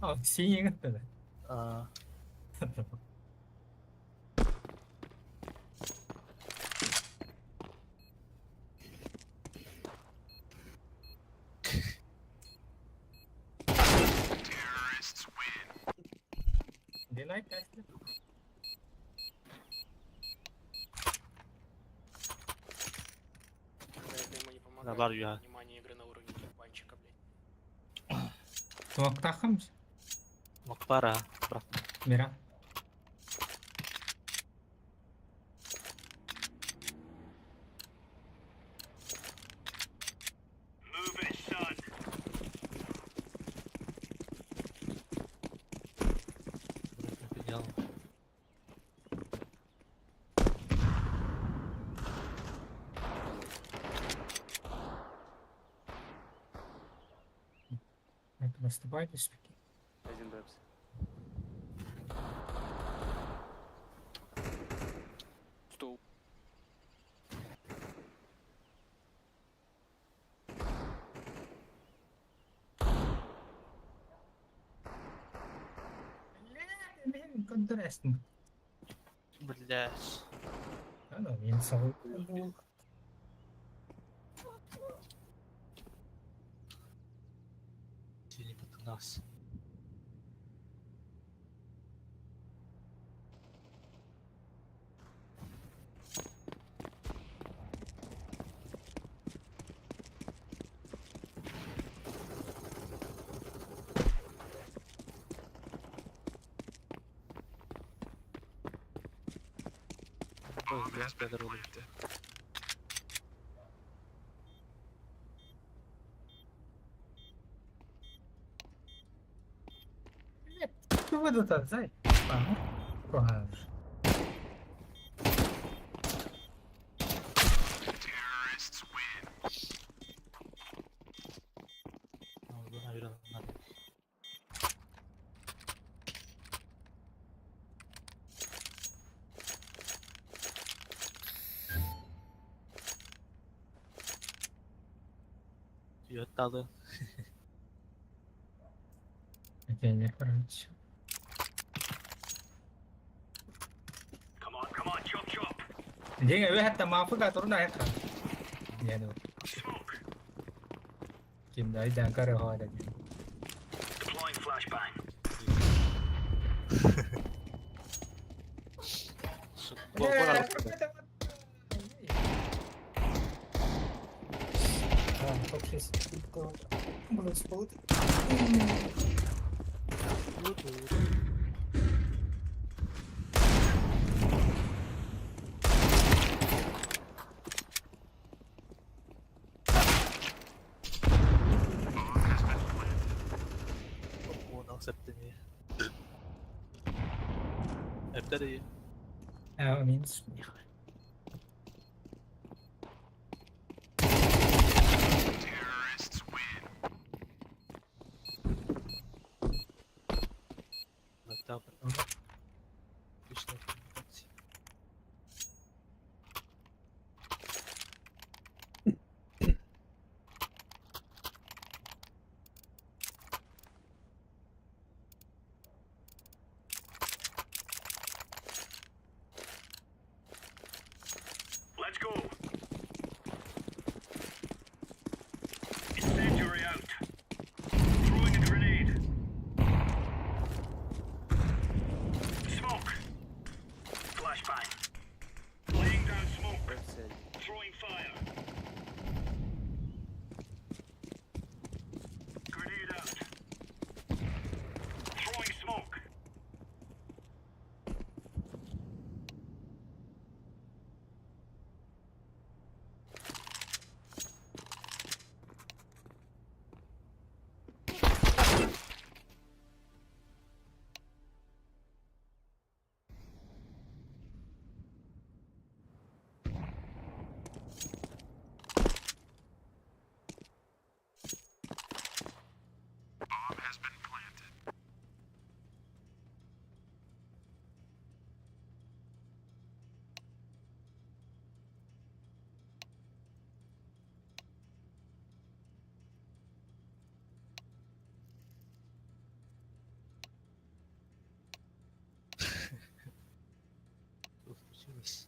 Oh, sini kan tu. А, Dia naik tes. на бар я. Tuak takam. Макпара, брат. Mira. Move it, son. наступайте все-таки. Один Бэпс. Стул. Блин, контрастно. Блядь. А ну, минусовой. Извини, под нас. Ой, я спидер улетел. Что вы тут отзай? Погано. Наверное, надо. Ее отдал. Я не короче. Come on, chop chop. Dia nggak lihat sama apa nggak turun aja kan? Ya tuh. Smoke. Kim dari jangan kare hoa ada. Deploying flashbang. Gua Belum 10. Unang accept niya. After yun. Means. Dapat. Push na. Let's go. Incendiary out. Throwing a grenade. Smoke. Flashbang. Laying down smoke. Бэпс один. Throwing fire. Grenade out. Throwing smoke. Bomb has been planted. Случилось.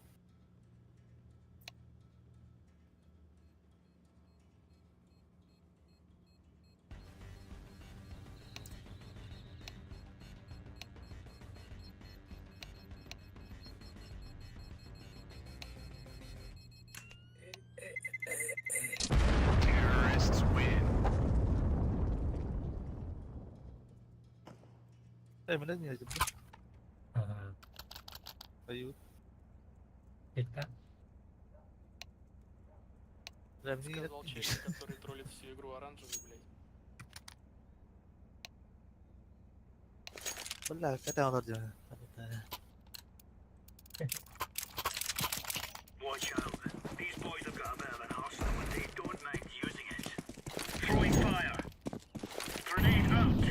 Terrorists win. Mana niya dyan? Ayun. Kita. Прям не Сказал челик, который троллит всю игру оранжевый, блядь. Wala, kata dyan. Watch out. These boys have got a bit of an arsenal and they don't mind using it. Throwing fire. Grenade out.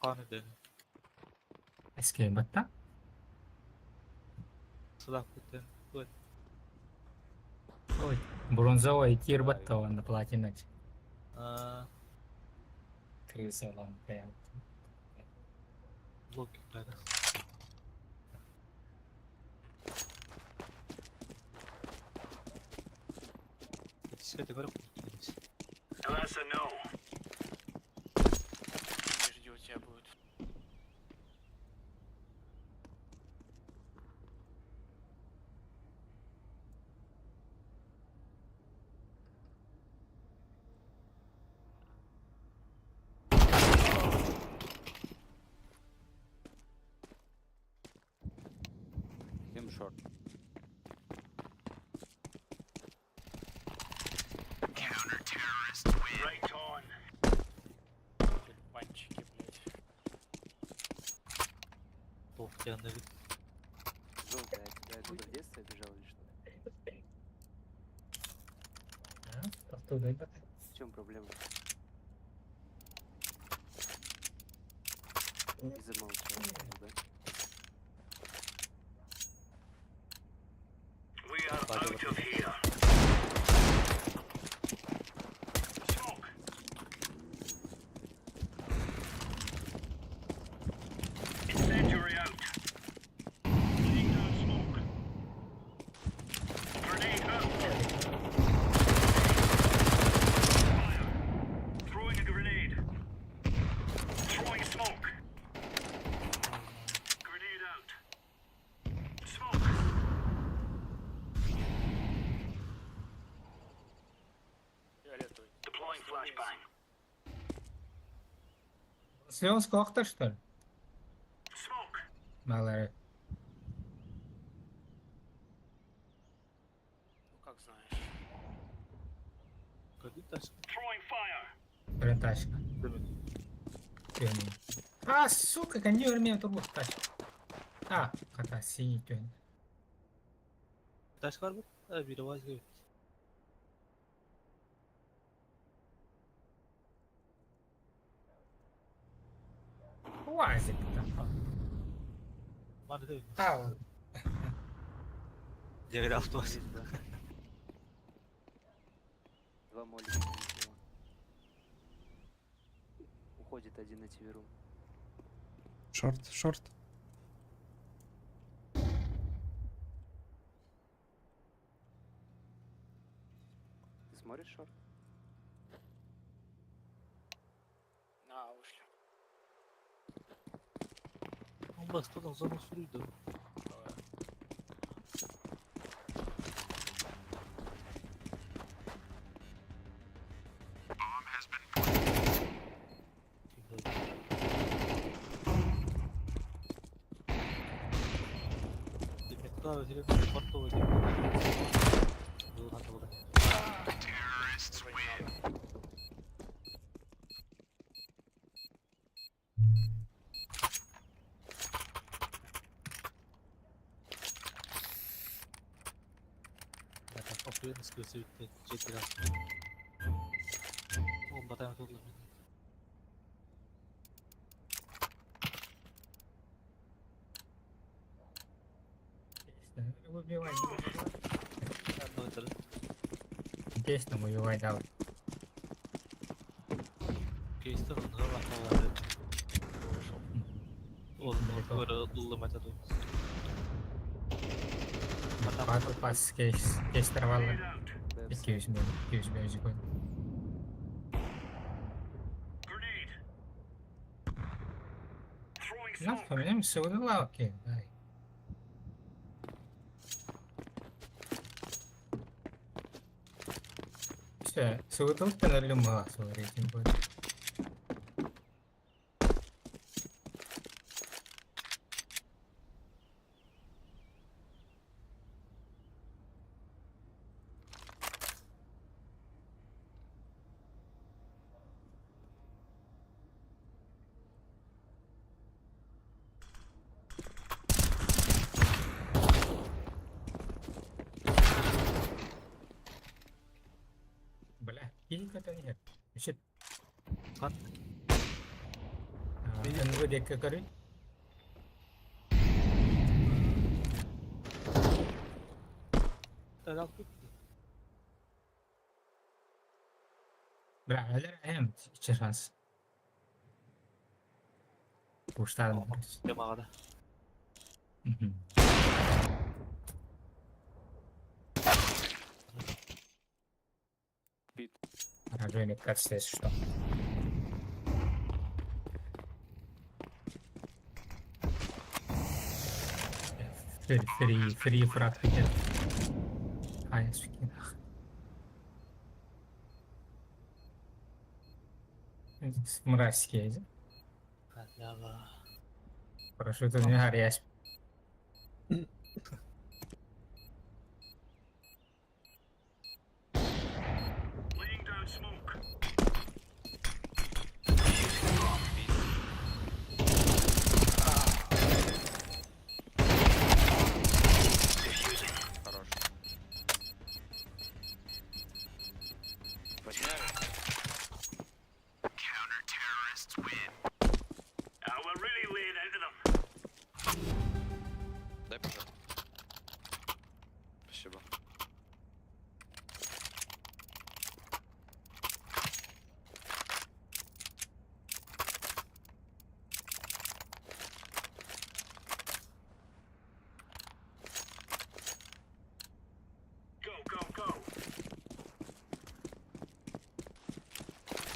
Kaan eden. Eski batta. Sıdak biten. Ой, бронзовый тир batta onda platina. Kırıyorsa lan be. Logikleri. Yetişkete göre kurtulmuş. That's a no. Не жди, у тебя будет. Him short. Right on. Тюльпанчики, блядь. Толктянları. Желтая, я оттуда в детстве бежал или что? Оттуда идет. В чем проблема? И замолчал, да? We are out of here. Smoke. Incendiary out. Laying down smoke. Grenade out. Fire. Throwing a grenade. Throwing smoke. Grenade out. Smoke. Фиолетовый. Deploying flashbang. Слева сколько-то, что ли? Smoke. Малый. Ну как знаешь. Throwing fire. Блин, тачка. Тюнинг. А, сука, кондер меня тут будет тачка. А, kata синий тюнинг. Taş var mı? Ha, biri var gibi. Уазик там. Var değil mi? А, вот. Diğeri avtomas. Есть два. Два молика прилетело. Уходит один на тиверу. Шорт, шорт. Ты смотришь шорт? На, вышли. Ama bastadan zaman sürüydü. Давай. Demek daha öteli bir farklı olacak. Yolun hatalı. Уже не надо. Ben kafayı nasıl gösterip ciddi biraz. Oğlum batayım tutulur. Выбивай. Anlatırım. Интересно, выбивай, давай. Кейстер onlara bakmaları. Oğlum böyle ıllı meta duymuş. Патл пас кейс. Кейс травала. Grenade out. 200 мil. 200 mil de coisa. Grenade. Throwing Não, smoke. também não sou do lá, ok. Vai. Все, суток ты на люма, смотри, тем более. Бля, или это нет. Значит, Kan. इनको देख के करें Beraber hem içerisi. Kuşlar. Demagada. Рождение качества, что? Free фраг идет. А, я спикин. Мразь Adalah. Парашютами грязь. Laying down smoke. Хорош. Подняли? We're really laying into them. Дай пожалуйста. Спасибо. Go, go, go.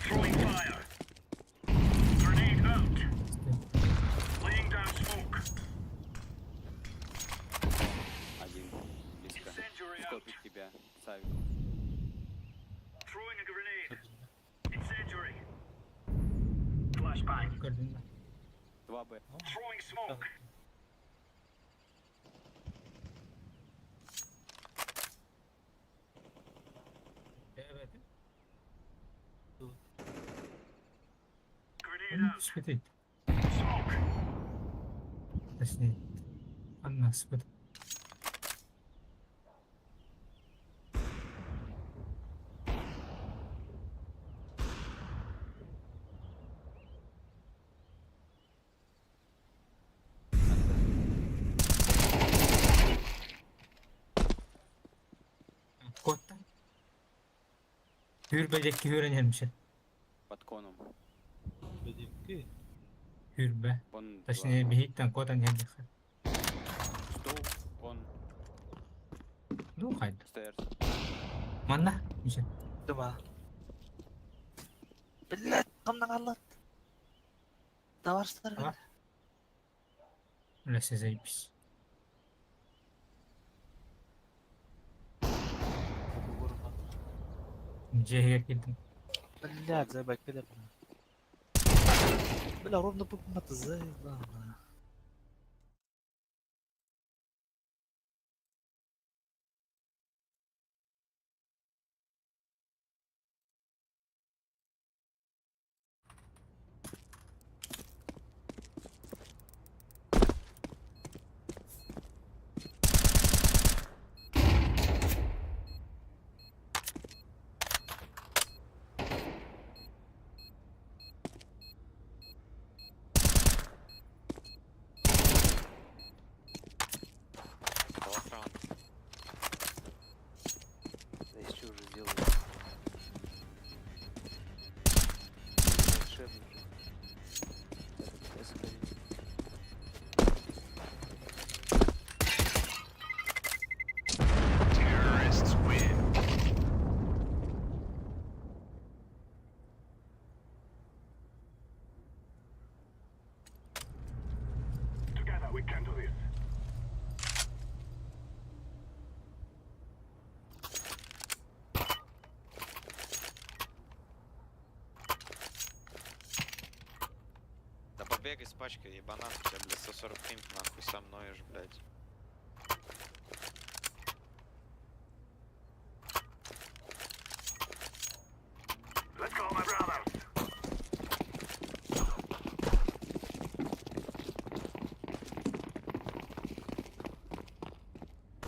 Throwing fire. Grenade out. Laying down smoke. Один близко. Incendiary out. Топит тебя, Савик. Throwing a grenade. Incendiary. Flashbang. 2Б. Throwing smoke. Evet. Grenade out. Смотри, Smoke. точнее, она смотри. Котта. Hürbedeki öğrenilmiş. Под коном. Bedeki. Hürbe. Кон Точнее, бегиттен кота не отдыхает. стул, кон, Ну, хайда. стейрс. Манна? Мишель. Dema. Блять, камнан алат. Даварстар. Tamam. Öyleyse zaybis. Джеге кидdim. Блять, заебать, кидай. Бля, ровно попмат, заебано. Охрана. Здесь что уже делают? Волшебник. Эскалит. Terrorists win. Together we can do this. Да побегай с пачкой, ебанат, у тебя, блядь, 140 пинг, нахуй, со мной же, блядь. Let's go, my brothers.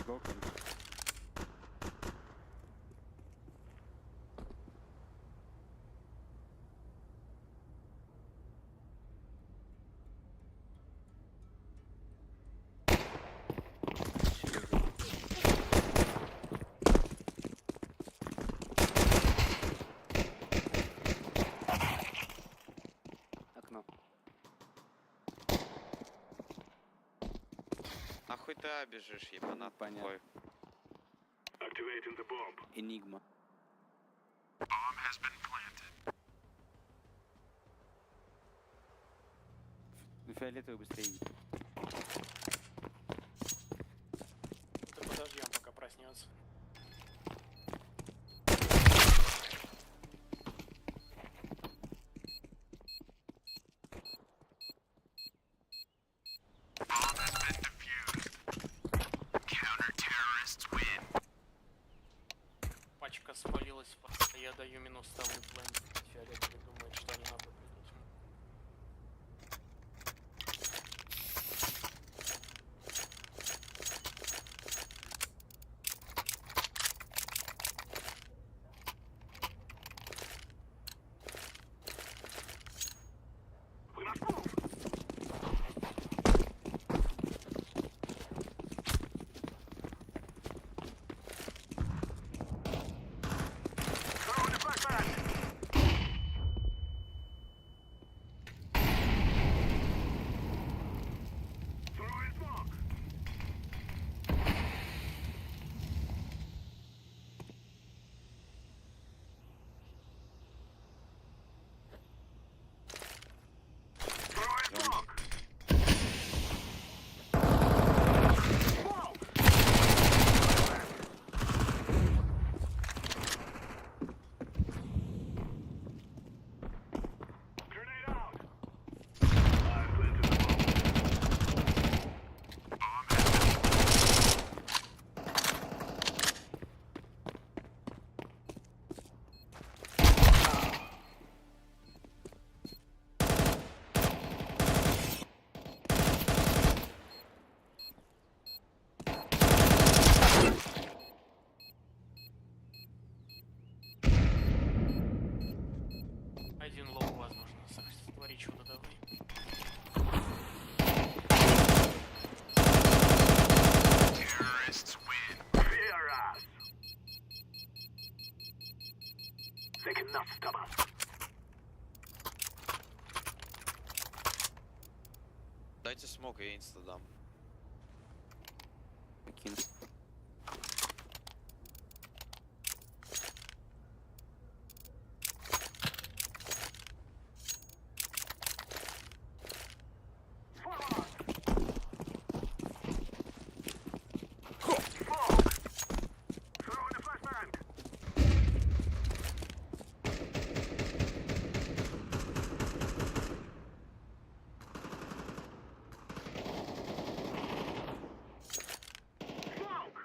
Гокон. Нахуй ты бежишь, ебанат Понятно. такой. Activating the bomb. Энигма. Bomb has been planted. Фиолетовый быстрее. Да подождем, пока проснется. Bomb has been defused. Counter-terrorists win. Пачка свалилась, я даю минус, ставлю план. Фиолетовый думает, что не надо прыгнуть. We must move. Throwing a flashbang. Throwing smoke. Throwing smoke. Smoke. Grenade out. I planted the bomb. Bomb has been один лоу, возможно, сотворить чудо давай. Terrorists win. Fear us. They cannot stop us. Дайте смог, я инста дам. Покину. Forward. Smoke. Throwing a flashbang. Smoke.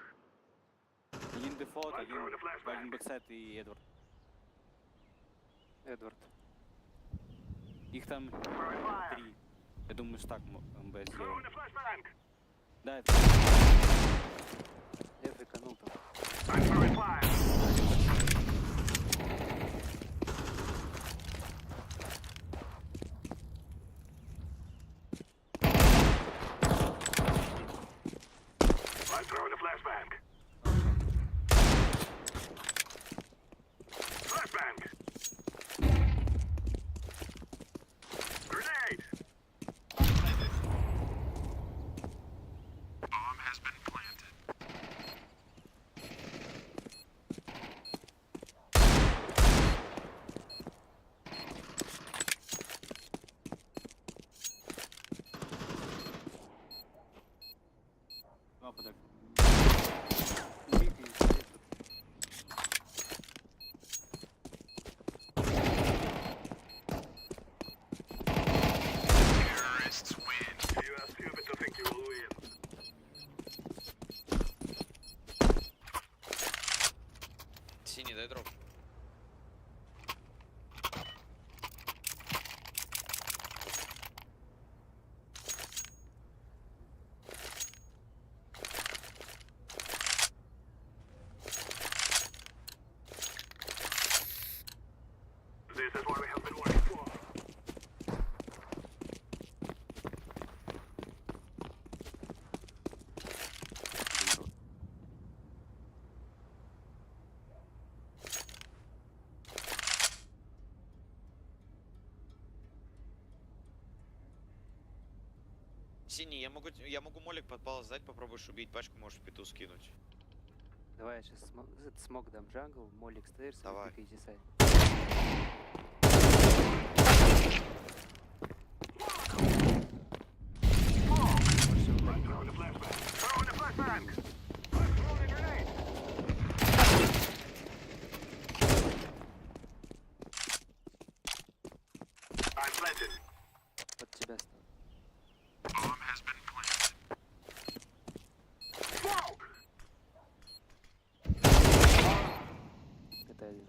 Один дефолт, I'm один throwing a flashbang. бэксайд и Эдвард. Эдвард. Их там Throwing fire. 3. Я думаю, что так МБ сделал. Throwing a flashbang. Да, это... Я фриканул там. I'm throwing fire. I'm throwing a flashbang. Flashbang. Grenade. Bomb has been planted. Два подак. Убитый, естественно. Terrorists win. You are stupid to think you will win. Синий, дай дроп. This is what we have been waiting for. Синий, я могу молик подпал сдать, попробуешь убить пачку, можешь пету скинуть. Давай я сейчас смог дам джангл, молик стейрс, Давай. пикайте сайт. Под тебя стал. Это один.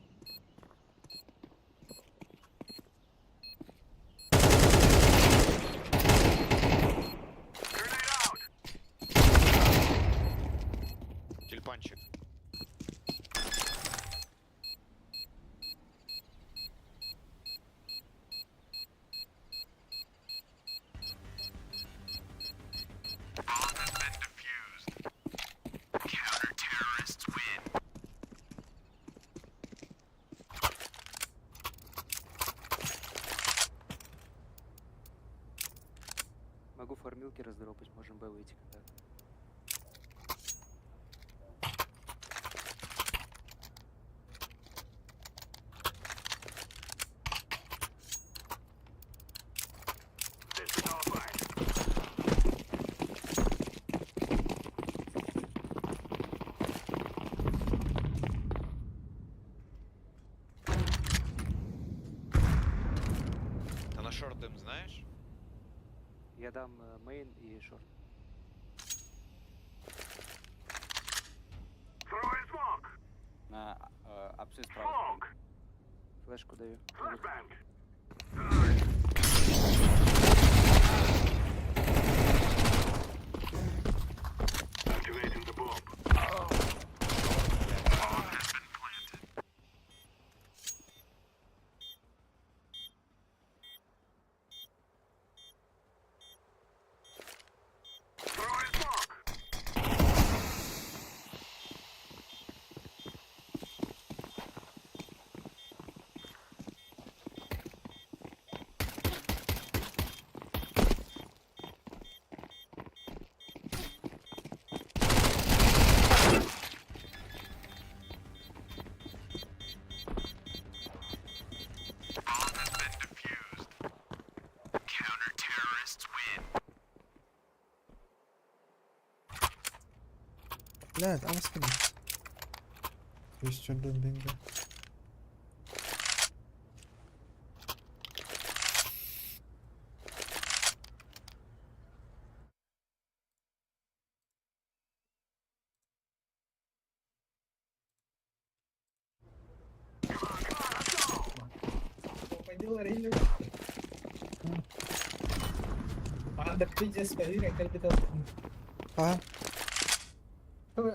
Тюльпанчик. Могу формилки раздропать, можем Б выйти когда. Ты на шорт дым знаешь? Я дам мейн и шорт. На апсис справа. Флешку даю. Блядь, а спина. Question бинго. А?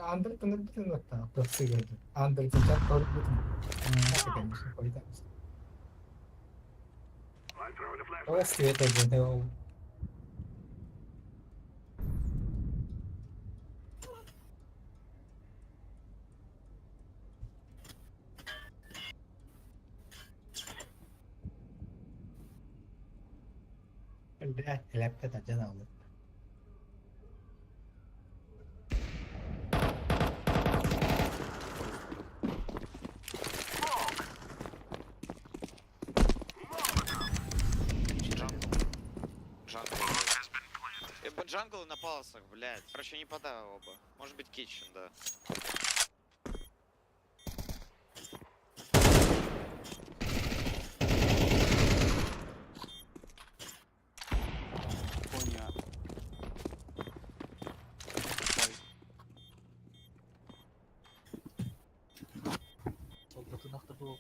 Андер тыныр та просто Андер 진짜 거리 붙은. Просто это же 랩 다잖아 오늘. Джангл на паласах, блядь. Короче, не пода оба. Может быть, kitchen, да. Понял. Солдаты нахта было.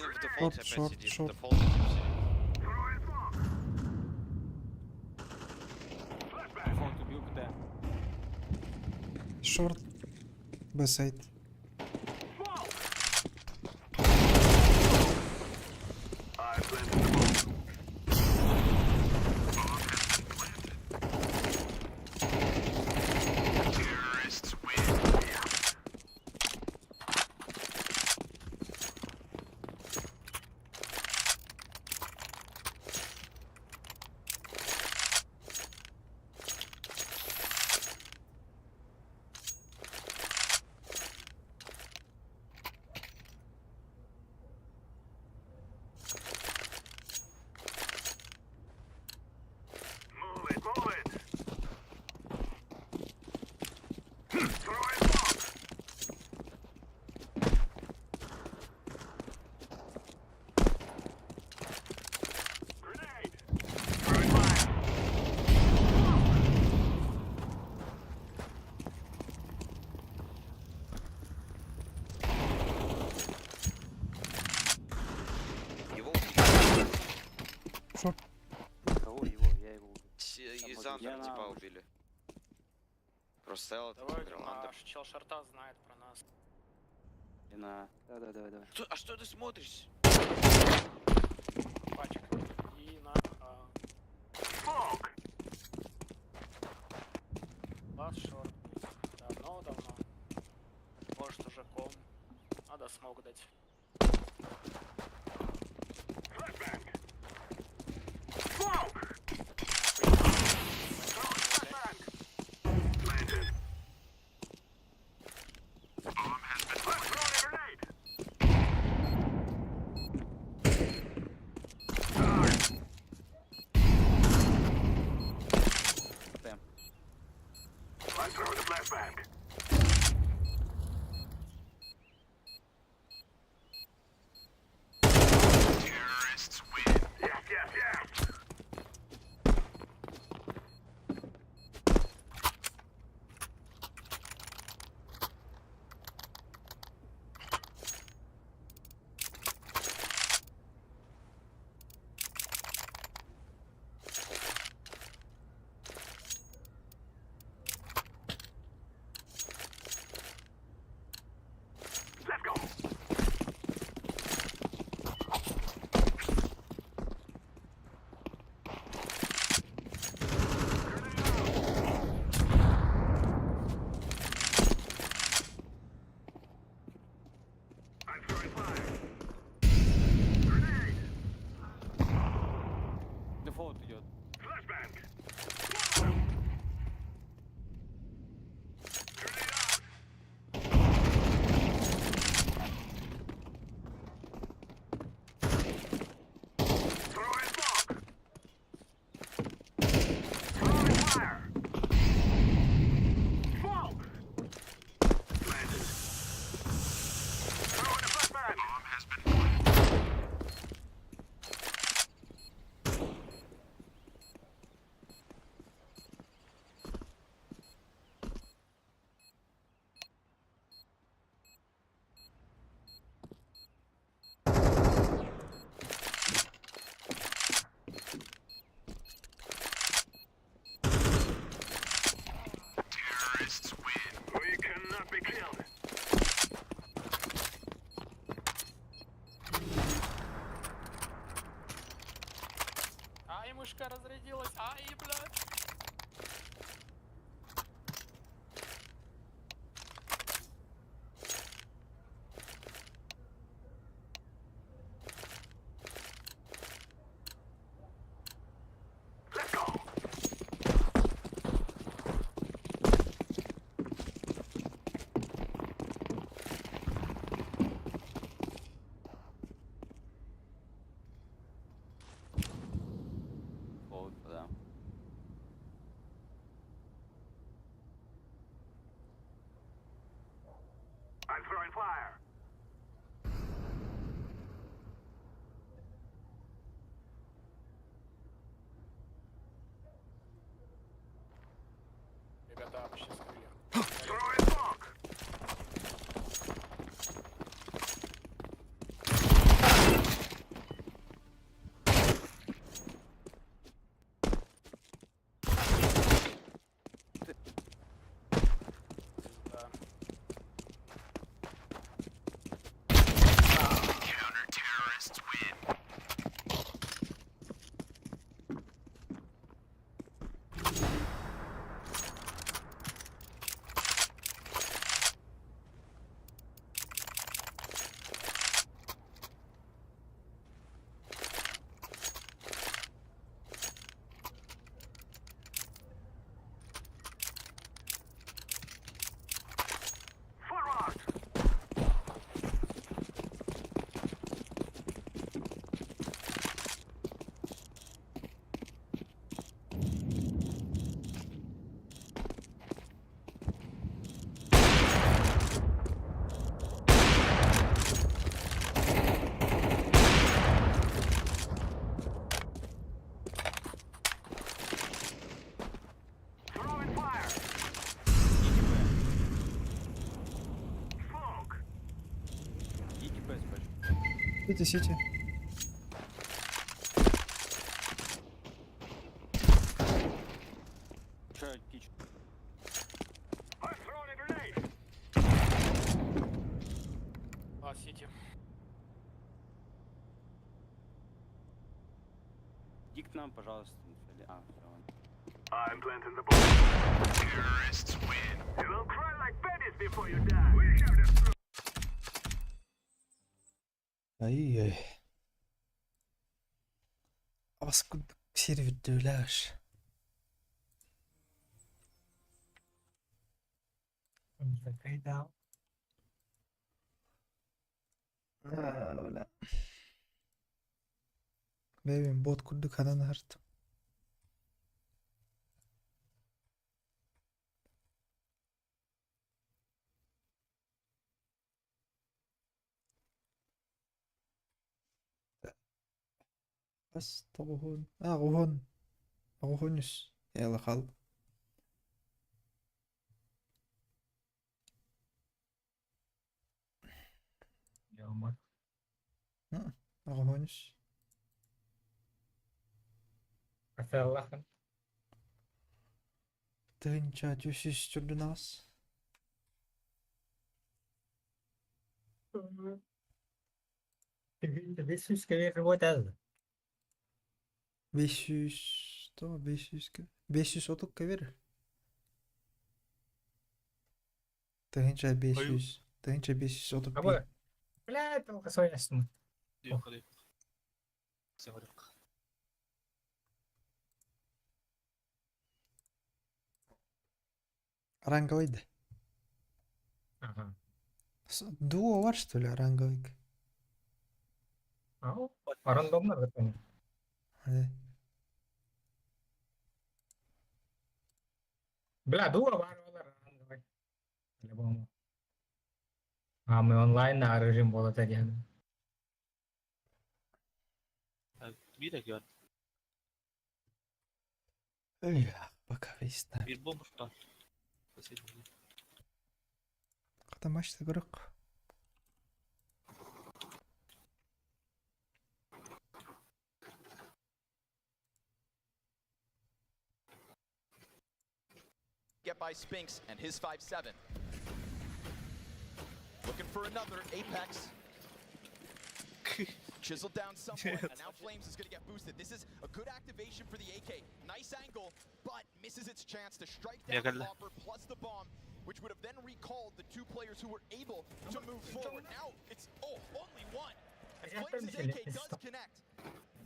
Один в дефолте Шорт, опять сидит. шорт. Дефолт сидит. Дефолт убил КТ. Шорт. Б-сайт. Его убили. Кого его? Я его убил. Из Андер Я типа на- убили. Просто стоял этот Давай, играл Андер. наш чел шарта знает про нас. И на... Давай, давай. А что ты смотришь? Пачек. И на... Лас шорт. Давно. Может уже ком. Надо смог дать. Дефолт идет. Ай, мышка разрядилась. Ай, блядь. Вот, да. Ребята, вообще скрыли. City. I'm throwing a grenade. Сити. Иди к нам, пожалуйста. I'm planting the bomb. Terrorists win. You will cry like babies before you die. We have the Ай-яй. Паскуддук серверде үлääш. Кайда. Бля. Бэбим бот курдук хадан харт. Бас тогохон. Гохон. Гохонус. Яла хал. Ямар. Гохонус. Кафеллахан. Тынча жүсүс чурдунас. Весус кавер вот 500 то 500 отук кавер. Тынча 500. Тынча 500 отук. Абы. Бля, только соясың. Yok hadi. Sen hadi. Ранговый. Ага. Дуо бар, что ли, ранговый? Ау. Рандомно это. Бля, дуа бар рандомно. По-любому. А мы онлайн на режим болот экен. Bir de gör. Пока весна. Bir bomba tutar. Катамашты кырык. Get by Spinks and his 5-7. Looking for another Apex. Chiseled down somewhat, and now Flames is going to get boosted. This is a good activation for the AK. Nice angle, but misses its chance to strike down the Hopper plus the bomb, which would have then recalled the two players who were able to move forward. Now it's, only one. And Flames' AK does connect.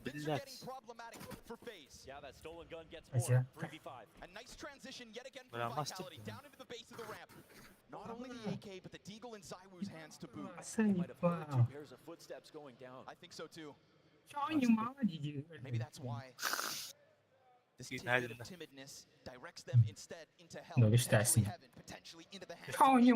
Things are getting problematic for FaZe. Yeah, that stolen gun gets more. 3v5. A nice transition yet again But I from must Vitality have- down into the base of the ramp. Not only the AK, but the Deagle in ZywOo's hands to boot. Might have heard two pairs of footsteps going down. I think so too. Maybe Maybe that's why. This He's tidbit of hiding. timidness directs them instead into hell, No, potentially this heaven, potentially into the hands of the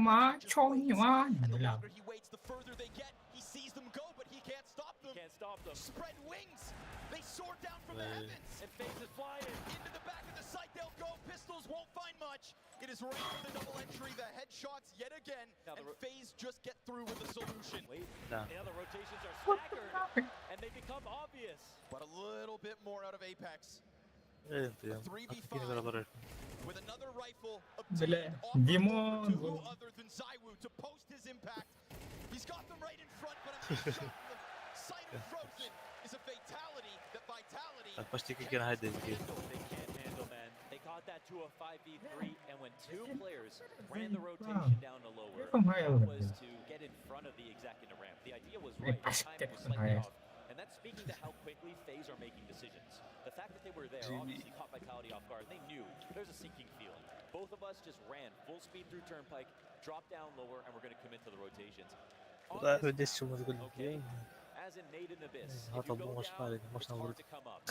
And the longer he waits, the further they get. He sees them go, but he can't stop them. Can't stop them. Spread wings. They soar down from the heavens. And FaZe is flying. Into the back of the site they'll go. Pistols won't find much. It is right for the double entry. The headshots yet again. Now And the FaZe just get through with the solution. Wait. Nah. Now the rotations are staggered. And they become obvious. But a little bit more out of Apex. Evet ya. Artık yine beraber. With another rifle Bля, obtained, offered Димон over to who был. other than ZywOo to post his impact. He's got them right in front, but a shot from the sight of Frozen is a fatality that Vitality Так почти как я найду. They can't handle, man. They caught that to a 5v3, and when two players ran the rotation down to lower, that was to get in front of the exec in the ramp. The idea was right, the timing was slightly off. And that's speaking to how quickly FaZe are making decisions. The fact that they were there obviously caught Vitality off guard. They knew there's a sinking field. Both of us just ran full speed through Turnpike, dropped down lower, and we're going to commit to the rotations. On Да, this здесь map, чего говорить. okay, as in Nade and Abyss, if you Хата go бомж down, парень, it's можно hard вырубить. to come up.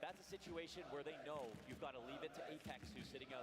That's a situation where they know you've got to leave it to Apex, who's sitting out